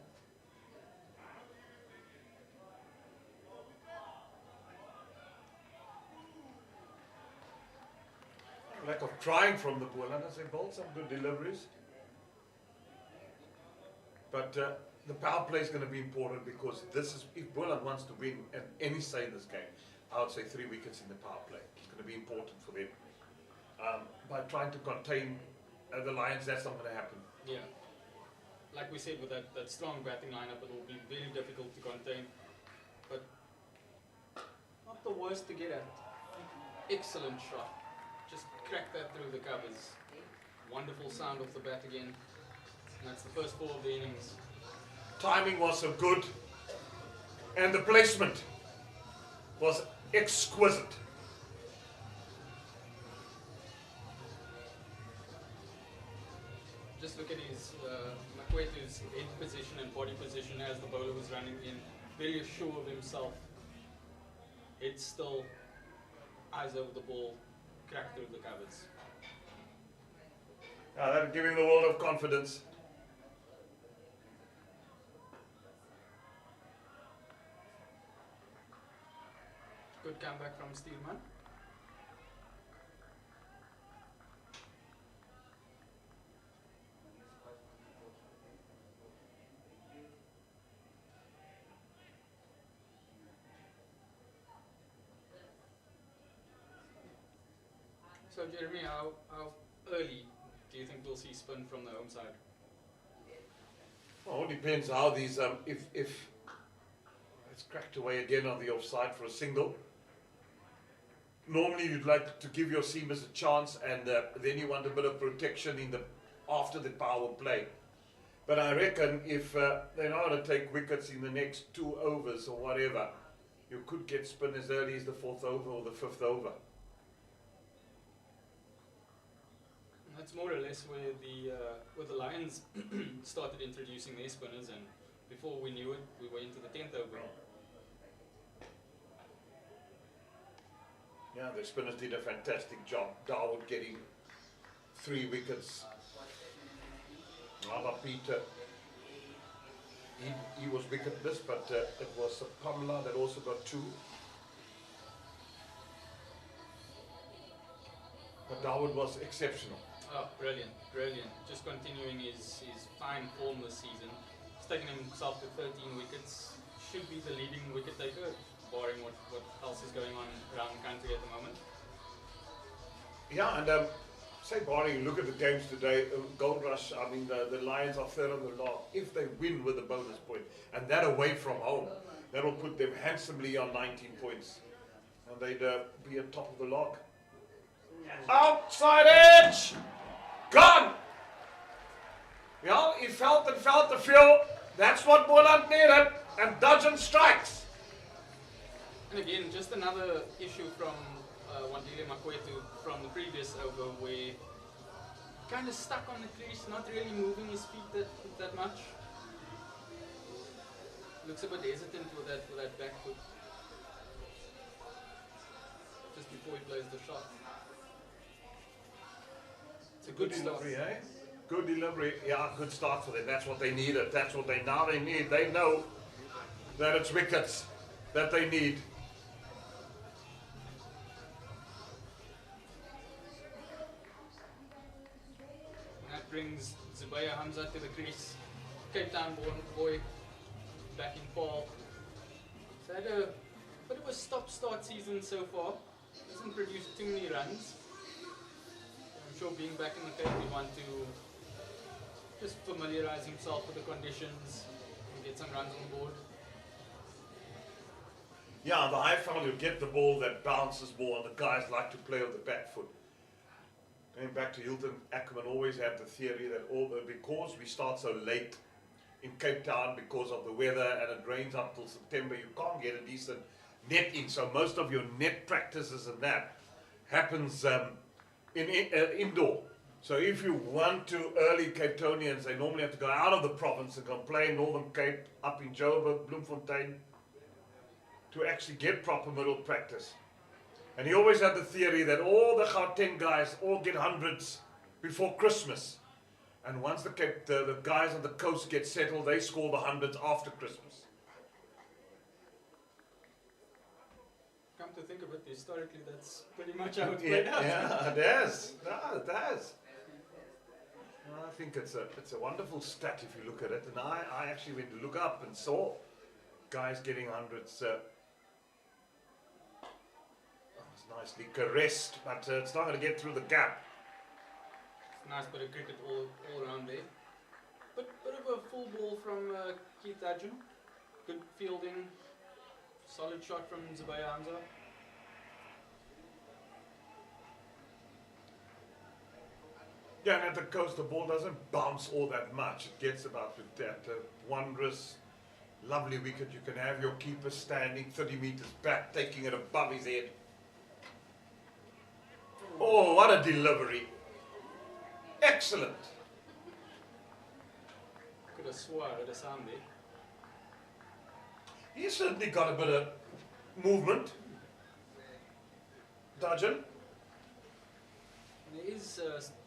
Lack of trying from the Bolanders. They bowled some good deliveries. But the power play is going to be important, because this is, if Boland wants to win at any say in this game, I would say 3 wickets in the power play. It's going to be important for them. By trying to contain the Lions, that's not going to happen. Yeah. Like we said, with that strong batting lineup, it will be very difficult to contain. But not the worst to get at. Excellent shot. Just crack that through the covers. Wonderful sound off the bat again. And that's the first 4 of the innings. Timing was so good, and the placement was exquisite. Just look at his Makwetu's head position and body position as the bowler was running in. Very sure of himself. Head still, eyes over the ball, crack through the covers. That'll give him the world of confidence. Good comeback from Stearman. So Jeremy, how early do you think we'll see spin from the home side? Well, it depends how these, if it's cracked away again on the offside for a single. Normally you'd like to give your seamers a chance, and then you want a bit of protection after the power play. But I reckon if they know how to take wickets in the next 2 overs or whatever, you could get spin as early as the 4th over or the 5th over. That's more or less where the Lions started introducing their spinners, and before we knew it, we were into the 10th over. Yeah, the spinners did a fantastic job. Darwood getting 3 wickets. Rava Peter, he was wicketless, but it was Pamela that also got 2. But Darwood was exceptional. Oh, brilliant, brilliant. Just continuing his fine form this season. He's taken himself to 13 wickets. Should be the leading wicket taker, barring what else is going on around the country at the moment. Yeah, and say barring, look at the games today, Goldrush, I mean the Lions are 3rd on the log. If they win with a bonus point, and that away from home, that'll put them handsomely on 19 points. And they'd be at top of the log. Outside edge! Gone! Yeah, he felt the feel. That's what Boland needed. And Dudgeon strikes. And again, just another issue from Wandile Makwetu from the previous over, where kind of stuck on the crease, not really moving his feet that much. Looks a bit hesitant with that back foot just before he plays the shot. It's a good delivery, start. eh? Good delivery. Yeah, good start for them. That's what they needed. That's what they need. They know that it's wickets that they need. And that brings Zubaya Hamza to the crease. Cape Town born boy back in Paarl. So had a bit of a stop-start season so far. Hasn't produced too many runs. I'm sure being back in the Cape, we want to just familiarize himself with the conditions and get some runs on the board. Yeah, the IFL, you get the ball that bounces more, and the guys like to play with the back foot. Going back to Hilton Ackerman, always had the theory that because we start so late in Cape Town because of the weather and it rains up till September, you can't get a decent net in. So most of your net practices and that happens indoor. So if you want to, early Cape Townians, they normally have to go out of the province and go play in Northern Cape, up in Joburg, Bloemfontein, to actually get proper middle practice. And he always had the theory that all the Gauteng guys all get hundreds before Christmas. And once the guys on the coast get settled, they score the hundreds after Christmas. Come to think of it, historically, that's pretty much how it's played out. Yeah, it has. No, it has. Well, I think it's a wonderful stat if you look at it. And I actually went to look up and saw guys getting hundreds. It's nicely caressed, but it's not going to get through the gap. Nice bit of cricket all around there. Bit of a full ball from Keith Adjun. Good fielding. Solid shot from Zubaya Hamza. Yeah, and at the coast the ball doesn't bounce all that much. It gets about with that wondrous, lovely wicket. You can have your keeper standing 30 meters back, taking it above his head. Oh, what a delivery. Excellent. Could have swore at a sound there. He's certainly got a bit of movement. Dudgeon. There is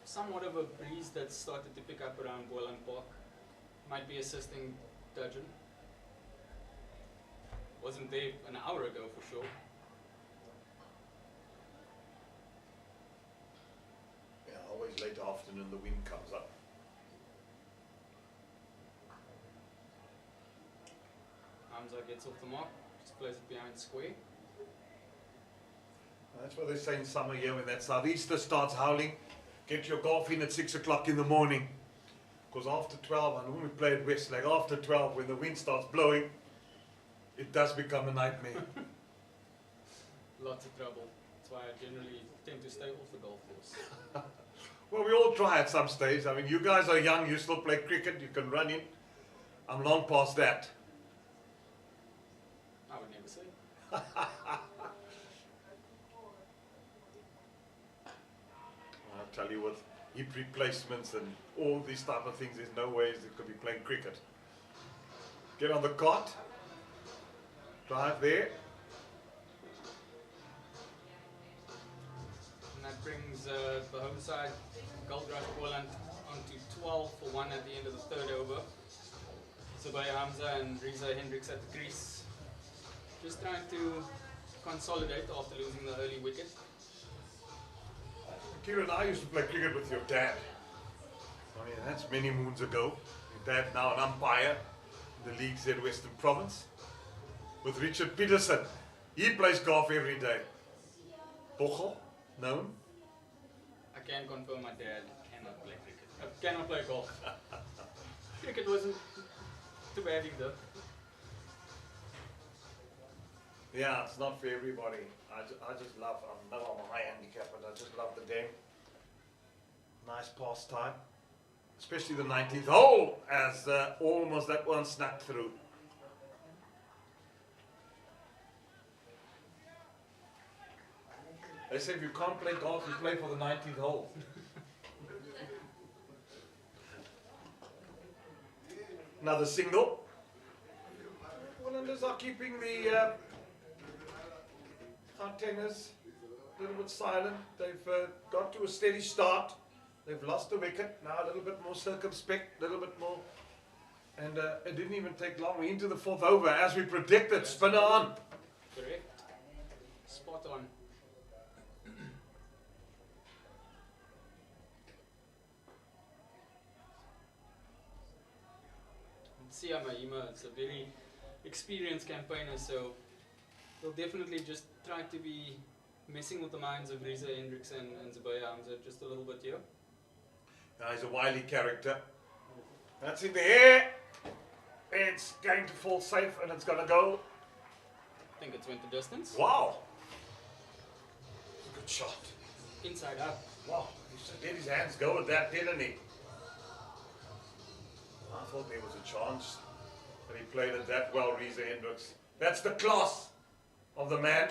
somewhat of a breeze that's started to pick up around Boland Park. Might be assisting Dudgeon. Wasn't there an hour ago for sure. Yeah, always late afternoon the wind comes up. Hamza gets off the mark, just plays it behind square. That's what they say in summer here when that southeaster starts howling. Get your golf in at 6 o'clock in the morning. Because after 12, I normally play at Westlake, after 12 when the wind starts blowing, it does become a nightmare. Lots of trouble. That's why I generally tend to stay off the golf course. Well, we all try at some stage. I mean, you guys are young, you still play cricket, you can run in. I'm long past that. I would never say. I'll tell you, with hip replacements and all these type of things, there's no ways they could be playing cricket. Get on the cot, drive there. And that brings the home side, Goldrush Boland, onto 12 for 1 at the end of the third over. Zubaya Hamza and Riza Hendricks at the crease. Just trying to consolidate after losing the early wicket. Kieran, I used to play cricket with your dad. I mean, that's many moons ago. Your dad now an umpire in the league's at Western Province. With Richard Peterson. He plays golf every day. Bochel, known? I can confirm my dad cannot play cricket. Cannot play golf. Cricket wasn't too bad either. Yeah, it's not for everybody. I just love, I know I'm a high handicap, but I just love the game. Nice pastime. Especially the 19th hole, as almost that one snuck through. They say if you can't play golf, you play for the 19th hole. Another single. Bolanders are keeping the tenors a little bit silent. They've got to a steady start. They've lost the wicket. Now a little bit more circumspect, a little bit more. And it didn't even take long. We're into the 4th over as we predicted. Spinner on. Correct. Spot on. Sia Mahima is a very experienced campaigner, so he'll definitely just try to be messing with the minds of Reza Hendricks and Zubaya Hamza just a little bit here. Now he's a wily character. That's in the air. It's going to fall safe and it's going to go. I think it's went the distance. Wow. Good shot. Inside out. Wow. He let his hands go with that, didn't he? I thought there was a chance. But he played it that well, Reza Hendricks. That's the class of the man.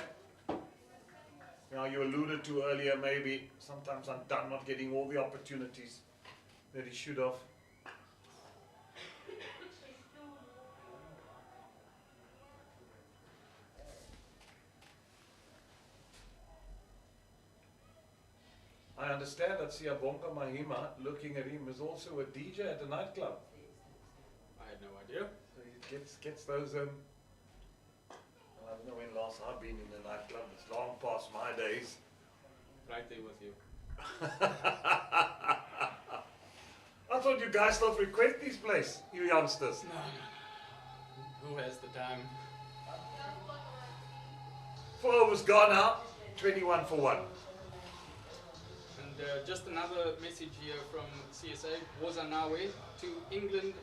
Now you alluded to earlier, maybe sometimes I'm done not getting all the opportunities that he should have. I understand that Siyabonga Mahima, looking at him, is also a DJ at a nightclub. I had no idea. So he gets those, I don't know when last I've been in a nightclub. It's long past my days. Right there with you. I thought you guys still frequent this place, you youngsters. No. Who has the time? 4 overs gone now, 21 for 1. And just another message here from CSA. Wars are now way to England,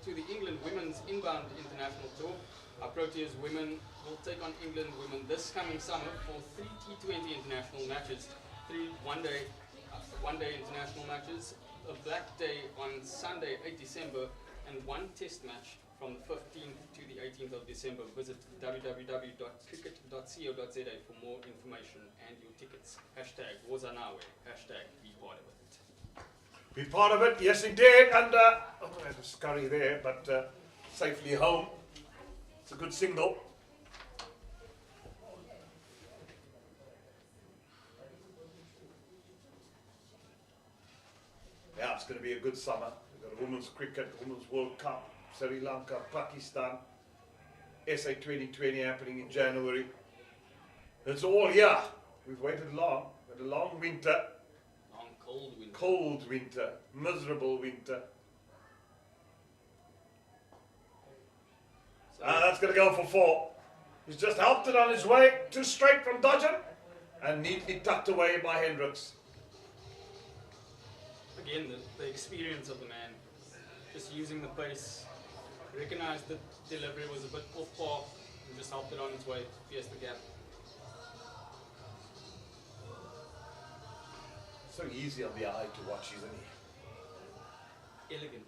to the England Women's Inbound International Tour. Our Proteas women will take on England women this coming summer for 3 T20 international matches, 3 one-day international matches, a black day on Sunday, 8 December, and 1 test match from the 15th to the 18th of December. Visit www.cricket.co.za for more information and your tickets. Hashtag Wars are now way. Hashtag be part of it. Be part of it, yes indeed. And there's a scurry there, but safely home. It's a good single. Yeah, it's going to be a good summer. We've got a women's cricket, women's World Cup, Sri Lanka, Pakistan, SA 2020 happening in January. It's all here. We've waited long. We've had a long winter. Long cold winter. Cold winter. Miserable winter. That's going to go for 4. He's just helped it on his way. 2 straight from dodging. And neatly tucked away by Hendricks. Again, the experience of the man. Just using the pace. Recognized that delivery was a bit off par. And just helped it on its way. Pierced the gap. So easy on the eye to watch, isn't he? Elegant.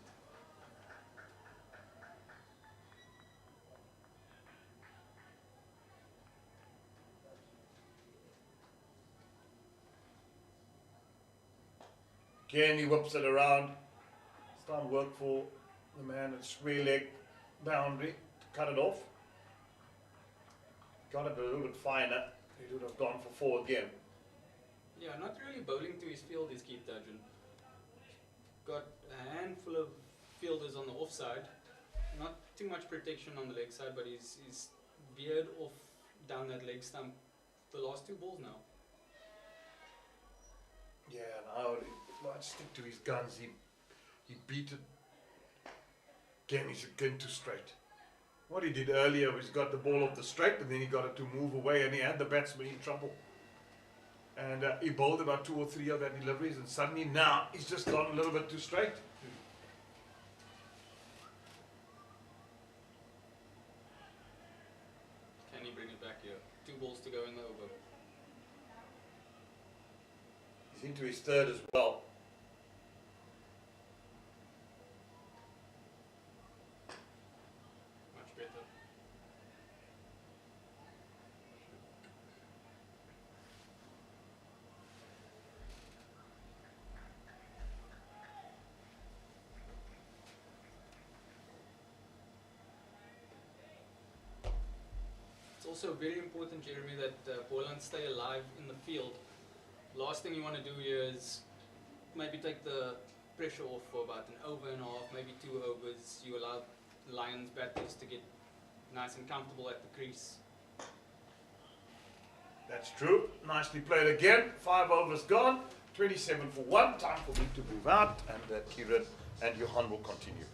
Again, he whips it around. It's time to work for the man at square leg boundary to cut it off. Got it a little bit finer. He would have gone for 4 again. Yeah, not really bowling to his field is Keith Dudgeon. Got a handful of fielders on the offside. Not too much protection on the leg side, but he's veered off down that leg stump the last 2 balls now. Yeah, now might stick to his guns. He beat it. Again, he's again too straight. What he did earlier was he got the ball off the straight and then he got it to move away and he had the batsman in trouble. And he bowled about 2 or 3 of their deliveries and suddenly now he's just gone a little bit too straight. Can he bring it back here? 2 balls to go in the over. He's into his 3rd as well. Much better. also very important, Jeremy, that Boland stay alive in the field. Last thing you want to do here is maybe take the pressure off for about an over and a half, maybe 2 overs. You allow Lions batters to get nice and comfortable at the crease. That's true. Nicely played again. 5 overs gone. 27 for 1. Time for me to move out, and Kieran and Johan will continue.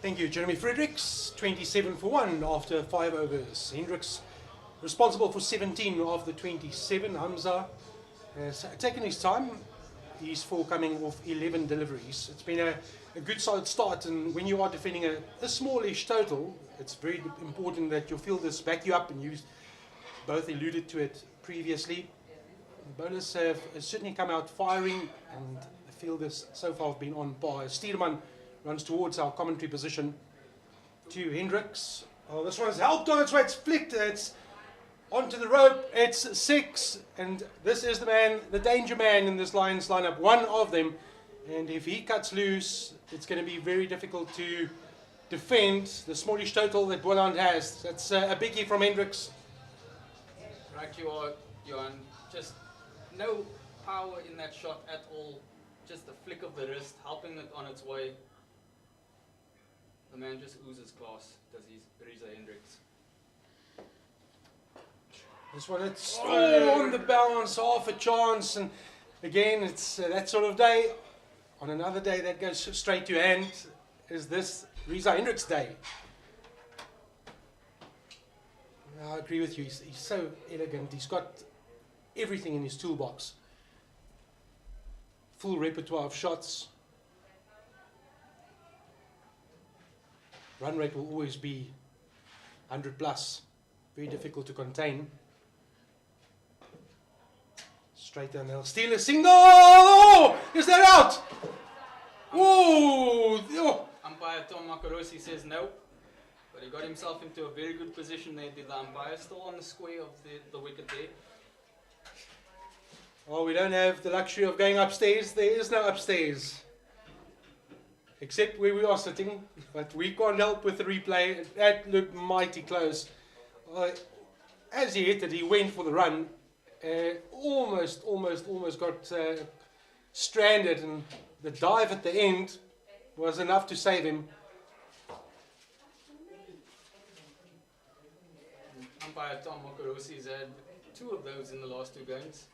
Thank you, Jeremy Fredericks. 27 for 1 after 5 overs. Hendricks responsible for 17 of the 27. Hamza has taken his time. He's coming off 11 deliveries. It's been a good solid start, and when you are defending a smallish total, it's very important that your fielders back you up, and you both alluded to it previously. The bowlers have certainly come out firing, and the fielders so far have been on par. Stierman runs towards our commentary position to Hendricks. Oh, this one's helped on its way. It's flicked. It's onto the rope. It's 6. And this is the man, the danger man in this Lions lineup. One of them. And if he cuts loose, it's going to be very difficult to defend the smallish total that Boland has. That's a biggie from Hendricks. Right, you are, Johan. Just no power in that shot at all. Just a flick of the wrist, helping it on its way. The man just oozes class, does his Riza Hendricks. This one, it's on the balance, half a chance. And again, it's that sort of day. On another day that goes straight to hand is this Riza Hendricks day. I agree with you. He's so elegant. He's got everything in his toolbox. Full repertoire of shots. Run rate will always be 100 plus. Very difficult to contain. Straight down, they'll steal a single. Oh, is that out? Whoa! Oh. Umpire Tom Makarosi says no, but he got himself into a very good position there. Did the umpire still on the square of the wicket there? Oh, we don't have the luxury of going upstairs. There is no upstairs. Except where we are sitting, but we can't help with the replay. That looked mighty close. As he hit it, he went for the run. Almost got stranded, and the dive at the end was enough to save him. Umpire Tom Makarosi's had 2 of those in the last 2 games.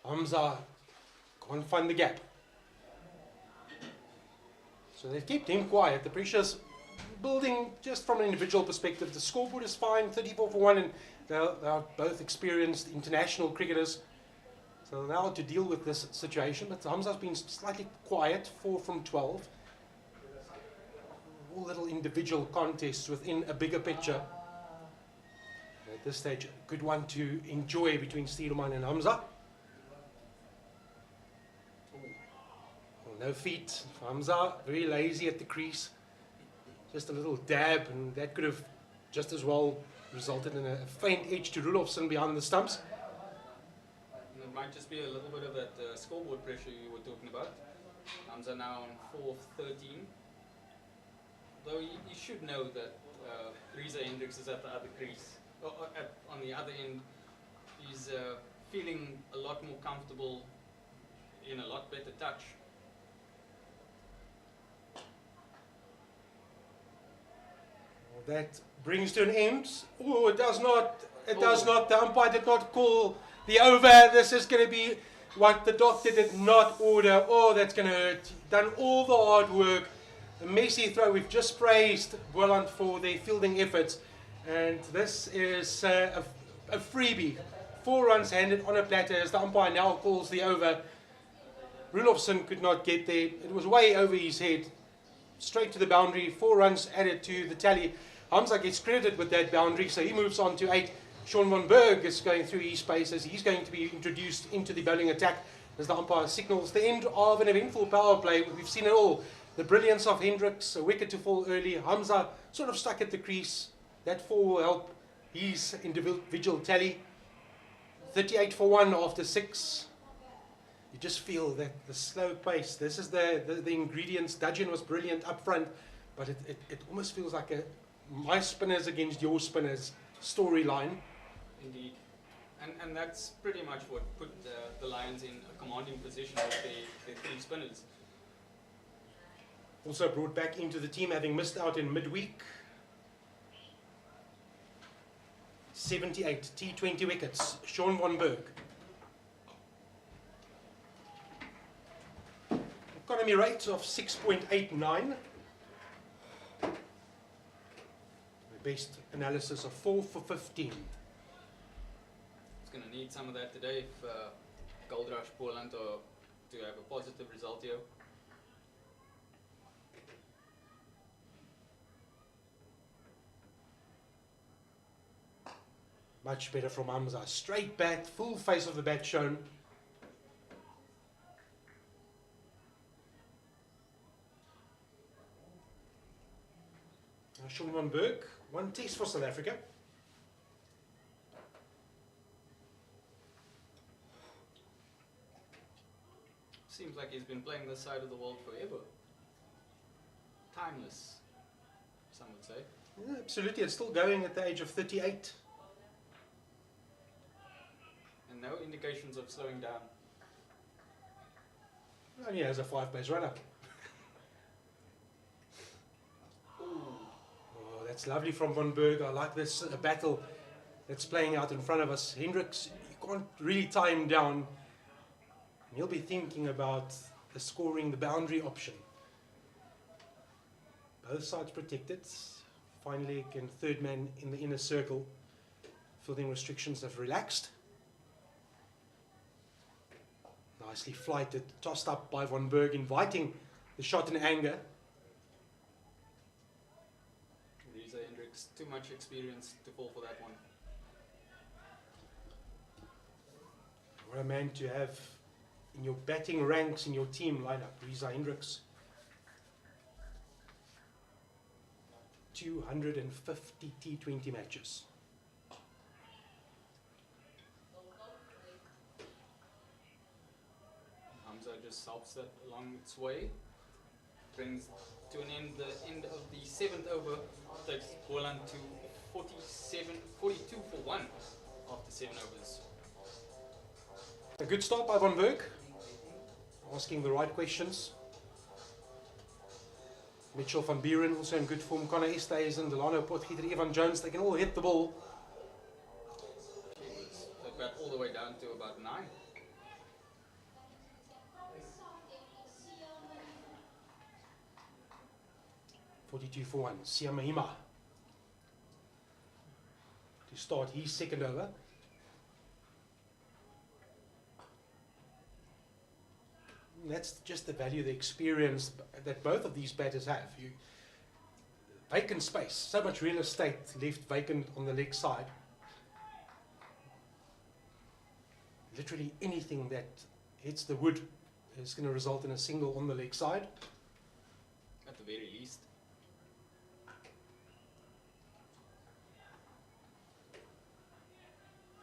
Hamza can't find the gap. So they've kept him quiet. The pressure's building just from an individual perspective. The scoreboard is fine, 34 for 1, and they're both experienced international cricketers. So now to deal with this situation. But Hamza's been slightly quiet, 4 from 12. All little individual contests within a bigger picture. At this stage, a good one to enjoy between Stierman and Hamza. No feet. Hamza, very lazy at the crease. Just a little dab, and that could have just as well resulted in a faint edge to Rudolphson behind the stumps. And it might just be a little bit of that scoreboard pressure you were talking about. Hamza now on 4th, 13. Though you should know that Riza Hendricks is at the other crease. On the other end, he's feeling a lot more comfortable in a lot better touch. That brings to an end. Oh, it does not. It does not. The umpire did not call the over. This is going to be what the doctor did not order. Oh, that's going to hurt. Done all the hard work. A messy throw. We've just praised Boland for their fielding efforts. And this is a freebie. 4 runs handed on a platter as the umpire now calls the over. Rudolphson could not get there. It was way over his head. Straight to the boundary. 4 runs added to the tally. Hamza gets credited with that boundary, so he moves on to 8. Sean van Berg is going through his space as he's going to be introduced into the bowling attack as the umpire signals the end of an eventful power play. We've seen it all. The brilliance of Hendricks, a wicket to fall early. Hamza sort of stuck at the crease. that 4 will help his individual tally. 38 for 1 after 6. You just feel that the slow pace. This is the ingredients. Dudgeon was brilliant up front, but it almost feels like a my spinners against your spinners storyline. Indeed. And that's pretty much what put the Lions in a commanding position with their 3 spinners. Also brought back into the team, having missed out in midweek. 78 T20 wickets, Sean van Berg. Economy rate of 6.89. Best analysis of 4 for 15. It's going to need some of that today if Goldrush, Boland are to have a positive result here. Much better from Hamza. Straight bat, full face of the bat shown. Sean van Berg, 1 test for South Africa. Seems like he's been playing this side of the world forever. Timeless, some would say. Yeah, absolutely, it's still going at the age of 38. And no indications of slowing down. Only has a 5-base runner. Oh, that's lovely from Van Berg. I like this battle that's playing out in front of us. Hendricks, you can't really tie him down. He'll be thinking about the scoring, the boundary option. Both sides protected. Finally, again, third man in the inner circle. Fielding restrictions have relaxed. Nicely flighted, tossed up by Van Berg, inviting the shot in anger. Hendricks, too much experience to fall for that one. What a man to have in your batting ranks, in your team lineup. Reza Hendricks. 250 T20 matches. Hamza just helps that along its way. Brings to an end the end of the 7th over. Takes Boland to 42 for 1 after 7 overs. A good start by Van Berg. Asking the right questions. Mitchell van Buren also in good form. Connor Easthuizen, Delano Potgieter, Evan Jones, they can all hit the ball. They bat all the way down to about 9. .42 for 1. Sia Mahima to start his 2nd over. And that's just the value, the experience that both of these batters have. Vacant space, so much real estate left vacant on the leg side. Literally anything that hits the wood is going to result in a single on the leg side. At the very least.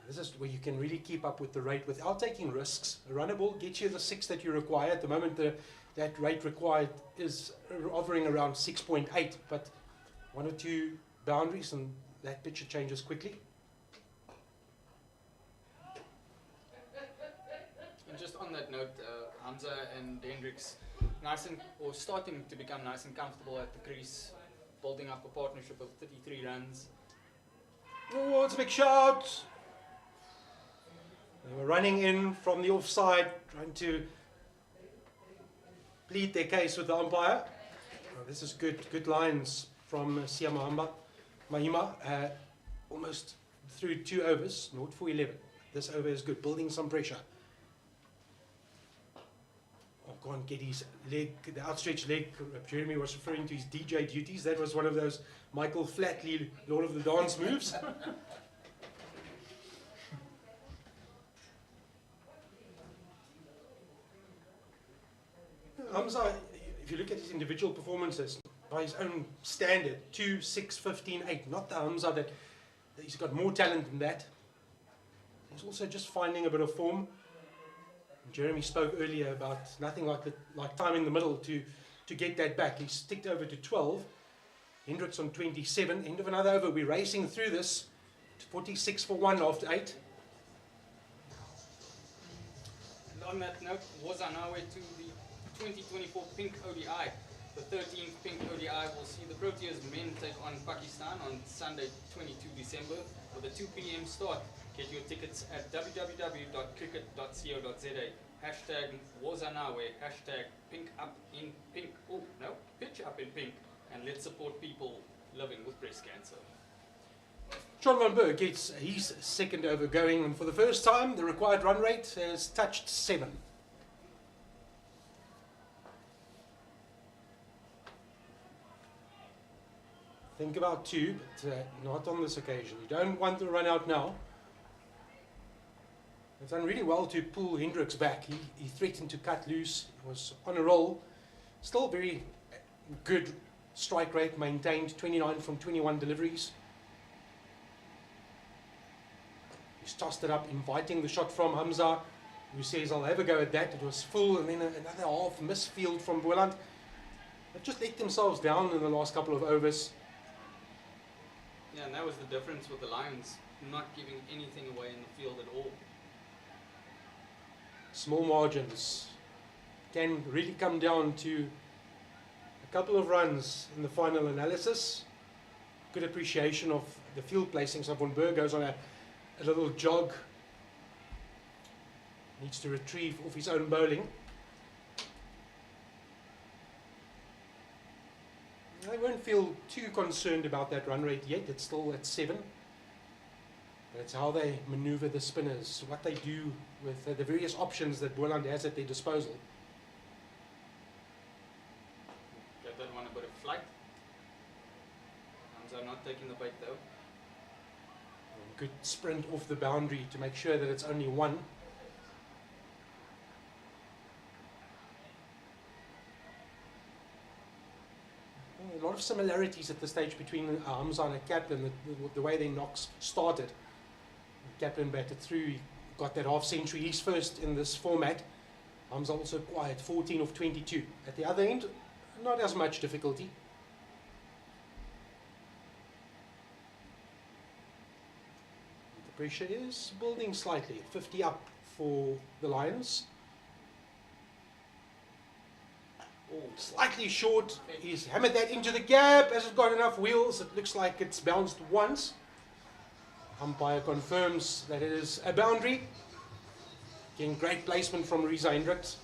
This is where you can really keep up with the rate without taking risks. A runner ball gets you the 6 that you require. At the moment, that rate required is hovering around 6.8, but 1 or 2 boundaries and that picture changes quickly. And just on that note, Hamza and Hendricks starting to become nice and comfortable at the crease, building up a partnership of 33 runs. Oh, it's a big shot! They were running in from the offside, trying to plead their case with the umpire. Oh, this is good lines from Sia Mahima. Almost through 2 overs, 0 for 11. This over is good, building some pressure. Oh, go on, get his leg, the outstretched leg. Jeremy was referring to his DJ duties. That was one of those Michael Flatley Lord of the Dance moves. Hamza, if you look at his individual performances, by his own standard, 2, 6, 15, 8. Not the Hamza that he's got more talent than that. He's also just finding a bit of form. Jeremy spoke earlier about nothing like time in the middle to get that back. He's ticked over to 12. Hendricks on 27. End of another over. We're racing through this. 46 for 1 after 8. And on that note, was on our way to the 2024 Pink ODI. The 13th Pink ODI will see the Proteas men take on Pakistan on Sunday, 22 December with a 2 p.m. start. Get your tickets at www.cricket.co.za. Hashtag Wazanawe. Hashtag Pink Up in Pink. Oh, no, Pitch Up in Pink. And let's support people living with breast cancer. John van Berg gets his second over going, and for the first time, the required run rate has touched 7. Think about 2, but not on this occasion. You don't want to run out now. They've done really well to pull Hendricks back. He threatened to cut loose. He was on a roll. Still very good strike rate maintained, 29 from 21 deliveries. He's tossed it up, inviting the shot from Hamza, who says, I'll have a go at that. It was full, and then another half misfield from Boland. They've just let themselves down in the last couple of overs. Yeah, and that was the difference with the Lions, not giving anything away in the field at all. Small margins can really come down to a couple of runs in the final analysis. Good appreciation of the field placing. So Van Berg goes on a little jog. Needs to retrieve off his own bowling. I won't feel too concerned about that run rate yet. It's still at 7. But it's how they maneuver the spinners, what they do with the various options that Boland has at their disposal. Get that one a bit of flight. Hamza not taking the bait though. Good sprint off the boundary to make sure that it's only 1. A lot of similarities at this stage between Hamza and Kaplan, the way their knocks started. Kaplan batted through, he got that half century. He's first in this format. Hamza also quiet, 14 of 22. At the other end, not as much difficulty. The pressure is building slightly, 50 up for the Lions. Oh, slightly short. He's hammered that into the gap. Has it got enough wheels? It looks like it's bounced once. Umpire confirms that it is a boundary. Getting great placement from Reza Hendricks.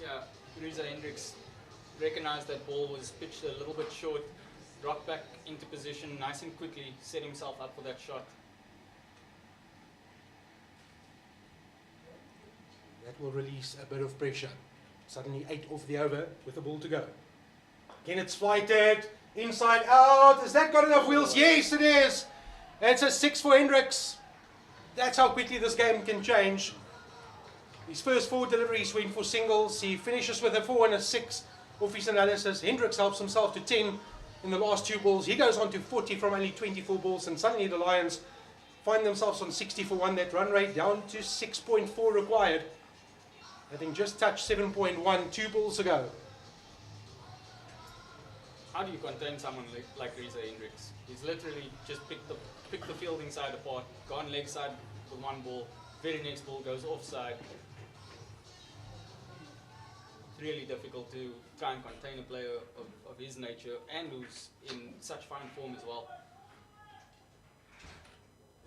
Yeah, Reza Hendricks recognized that ball was pitched a little bit short, dropped back into position nice and quickly, set himself up for that shot. That will release a bit of pressure. Suddenly 8 off the over with the ball to go. Again, it's flighted. Inside out. Has that got enough wheels? Yes, it is. It's a 6 for Hendricks. That's how quickly this game can change. His first 4 deliveries went for singles. He finishes with a 4 and a 6 off his analysis. Hendricks helps himself to 10 in the last 2 balls. He goes on to 40 from only 24 balls. And suddenly the Lions find themselves on 60 for 1. That run rate down to 6.4 required. Having just touched 7.1 2 balls ago. How do you contain someone like Reza Hendricks? He's literally just picked the fielding side apart, gone leg side with 1 ball, very next ball goes offside. It's really difficult to try and contain a player of his nature and who's in such fine form as well.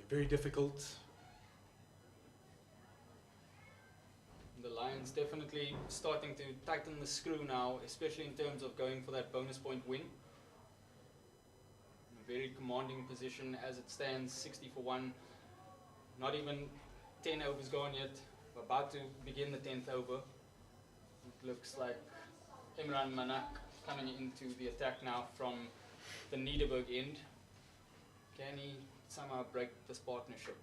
Very difficult. The Lions definitely starting to tighten the screw now, especially in terms of going for that bonus point win. A very commanding position as it stands, 60 for 1. Not even 10 overs gone yet. We're about to begin the 10th over. It looks like Imran Manak coming into the attack now from the Niederberg end. Can he somehow break this partnership?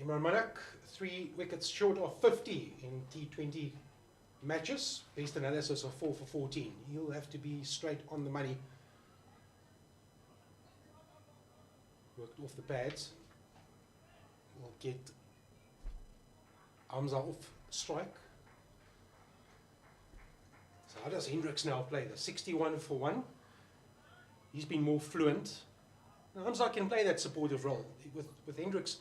Imran Manak, 3 wickets short of 50 in T20 matches, best analysis of 4 for 14. He'll have to be straight on the money. Worked off the pads. We'll get Hamza off strike. So how does Hendricks now play? The 61 for 1. He's been more fluent. Now, Hamza can play that supportive role. With Hendricks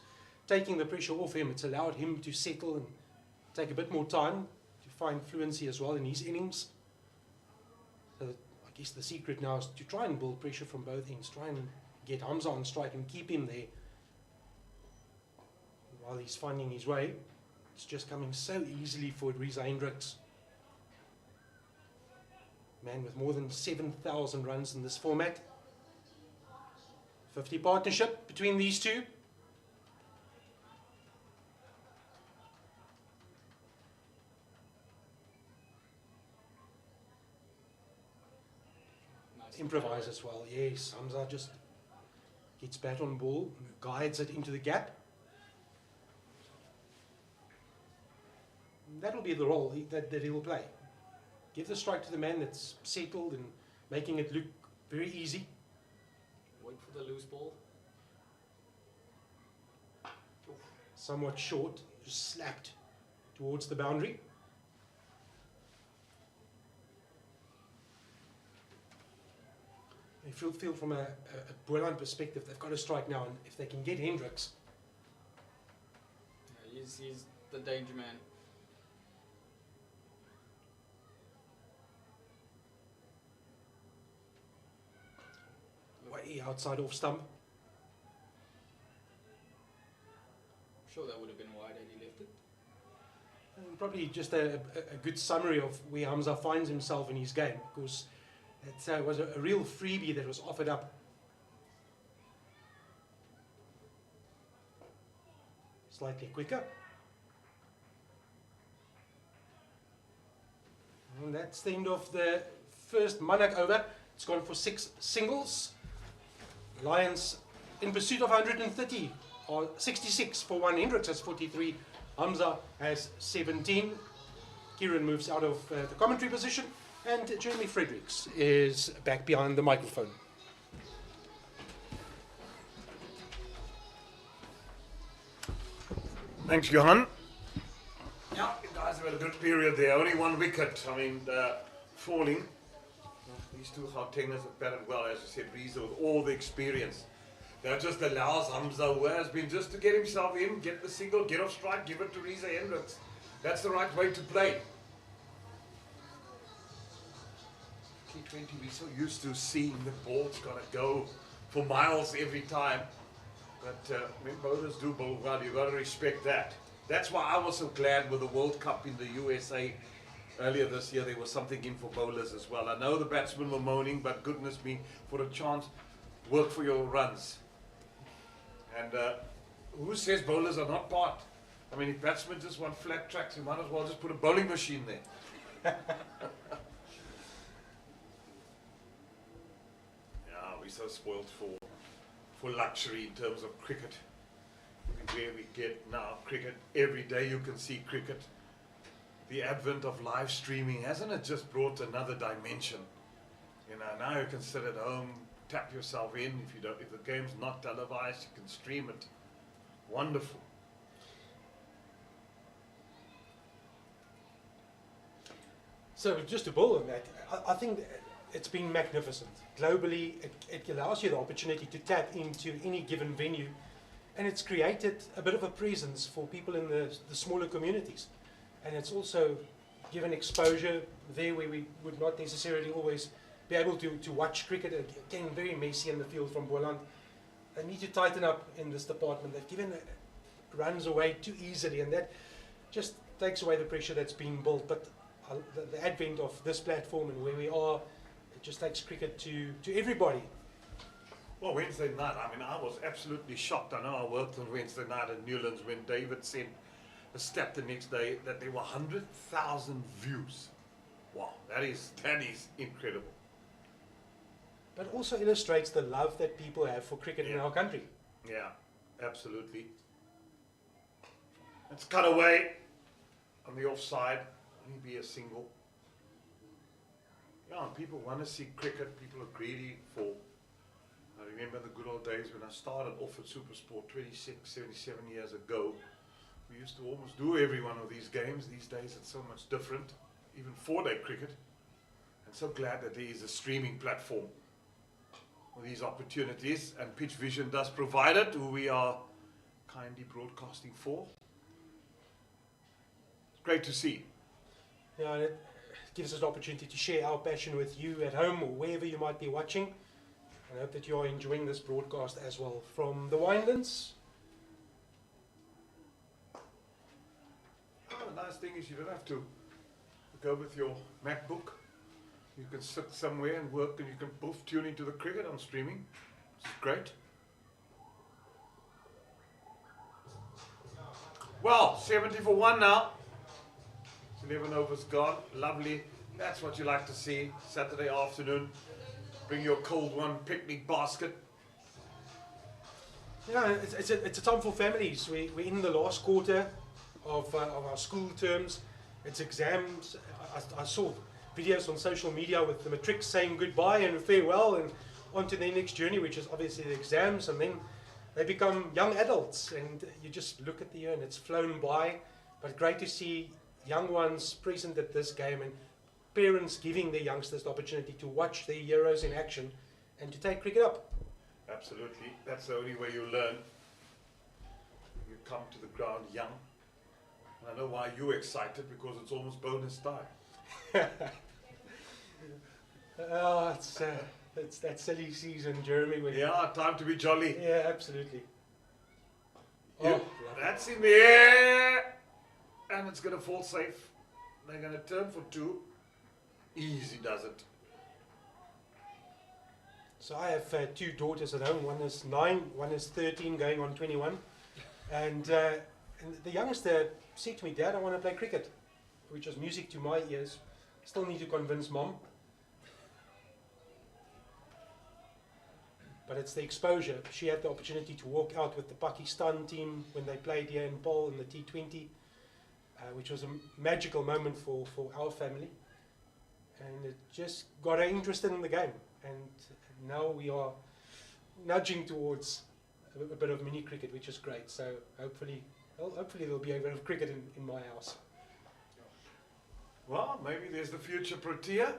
taking the pressure off him, it's allowed him to settle and take a bit more time to find fluency as well in his innings. So I guess the secret now is to try and build pressure from both ends. Try and get Hamza on strike and keep him there while he's finding his way. It's just coming so easily for Reza Hendricks. Man with more than 7,000 runs in this format. 50 partnership between these two. Nice. Improvise as well. Yes, Hamza just gets bat on ball, guides it into the gap. That'll be the role that he will play. Give the strike to the man that's settled and making it look very easy. Wait for the loose ball. Somewhat short, just slapped towards the boundary. I feel from a Boland perspective, they've got to strike now, and if they can get Hendricks. Yeah, he's the danger man. Way outside off stump. I'm sure that would have been wide had he left it. And probably just a good summary of where Hamza finds himself in his game, because it was a real freebie that was offered up. Slightly quicker. And that's the end of the first Manak over. It's gone for 6 singles. Lions in pursuit of 130, or 66 for 1. Hendricks has 43. Hamza has 17. Kieran moves out of the commentary position, and Jeremy Fredericks is back behind the microphone. Thanks, Johan. Yeah, you guys have had a good period there. Only 1 wicket. I mean, falling. These two Gautengers have batted well, as you said, Reza, with all the experience. That just allows Hamza, who has been just to get himself in, get the single, get off strike, give it to Reza Hendricks. That's the right way to play. T20, we're so used to seeing the ball's got to go for miles every time. But when bowlers do bowl well, you've got to respect that. That's why I was so glad with the World Cup in the USA earlier this year. There was something in for bowlers as well. I know the batsmen were moaning, but goodness me, for a chance, work for your runs. And who says bowlers are not part? I mean, if batsmen just want flat tracks, you might as well just put a bowling machine there. Yeah, we're so spoiled for luxury in terms of cricket. Where we get now cricket, every day you can see cricket. The advent of live streaming, hasn't it just brought another dimension? You know, now you can sit at home, tap yourself in. If the game's not televised, you can stream it. Wonderful. So just to build on that, I think it's been magnificent. Globally, it allows you the opportunity to tap into any given venue, and it's created a bit of a presence for people in the smaller communities. And it's also given exposure there where we would not necessarily always be able to watch cricket. Again, very messy in the field from Boland. They need to tighten up in this department. They've given runs away too easily, and that just takes away the pressure that's been built. But the advent of this platform and where we are, it just takes cricket to everybody. Well, Wednesday night, I mean, I was absolutely shocked. I know I worked on Wednesday night at Newlands when David sent a stat the next day that there were 100,000 views. Wow, that is incredible. But also illustrates the love that people have for cricket in our country. Yeah, absolutely. It's cut away on the offside. only be a single. Yeah, and people want to see cricket. People are greedy for. I remember the good old days when I started off at Supersport 77 years ago. We used to almost do every one of these games. These days it's so much different, even 4-day cricket. And so glad that there is a streaming platform for these opportunities, and Pitch Vision does provide it, who we are kindly broadcasting for. It's great to see. Yeah, and it gives us an opportunity to share our passion with you at home or wherever you might be watching. I hope that you are enjoying this broadcast as well. From the Winelands. Oh, the nice thing is you don't have to go with your MacBook. You can sit somewhere and work, and you can both tune into the cricket on streaming. It's great. Well, 70 for 1 now. It's 11 overs gone. Lovely. That's what you like to see. Saturday afternoon. Bring your cold one picnic basket. Yeah, it's a time for families. We're in the last quarter of our school terms. It's exams. I saw videos on social media with the matrics saying goodbye and farewell and on to their next journey, which is obviously the exams, and then they become young adults, and you just look at the year and it's flown by. But great to see young ones present at this game, and parents giving their youngsters the opportunity to watch their heroes in action and to take cricket up. Absolutely. That's the only way you learn. You come to the ground young. And I know why you're excited, because it's almost bonus time. It's that silly season, Jeremy. Yeah, time to be jolly. Yeah, absolutely. That's in the air. And it's going to fall safe. They're going to turn for 2. Easy does it. So I have 2 daughters at home. One is 9, one is 13, going on 21. And the youngster said to me, "Dad, I want to play cricket," which was music to my ears. Still need to convince Mom. But it's the exposure. She had the opportunity to walk out with the Pakistan team when they played here in Paarl in the T20, which was a magical moment for our family. And it just got her interested in the game. And now we are nudging towards a bit of mini cricket, which is great. So hopefully there'll be a bit of cricket in my house. Well, maybe there's the future Protea.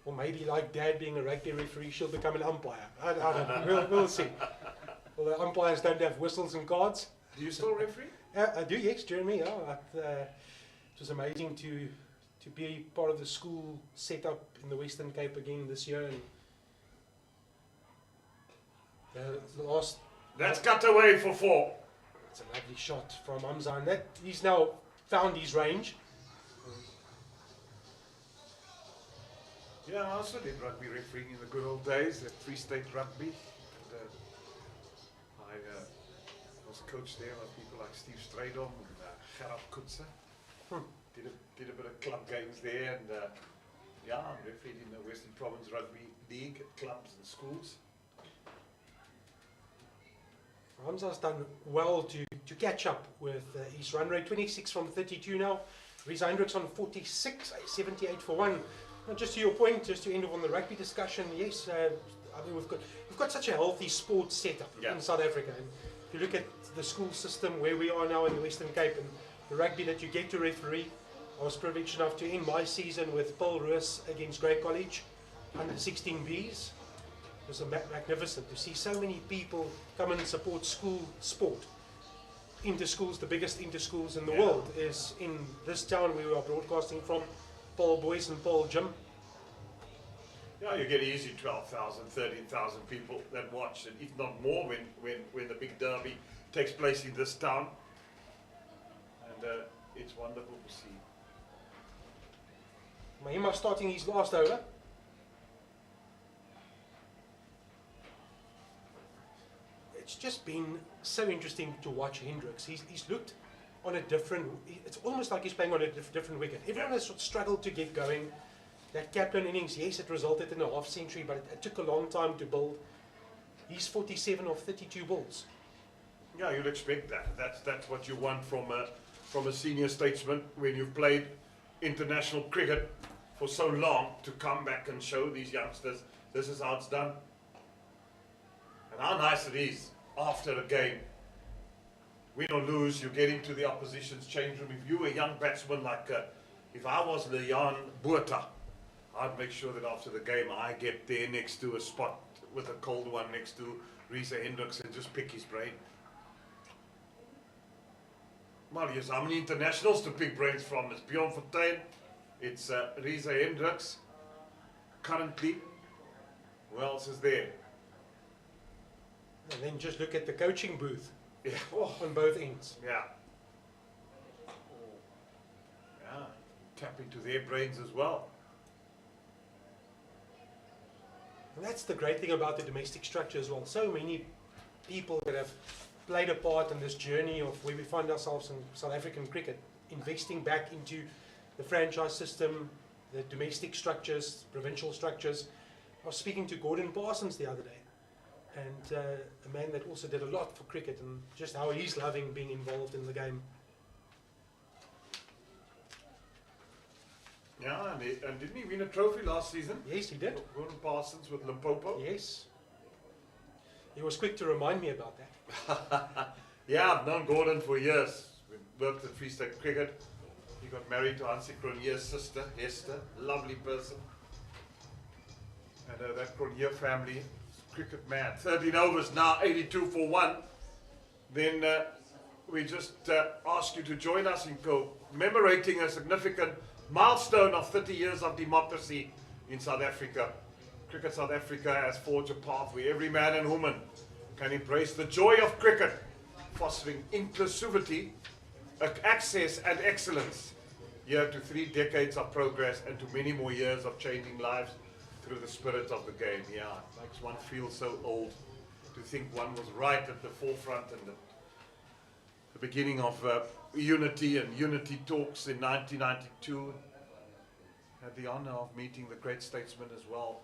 Or maybe, like Dad being a rugby referee, she'll become an umpire. I don't know. We'll see. Although umpires don't have whistles and cards. Do you still referee? I do, yes, Jeremy. Yeah, it was amazing to be part of the school setup in the Western Cape again this year. And the last. That's cut away for 4. It's a lovely shot from Hamza, and that he's now found his range. Yeah, I also did rugby refereeing in the good old days at Free State Rugby. And, I was coached there by people like Steve Strydom and Gerard Kutzer. Did a bit of club games there, and yeah, I refereed in the Western Province Rugby League at clubs and schools. Hamza's done well to catch up with his run rate. 26 from 32 now. Reece Hendricks on 46, 78 for 1. Now, just to your point, just to end off on the rugby discussion, yes, I mean we've got such a healthy sports setup in South Africa. And if you look at the school system where we are now in the Western Cape and the rugby that you get to referee, I was privileged enough to end my season with Paarl against Grey College, under 16Bs. It was magnificent to see so many people come and support school sport. Interschools, the biggest interschools in the world, is in this town where we are broadcasting from, Paarl Boys and Paarl Gym. Yeah, you get easy 12,000, 13,000 people that watch, and if not more when the big derby takes place in this town. And it's wonderful to see. Mahima starting his last over. It's just been so interesting to watch Hendricks. He's looked on a different, it's almost like he's playing on a different wicket. Everyone has struggled to get going. That captain innings, yes, it resulted in a half century, but it took a long time to build. He's 47 of 32 balls. Yeah, you'd expect that. That's what you want from from a senior statesman when you've played international cricket for so long to come back and show these youngsters this is how it's done. And how nice it is after a game, win or lose, you get into the opposition's change room. If you were a young batsman like, if I was Leon Botha, I'd make sure that after the game I get there next to a spot with a cold one next to Reza Hendricks and just pick his brain. Well, yes, how many internationals to pick brains from? It's Bjorn Fortuin, it's Reza Hendricks. Currently, who else is there? And then just look at the coaching booth. Yeah. On both ends. Yeah. Yeah. Tap into their brains as well. And that's the great thing about the domestic structure as well. So many people that have played a part in this journey of where we find ourselves in South African cricket, investing back into the franchise system, the domestic structures, provincial structures. I was speaking to Gordon Parsons the other day, and a man that also did a lot for cricket, and just how he's loving being involved in the game. Yeah, and didn't he win a trophy last season? Yes, he did. Gordon Parsons with Limpopo. Yes. He was quick to remind me about that. Yeah, I've known Gordon for years. We worked at Free State Cricket. He got married to Hansie Cronje's sister, Hester, lovely person. And that Cronje family, cricket man. 13 overs now, 82 for 1. Then we just ask you to join us in commemorating a significant milestone of 30 years of democracy in South Africa. Cricket South Africa has forged a path where every man and woman can embrace the joy of cricket, fostering inclusivity, access and excellence. Here to 3 decades of progress and to many more years of changing lives through the spirit of the game. Yeah, it makes one feel so old to think one was right at the forefront and the beginning of unity and unity talks in 1992. Had the honor of meeting the great statesmen as well.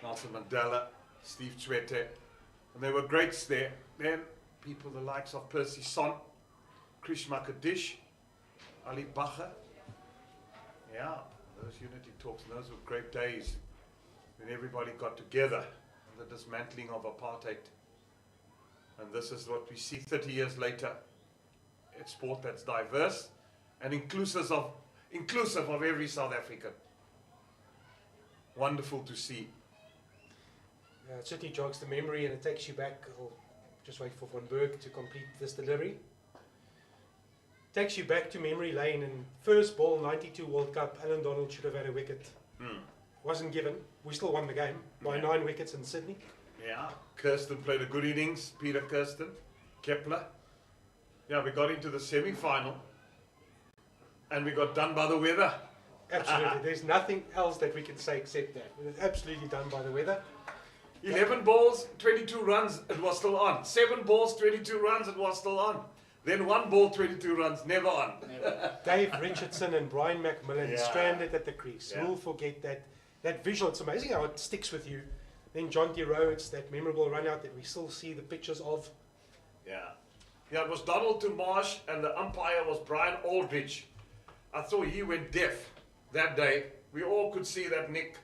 Nelson Mandela, Steve Tshwete, and there were greats there. Then people the likes of Percy Son, Krishma Kadish, Ali Bacher. Yeah, those unity talks, and those were great days when everybody got together on the dismantling of apartheid. And this is what we see 30 years later. A sport that's diverse and inclusive of every South African. Wonderful to see. It certainly jogs the memory, and it takes you back. I'll just wait for Van Berg to complete this delivery. Takes you back to memory lane, and first ball 92 World Cup, Alan Donald should have had a wicket. Wasn't given. We still won the game by 9 wickets in Sydney. Yeah, Kirsten played a good innings, Peter Kirsten, Kepler. Yeah, we got into the semi-final and we got done by the weather. Absolutely, there's nothing else that we can say except that. We were absolutely done by the weather. 11 balls, 22 runs, it was still on. 7 balls, 22 runs, it was still on. Then 1 ball, 22 runs, never on. Dave Richardson and Brian McMillan stranded at the crease. Yeah. We'll forget that visual. It's amazing how it sticks with you. Then John T. Rhodes, that memorable run out that we still see the pictures of. Yeah. Yeah, it was Donald to Marsh and the umpire was Brian Aldridge. I thought he went deaf that day. We all could see that nick.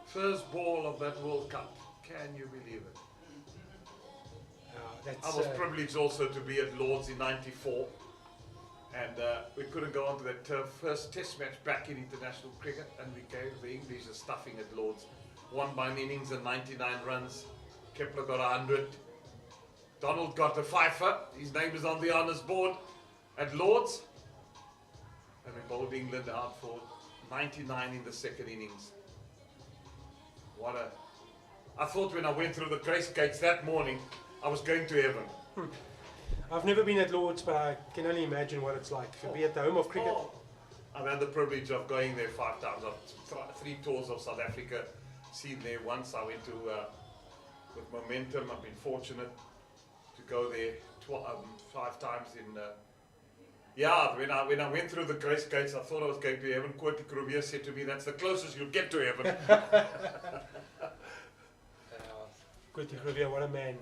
First ball of that World Cup. Can you believe it? I was privileged also to be at Lord's in '94, and we couldn't go onto that first test match back in international cricket, and we gave the English a stuffing at Lord's. Won by an innings and 99 runs. Kepler got 100. Donald got a fifer. His name is on the honours board at Lord's. And we bowled England out for 99 in the second innings. I thought when I went through the grace gates that morning, I was going to heaven. I've never been at Lord's, but I can only imagine what it's like to be at the home of cricket. I've had the privilege of going there 5 times. I've 3 tours of South Africa, seen there once. I went to, with Momentum, I've been fortunate to go there 5 times in, when I went through the grace gates, I thought I was going to heaven. Koti Kruvier said to me, that's the closest you'll get to heaven. Koti Kruvier, what a man.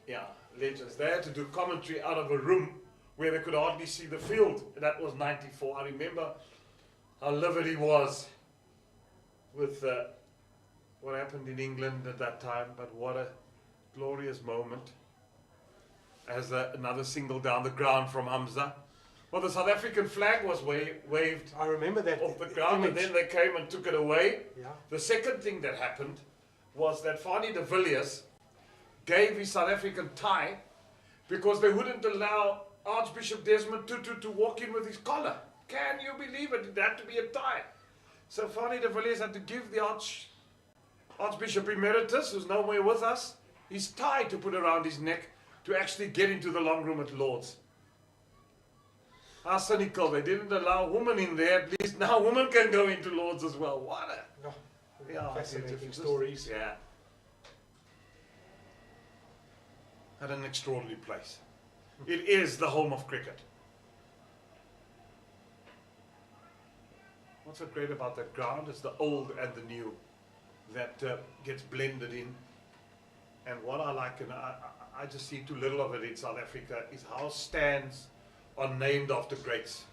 Yeah, legends. They had to do commentary out of a room where they could hardly see the field. That was 94. I remember how livid he was with what happened in England at that time, but what a glorious moment as another single down the ground from Hamza. Well, the South African flag was waved I remember that off the ground, and image. then they came and took it away. Yeah. The second thing that happened was that Fanie de Villiers gave his South African tie because they wouldn't allow Archbishop Desmond Tutu to walk in with his collar. Can you believe it? It had to be a tie. So Fanie de Villiers had to give the Archbishop Emeritus, who's no more with us, his tie to put around his neck to actually get into the long room at Lord's. How cynical. They didn't allow women in there. At least now women can go into Lord's as well. What a... Fascinating stories. Yeah. At an extraordinary place. It is the home of cricket. What's so great about that ground is the old and the new that gets blended in. And what I like, and I just see too little of it in South Africa, is how stands are named after greats.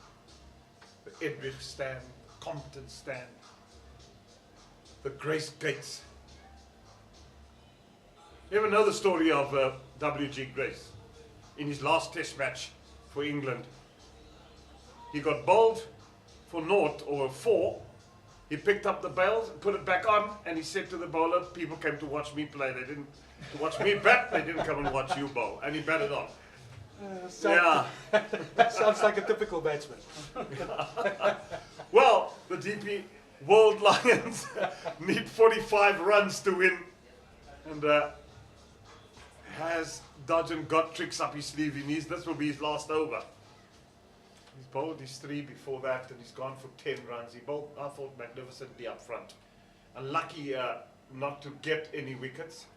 The Edridge stand, the Compton stand, the Grace Gates. You ever know the story of W.G. Grace? In his last test match for England, he got bowled for naught or 4. He picked up the bails and put it back on, and he said to the bowler, people came to watch me play, they didn't to watch me bat, they didn't come and watch you bowl. And he batted on. Sounds like a typical batsman. Well, the DP World Lions need 45 runs to win, and has Dodgen got tricks up his sleeve. This will be his last over. He's bowled his 3 before that, and he's gone for 10 runs. He bowled, I thought, magnificently up front. Unlucky not to get any wickets.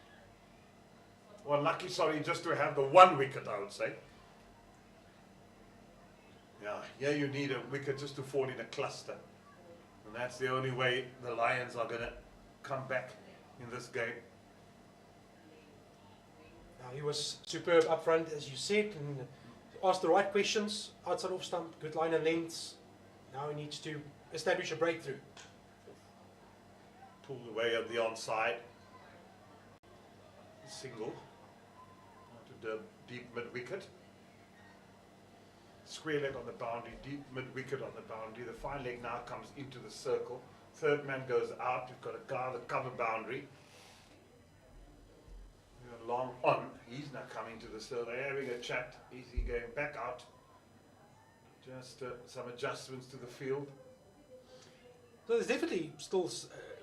Well, lucky, sorry, just to have the 1 wicket, I would say. Yeah, you need a wicket just to fall in a cluster. And that's the only way the Lions are going to come back in this game. He was superb up front, as you said, and asked the right questions, outside off stump, good line and lengths. Now he needs to establish a breakthrough. Pulled away on the onside. Single. To the deep mid-wicket. Square leg on the boundary, deep mid-wicket on the boundary. The fine leg now comes into the circle. Third man goes out. You've got a guy the cover boundary. Long on. He's now coming to the circle. They're having a chat. Is he going back out? Just some adjustments to the field. So there's definitely still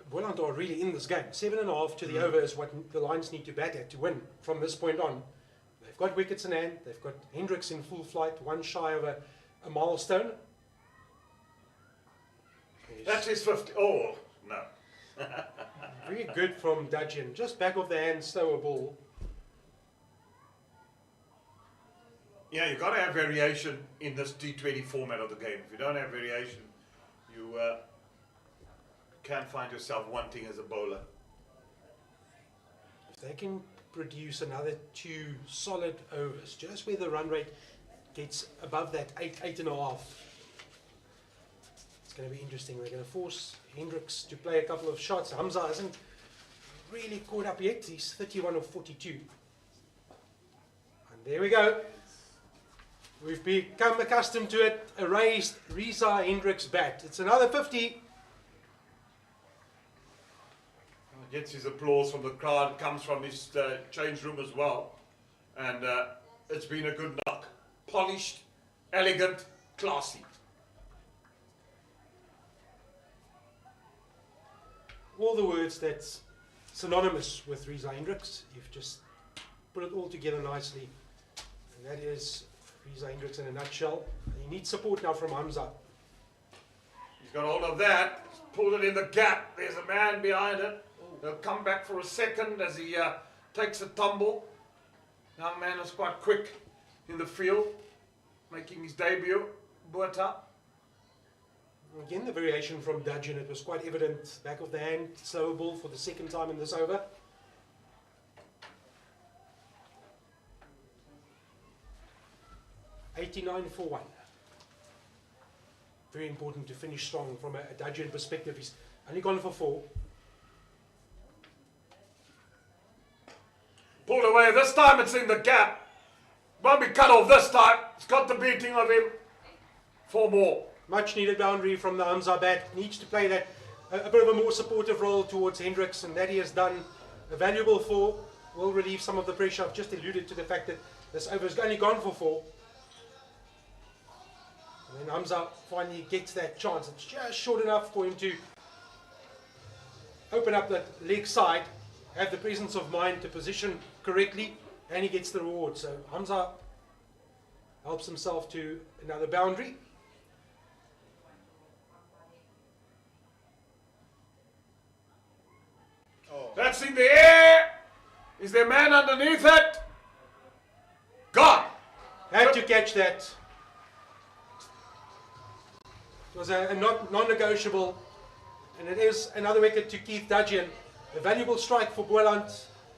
Boland are really in this game. 7.5 to the over is what the Lions need to bat at to win from this point on. They've got wickets in hand. They've got Hendricks in full flight, 1 shy of a milestone. That's his 50. Oh, no. Very good from Dudgeon. Just back of the hand, slower ball. Yeah, you've got to have variation in this T20 format of the game. If you don't have variation, you can find yourself wanting as a bowler. If they can produce another 2 solid overs, just where the run rate gets above that 8.5, it's going to be interesting. They're going to force Hendricks to play a couple of shots. Hamza hasn't really caught up yet. He's 31 of 42. And there we go. We've become accustomed to it. A raised Reza Hendricks bat. It's another 50. Gets his applause from the crowd, comes from his change room as well. And it's been a good knock. Polished, elegant, classy. All the words that's synonymous with Reza Hendricks. You've just put it all together nicely. And that is Reza Hendricks in a nutshell. He needs support now from Hamza. He's got hold of that, pulled it in the gap. There's a man behind it. He'll come back for a second as he takes a tumble. Young man is quite quick in the field, making his debut. Buata. Again, the variation from Dudgeon, it was quite evident. Back of the hand, slower ball for the second time in this over. 89 for 1. Very important to finish strong from a Dudgeon perspective. He's only gone for 4. Pulled away. This time it's in the gap. Won't be cut off this time. It's got the beating of him. 4 more. Much needed boundary from the Hamza bat. Needs to play that a bit of a more supportive role towards Hendricks, and that he has done. A valuable 4 will relieve some of the pressure. I've just alluded to the fact that this over has only gone for 4. And then Hamza finally gets that chance. It's just short enough for him to open up that leg side, have the presence of mind to position correctly, and he gets the reward. So Hamza helps himself to another boundary. That's in the air. Is there a man underneath it? Gone. Had to catch that. It was a non-negotiable, and it is another wicket to Keith Dudgeon. A valuable strike for Boland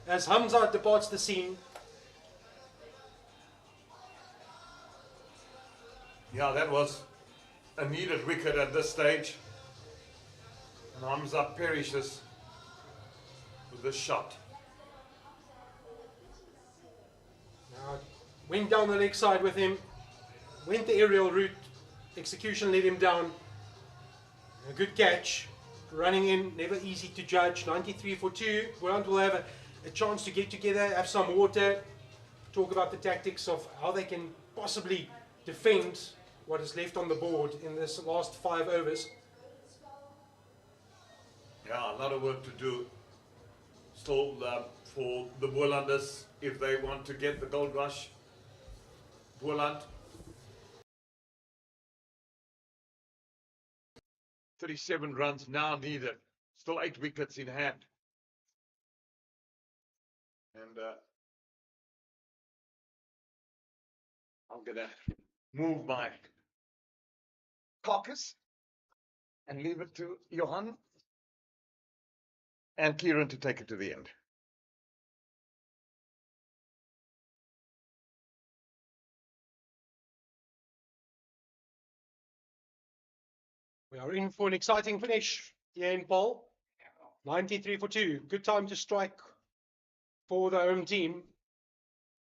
as Hamza departs the scene. Yeah, that was a needed wicket at this stage. And Hamza perishes with this shot. Now, went down the leg side with him, went the aerial route, execution let him down. A good catch, running in, never easy to judge. 93 for 2. Boland will have a chance to get together, have some water, talk about the tactics of how they can possibly defend what is left on the board in this last 5 overs. Yeah, a lot of work to do still for the Bolanders if they want to get the Goldrush. Boland. 37 runs now needed. Still 8 wickets in hand. And I'm going to move my caucus and leave it to Johan and Kieran to take it to the end. We are in for an exciting finish here in Paarl. 93 for 2. Good time to strike for the home team.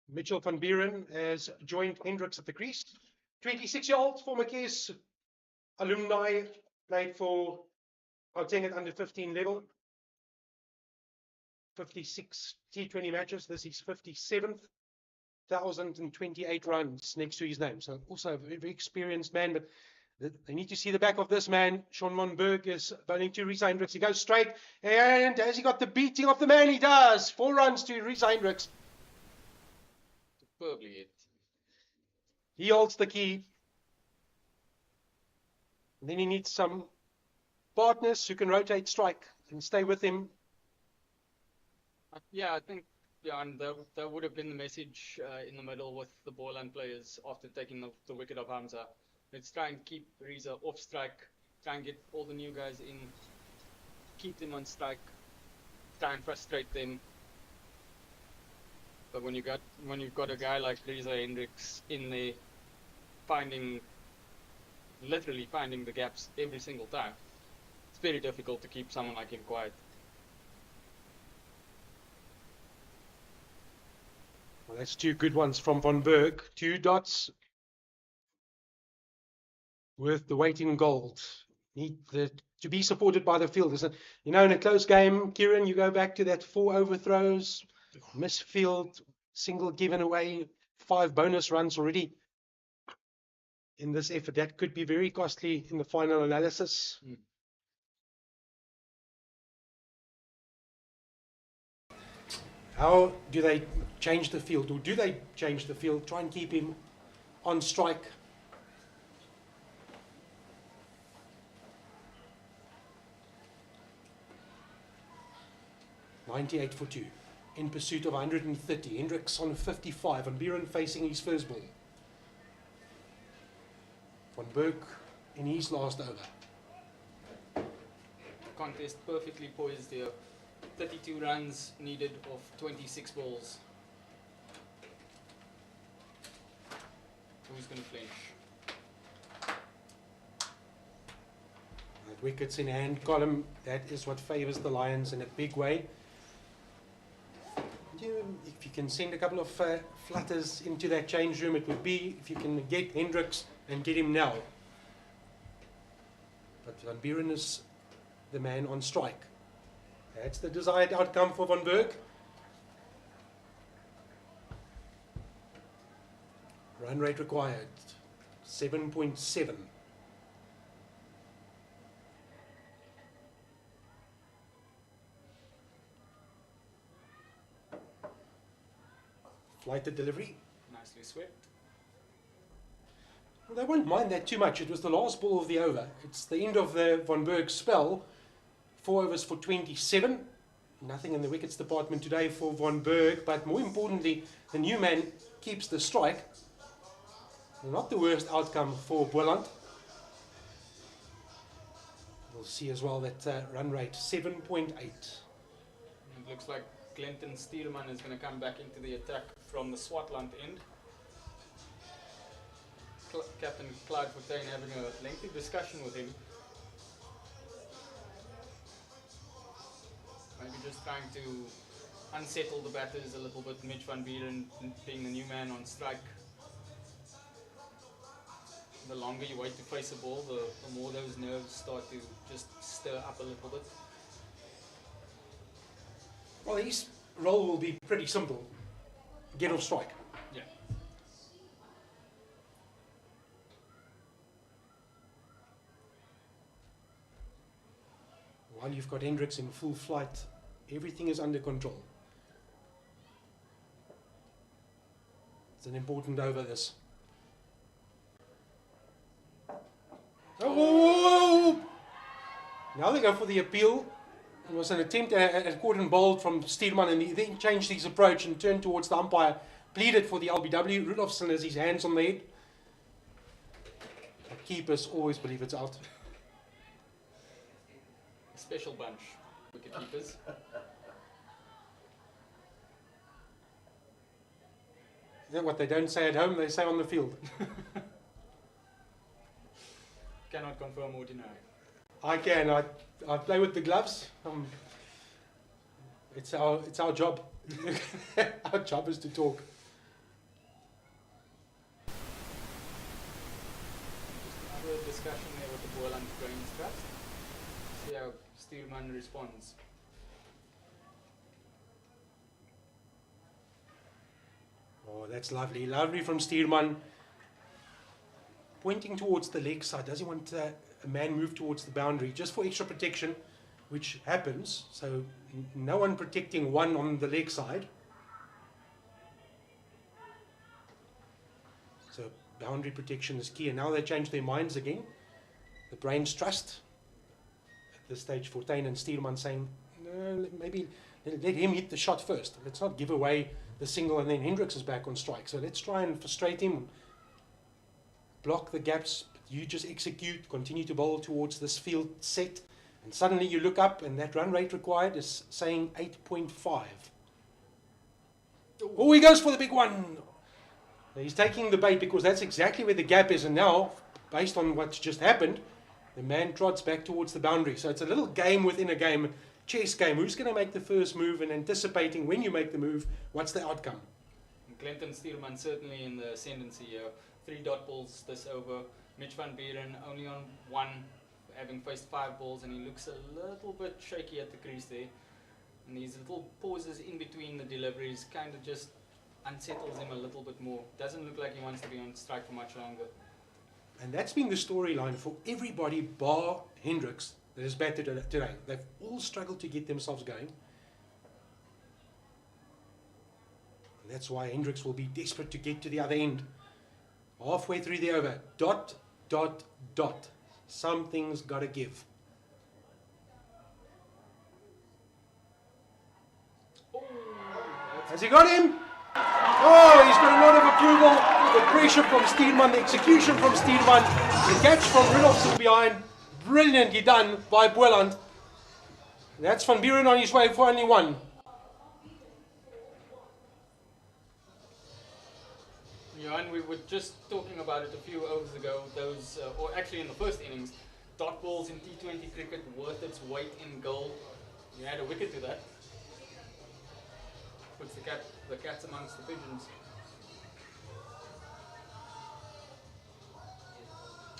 Mitchell van Buren has joined Hendricks at the crease. 26-year-old former KS alumni, played for Gauteng at under 15 level. 56 T20 matches. This is 57th. 1,028 runs next to his name. So also a very experienced man, but they need to see the back of this man. Sean van Berg is bowling to Rhys Hendricks. He goes straight. And has he got the beating of the man? He does. 4 runs to Rhys Hendricks. Superbly hit. He holds the key. And then he needs some partners who can rotate strike and stay with him. Yeah, I think and that would have been the message in the middle with the Boland players after taking the wicket of Hamza. Let's try and keep Reza off strike, try and get all the new guys in, keep them on strike, try and frustrate them. But when you've got a guy like Reza Hendricks in there, literally finding the gaps every single time, it's very difficult to keep someone like him quiet. Well, that's 2 good ones from Van Berg. 2 dots worth the weight in gold. Need to be supported by the fielders. And, in a close game, Kieran, you go back to that 4 overthrows, misfield, single given away, 5 bonus runs already in this effort. That could be very costly in the final analysis. How do they change the field, or do they change the field? Try and keep him on strike. .98 for 2. In pursuit of 130. Hendricks on 55. Van Buren facing his first ball. Van Berg in his last over. Contest perfectly poised here. 32 runs needed of 26 balls. Who's going to flinch. Right, wickets in hand, column. That is what favours the Lions in a big way. If you can send a couple of flutters into that change room, it would be if you can get Hendricks and get him now. But Van Buren is the man on strike. That's the desired outcome for Van Berg. Run rate required, 7.7. Flighted delivery. Nicely swept. Well, they won't mind that too much. It was the last ball of the over. It's the end of the Van Berg spell. 4 overs for 27. Nothing in the wickets department today for Van Berg, but more importantly, the new man keeps the strike. Not the worst outcome for Boland. We'll see as well that run rate, 7.8. It looks like Clinton Steelman is going to come back into the attack from the Swartland end. Captain Clyde Fortuin having a lengthy discussion with him. Maybe just trying to unsettle the batters a little bit. Mitch van Buren being the new man on strike. The longer you wait to face a ball, the more those nerves start to just stir up a little bit. Well, his role will be pretty simple. Get off strike. Yeah. While you've got Hendricks in full flight, everything is under control. It's an important over, this. Oh! Now they go for the appeal. It was an attempt at caught and bowled from Steelman, and he then changed his approach and turned towards the umpire, pleaded for the LBW. Rudolphson has his hands on the head. The keepers always believe it's out. Special bunch, wicket keepers. Is that what they don't say at home, they say on the field? Cannot confirm or deny. I can. I play with the gloves. It's our job. Our job is to talk. Just another discussion there with the Boland Brains Trust. See how Steelman responds. Oh, that's lovely. Lovely from Steelman. Pointing towards the leg side. Does he want a man move towards the boundary just for extra protection, which happens. So no one protecting one on the leg side. So boundary protection is key. And now they change their minds again. The Brains Trust. At this stage, Fortuin and Steelman saying, no, maybe let him hit the shot first. Let's not give away the single and then Hendricks is back on strike. So let's try and frustrate him. Block the gaps, you just execute, continue to bowl towards this field set, and suddenly you look up and that run rate required is saying 8.5. Oh, he goes for the big one. He's taking the bait because that's exactly where the gap is, and now, based on what's just happened, the man trots back towards the boundary. So it's a little game within a game, chess game. Who's going to make the first move, and anticipating when you make the move, what's the outcome? Clinton Steelman certainly in the ascendancy here. 3 dot balls this over. Mitch van Buren only on 1, having faced 5 balls, and he looks a little bit shaky at the crease there. And these little pauses in between the deliveries kind of just unsettles him a little bit more. Doesn't look like he wants to be on strike for much longer. And that's been the storyline for everybody bar Hendricks that has batted today. They've all struggled to get themselves going. And that's why Hendricks will be desperate to get to the other end. Halfway through the over. Dot, dot, dot. Something's got to give. Has he got him? Oh, he's got a lot of approval. The pressure from Steelman, the execution from Steelman, the catch from Rudolphson behind. Brilliantly done by Boland. That's Van Buren on his way for only 1. Yeah, Yeah, and we were just talking about it a few overs ago. Those, or actually in the first innings, dot balls in T20 cricket worth its weight in gold. You had a wicket to that. Puts the cats amongst the pigeons.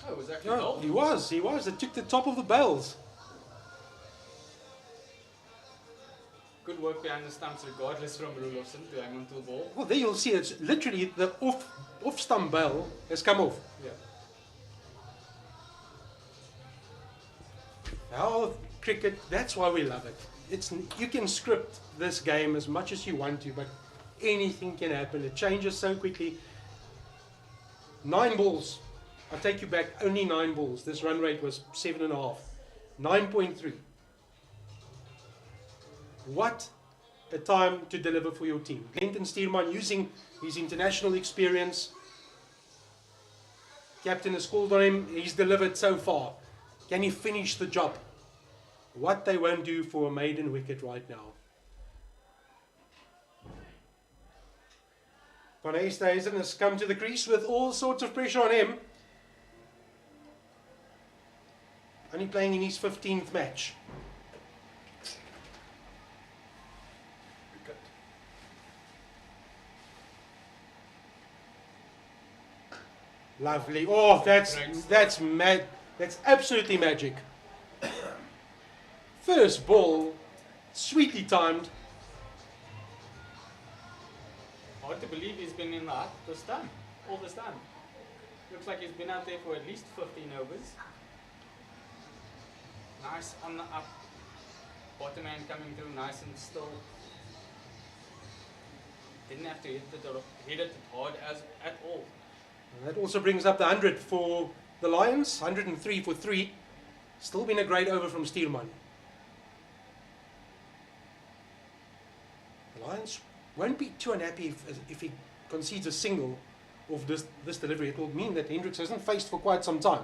Oh, it was actually No, gold. he was. It took the top of the bails. Good work behind the stumps, regardless from Rudolfsson to hang on to the ball. Well, there you'll see it's literally the off stump bail has come off. Yeah. Our cricket, that's why we love it. You can script this game as much as you want to, but anything can happen. It changes so quickly. 9 balls. I'll take you back, only 9 balls. This run rate was 7.5. 9.3. What a time to deliver for your team. Clinton Steerman using his international experience. Captain has called on him. He's delivered so far. Can he finish the job? What they won't do for a maiden wicket right now. Van Easthuizen has come to the crease with all sorts of pressure on him. Only playing in his 15th match. Lovely. Oh, that's mad. That's absolutely magic. First ball, sweetly timed. Hard to believe he's been in the hut this time, all this time. Looks like he's been out there for at least 15 overs. Nice on the up. Bottom end coming through nice and still. Didn't have to hit it hard at all. And that also brings up the 100 for the Lions. 103 for 3. Still been a great over from Steelman. The Lions won't be too unhappy if he concedes a single of this delivery. It will mean that Hendricks hasn't faced for quite some time.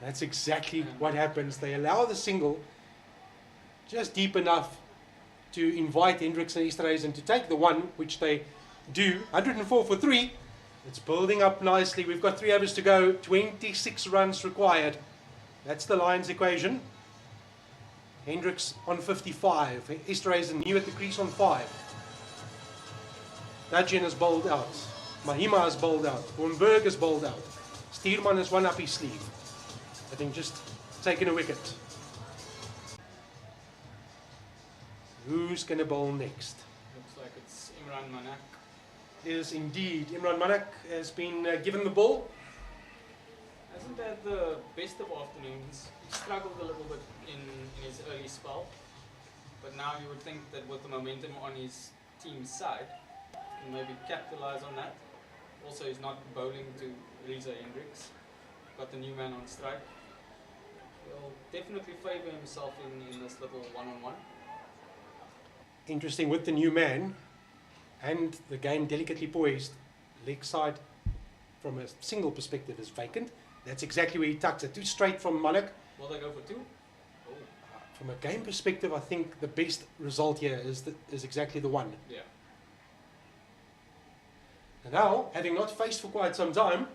That's exactly what happens. They allow the single just deep enough to invite Hendricks and Easthuizen to take the one, which they do. 104 for 3. It's building up nicely. We've got 3 overs to go. 26 runs required. That's the Lions equation. Hendricks on 55. Easthuizen new at the crease on 5. Dudgeon has bowled out. Mahima has bowled out. Boonberg has bowled out. Steerman has one up his sleeve. I think just taken a wicket. Who's going to bowl next? Looks like it's Imran Manak. Is indeed. Imran Manak has been given the ball. Hasn't had the best of afternoons. He struggled a little bit in his early spell. But now you would think that with the momentum on his team's side, he can maybe capitalize on that. Also, he's not bowling to Reza Hendricks. Got the new man on strike. He'll definitely favour himself in this little one-on-one. Interesting with the new man and the game delicately poised. Leg side from a single perspective is vacant. That's exactly where he tucks it. 2 straight from Manak. Will they go for 2? Oh. From a game perspective, I think the best result here is exactly the 1. Yeah. And now, having not faced for quite some time,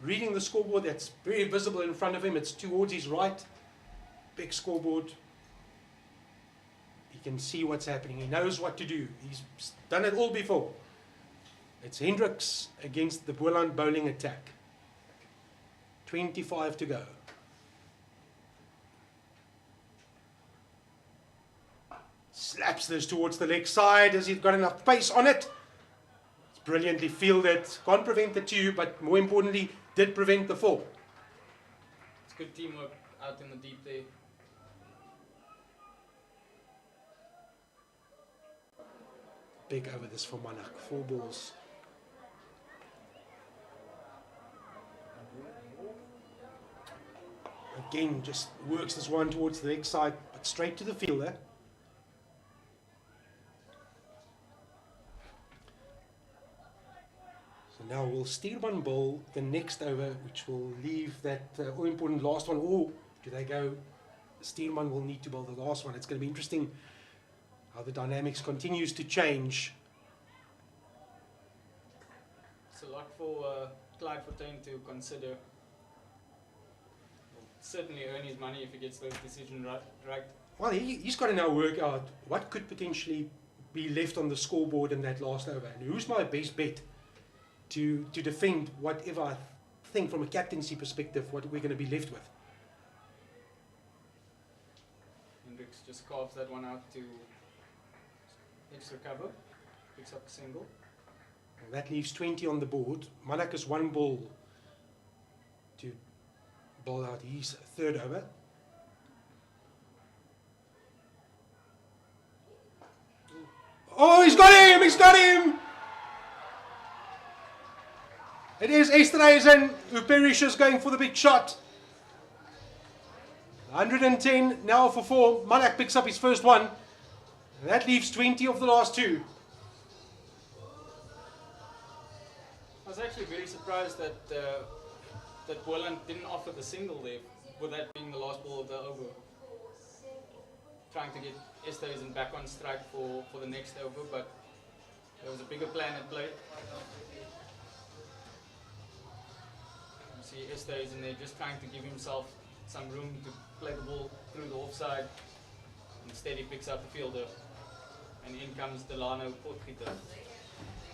reading the scoreboard that's very visible in front of him, it's towards his right, big scoreboard. He can see what's happening. He knows what to do. He's done it all before. It's Hendricks against the Boland bowling attack. 25 to go. Slaps this towards the leg side as he's got enough pace on it. It's brilliantly fielded. Can't prevent the 2, but more importantly, did prevent the 4. It's good teamwork out in the deep there. Big over this for Manak. 4 balls. Again, just works this one towards the leg side, but straight to the fielder. So now we'll Steerman bowl the next over, which will leave that all-important last one. Or do they go? Steerman will need to bowl the last one. It's going to be interesting how the dynamics continues to change. It's a lot for Clyde Fontaine to consider. He'll certainly earn his money if he gets those decisions right. Well, he's got to now work out what could potentially be left on the scoreboard in that last over, and who's my best bet to defend whatever I think from a captaincy perspective what we're going to be left with. Hendricks just carves that one out to extra cover, picks up a single. Well, that leaves 20 on the board. Malak is 1 ball to bowl out his third over. Oh, he's got him! He's got him! It is Esterhuizen who perishes going for the big shot. 110 now for 4. Malak picks up his first one. And that leaves 20 of the last 2. I was actually very surprised that that Boland didn't offer the single there, with that being the last ball of the over. Trying to get Esterhuizen back on strike for the next over, but there was a bigger plan at play. You see Esterhuizen there just trying to give himself some room to play the ball through the offside. Instead he picks up the fielder, and in comes Delano Potgieter.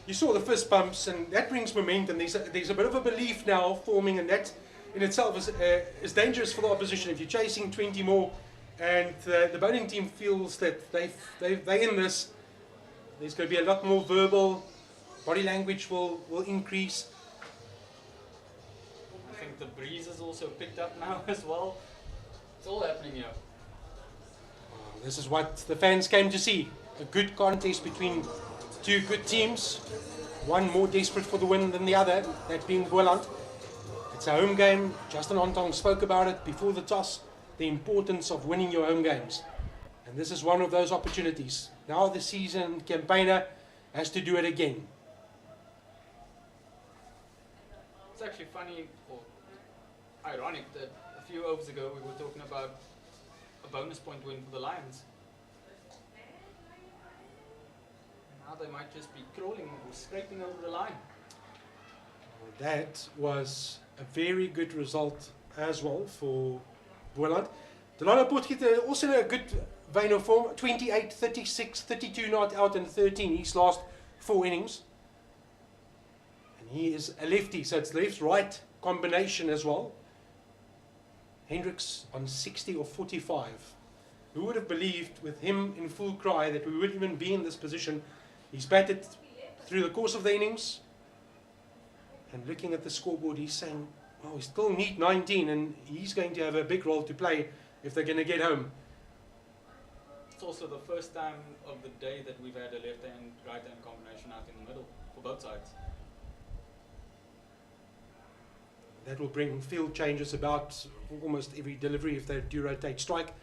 You saw the fist bumps, and that brings momentum. There's a bit of a belief now forming, and that in itself is dangerous for the opposition. If you're chasing 20 more, and the bowling team feels that they're in this, there's going to be a lot more verbal, body language will increase. I think the breeze has also picked up now as well. It's all happening here. This is what the fans came to see. A good contest between 2 good teams. One more desperate for the win than the other, that being Boland. It's a home game. Justin Ontong spoke about it before the toss, the importance of winning your home games. And this is one of those opportunities. Now the season campaigner has to do it again. It's actually funny, or ironic, that a few overs ago we were talking about a bonus point win for the Lions. Now they might just be crawling or scraping over the line. That was a very good result as well for Boland. Delano Potgieter also in a good vein of form. 28, 36, 32 not out and 13 his last 4 innings. And he is a lefty, so it's left-right combination as well. Hendricks on 60 or 45. Who would have believed with him in full cry that we would even be in this position? He's batted through the course of the innings, and looking at the scoreboard he's saying, well, we still need 19, and he's going to have a big role to play if they're going to get home. It's also the first time of the day that we've had a left-hand, right-hand combination out in the middle for both sides. That will bring field changes about almost every delivery if they do rotate strike.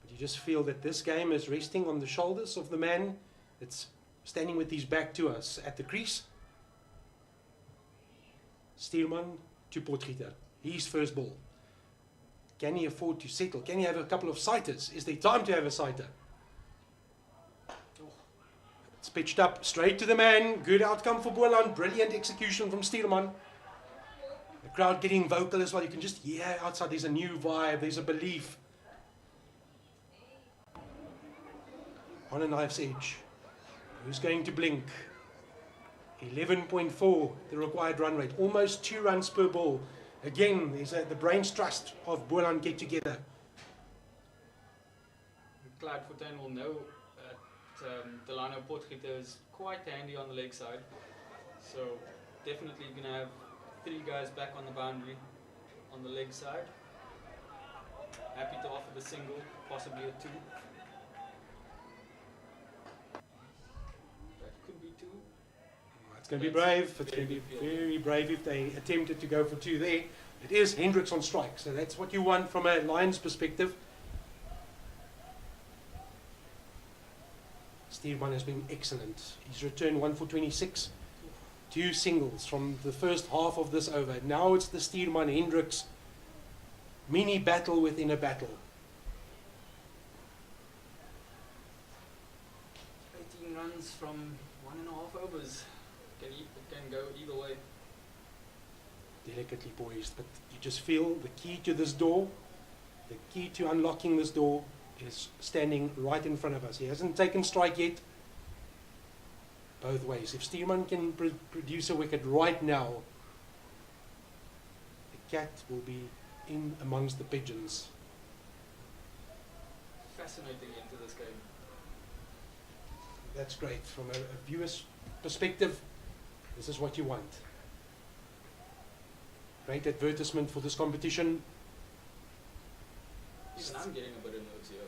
But you just feel that this game is resting on the shoulders of the man that's standing with his back to us at the crease. Steelman to Potgieter. His first ball. Can he afford to settle? Can he have a couple of sighters? Is there time to have a sighter? It's pitched up straight to the man. Good outcome for Boland. Brilliant execution from Steelman. The crowd getting vocal as well. You can just hear outside there's a new vibe. There's a belief. On a knife's edge. Who's going to blink? 11.4 the required run rate. Almost 2 runs per ball. Again, there's the brain's trust of Boland get together. Clyde Fontaine will know that Delano Potgieter is quite handy on the leg side. So definitely going to have 3 guys back on the boundary on the leg side. Happy to offer the single, possibly a 2. That could be 2. It's going to be brave. It's going to be very brave if they attempted to go for 2 there. It is Hendricks on strike, so that's what you want from a Lions perspective. Steelman has been excellent. He's returned 1 for 26. 2 singles from the first half of this over. Now it's the Steelman Hendricks mini battle within a battle. 18 runs from 1.5 overs. It can go either way. Delicately poised, but you just feel the key to this door, the key to unlocking this door is standing right in front of us. He hasn't taken strike yet. Both ways. If Stearman can produce a wicket right now, the cat will be in amongst the pigeons. Fascinating into this game. That's great. From a viewer's perspective, this is what you want. Great advertisement for this competition. Even I'm getting a bit of nerves here.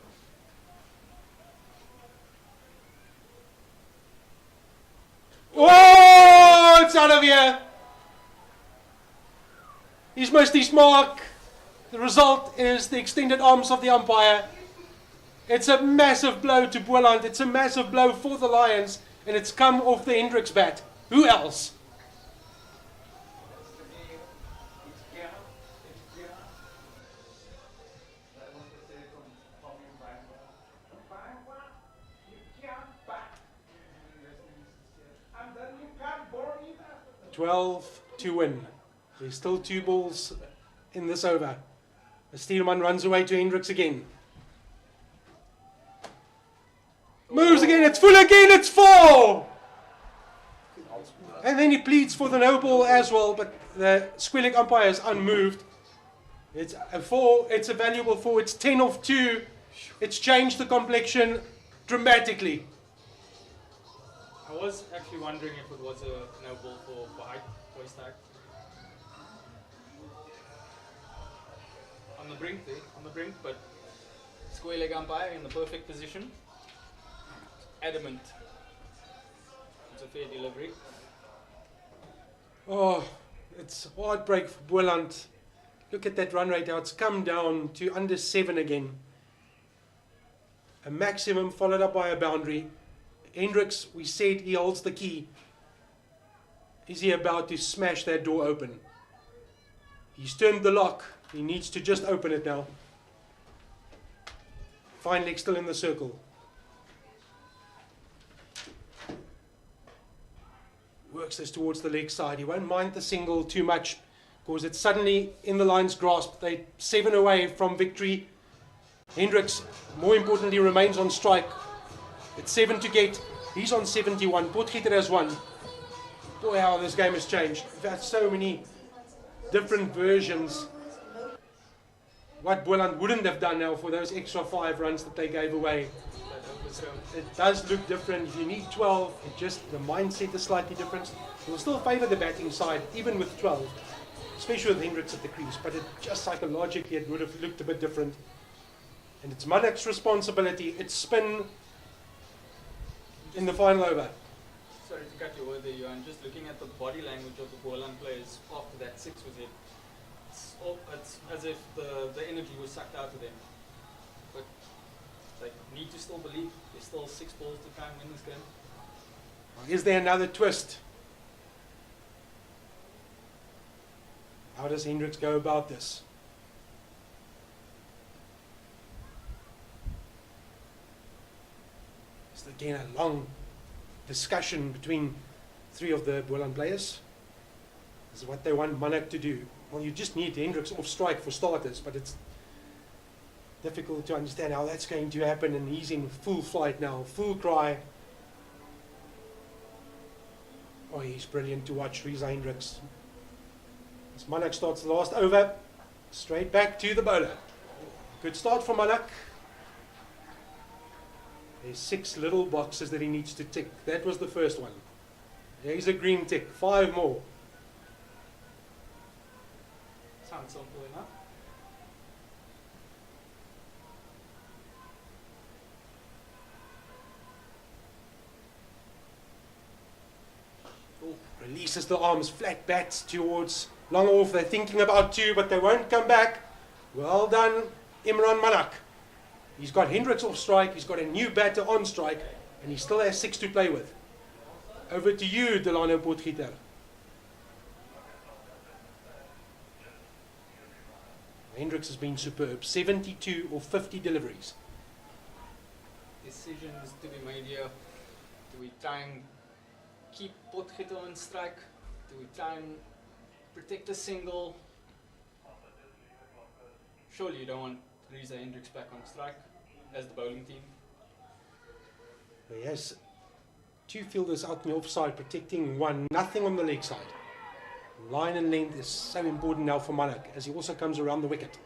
Oh, it's out of here. He's missed his mark. The result is the extended arms of the umpire. It's a massive blow to Boland. It's a massive blow for the Lions, and it's come off the Hendricks bat. Who else? To win. There's still 2 balls in this over. The Steelman runs away to Hendricks again. Moves again, it's full again, it's 4! And then he pleads for the no ball as well, but the square umpire is unmoved. It's a 4, it's a valuable 4, it's 10 off 2. It's changed the complexion dramatically. I was actually wondering if it was a no ball for height, waist height. On the brink, but square leg umpire in the perfect position. Adamant. It's a fair delivery. Oh, it's heartbreak for Boland. Look at that run rate now. It's come down to under 7 again. A maximum followed up by a boundary. Hendricks, we said he holds the key. Is he about to smash that door open? He's turned the lock. He needs to just open it now. Fine leg still in the circle. Works this towards the leg side. He won't mind the single too much because it's suddenly in the line's grasp. They're 7 away from victory. Hendricks, more importantly, remains on strike. It's 7 to get. He's on 71. Potgieter has 1. Boy, how this game has changed. We've had so many different versions. What Boland wouldn't have done now for those extra 5 runs that they gave away. It does look different. If you need 12, the mindset is slightly different. It will still favour the batting side, even with 12, especially with Hendricks at the crease. But it just psychologically, it would have looked a bit different. And it's Manak's responsibility. It's spin in the final over. Sorry to cut you over there, Johan. Just looking at the body language of the Boland players after that 6 was hit. It's as if the energy was sucked out of them. But they need to still believe there's still 6 balls to try and win this game. Is there another twist? How does Hendricks go about this? It's again a long discussion between 3 of the Boland players. This is what they want Manak to do. Well, you just need Hendricks off strike for starters, but it's difficult to understand how that's going to happen, and he's in full flight now, full cry. Oh, he's brilliant to watch, Reza Hendricks. As Manak starts the last over, straight back to the bowler. Good start for Manak. There's 6 little boxes that he needs to tick. That was the first one. There's a green tick, 5 more. Sounds simple enough. Releases the arms, flat bats towards long off. They're thinking about 2, but they won't come back. Well done, Imran Manak. He's got Hendricks off strike, he's got a new batter on strike, and he still has 6 to play with. Over to you, Delano Potgieter. Hendricks has been superb. 72 or 50 deliveries. Decisions to be made here. Do we try and keep Potgieter on strike? Do we try and protect the single? Surely you don't want Reza Hendricks back on strike as the bowling team. He has 2 fielders out in the offside protecting 1, nothing on the leg side. Line and length is so important now for Malak as he also comes around the wicket.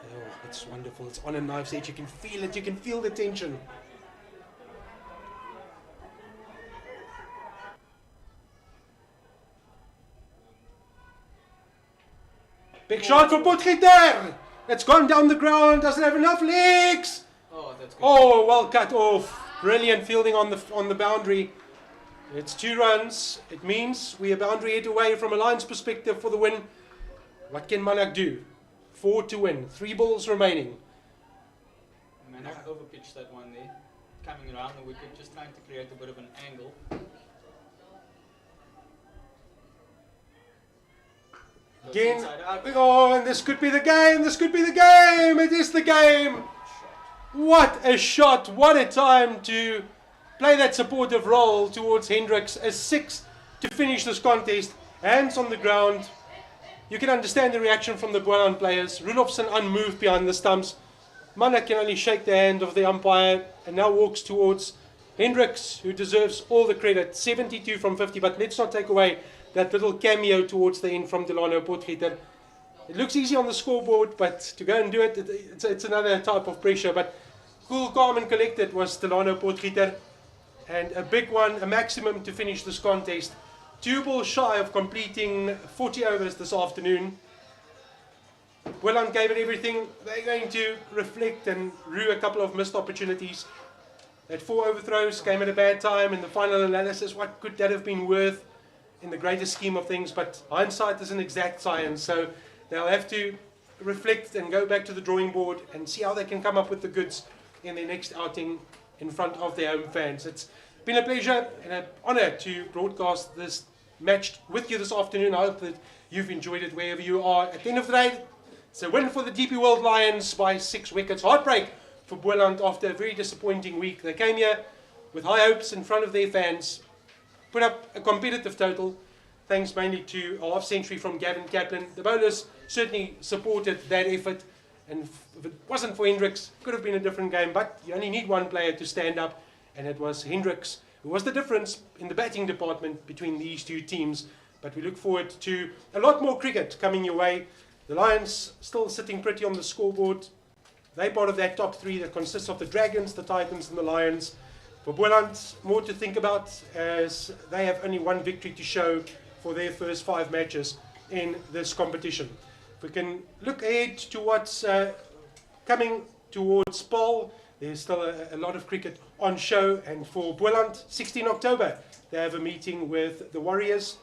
Oh, it's wonderful. It's on a knife's edge. You can feel it. You can feel the tension. Big shot for Potgieter. It's gone down the ground. Doesn't have enough legs. Oh, that's good. Oh, well cut off. Brilliant fielding on the boundary. It's 2 runs. It means we are boundary hit away from a Lions perspective for the win. What can Malak do? 4 to win. 3 balls remaining. Manak overpitched that one there. Coming around the wicket, just trying to create a bit of an angle. Again. Oh, and this could be the game. This could be the game. It is the game. What a shot. What a time to play that supportive role towards Hendricks. A 6 to finish this contest. Hands on the ground. You can understand the reaction from the Boland players. Rudolfsson unmoved behind the stumps. Manak can only shake the hand of the umpire and now walks towards Hendricks, who deserves all the credit. 72 from 50, but let's not take away that little cameo towards the end from Delano Potgieter. It looks easy on the scoreboard, but to go and do it, it's another type of pressure. But cool, calm and collected was Delano Potgieter. And a big one, a maximum to finish this contest. 2 balls shy of completing 40 overs this afternoon. Boland gave it everything. They're going to reflect and rue a couple of missed opportunities. That 4 overthrows came at a bad time in the final analysis. What could that have been worth in the greater scheme of things? But hindsight is an exact science, so they'll have to reflect and go back to the drawing board and see how they can come up with the goods in their next outing in front of their home fans. It's been a pleasure and an honour to broadcast this match with you this afternoon. I hope that you've enjoyed it wherever you are. At the end of the day, it's a win for the DP World Lions by 6 wickets. Heartbreak for Boland after a very disappointing week. They came here with high hopes in front of their fans, put up a competitive total, thanks mainly to a half-century from Gavin Kaplan. The bowlers certainly supported that effort, and if it wasn't for Hendricks, it could have been a different game, but you only need one player to stand up, and it was Hendricks who was the difference in the batting department between these 2 teams. But we look forward to a lot more cricket coming your way. The Lions still sitting pretty on the scoreboard. They're part of that top 3 that consists of the Dragons, the Titans and the Lions. For Boland, more to think about as they have only 1 victory to show for their first 5 matches in this competition. If we can look ahead to what's coming towards Paarl, there's still a lot of cricket on show. And for Boland, 16 October, they have a meeting with the Warriors.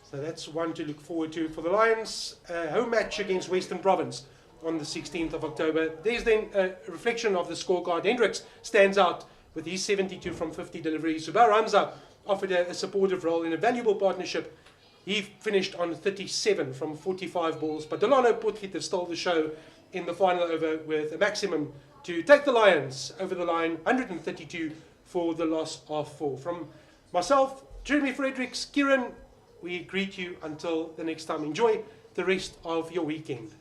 So that's one to look forward to. For the Lions, a home match against Western Province on the 16th of October. There's then a reflection of the scorecard. Hendricks stands out with his 72 from 50 deliveries. Zubair Hamza offered a supportive role in a valuable partnership. He finished on 37 from 45 balls. But Delano Potgieter stole the show in the final over with a maximum to take the Lions over the line, 132 for the loss of 4. From myself, Jeremy Fredericks, Kieran, we greet you until the next time. Enjoy the rest of your weekend.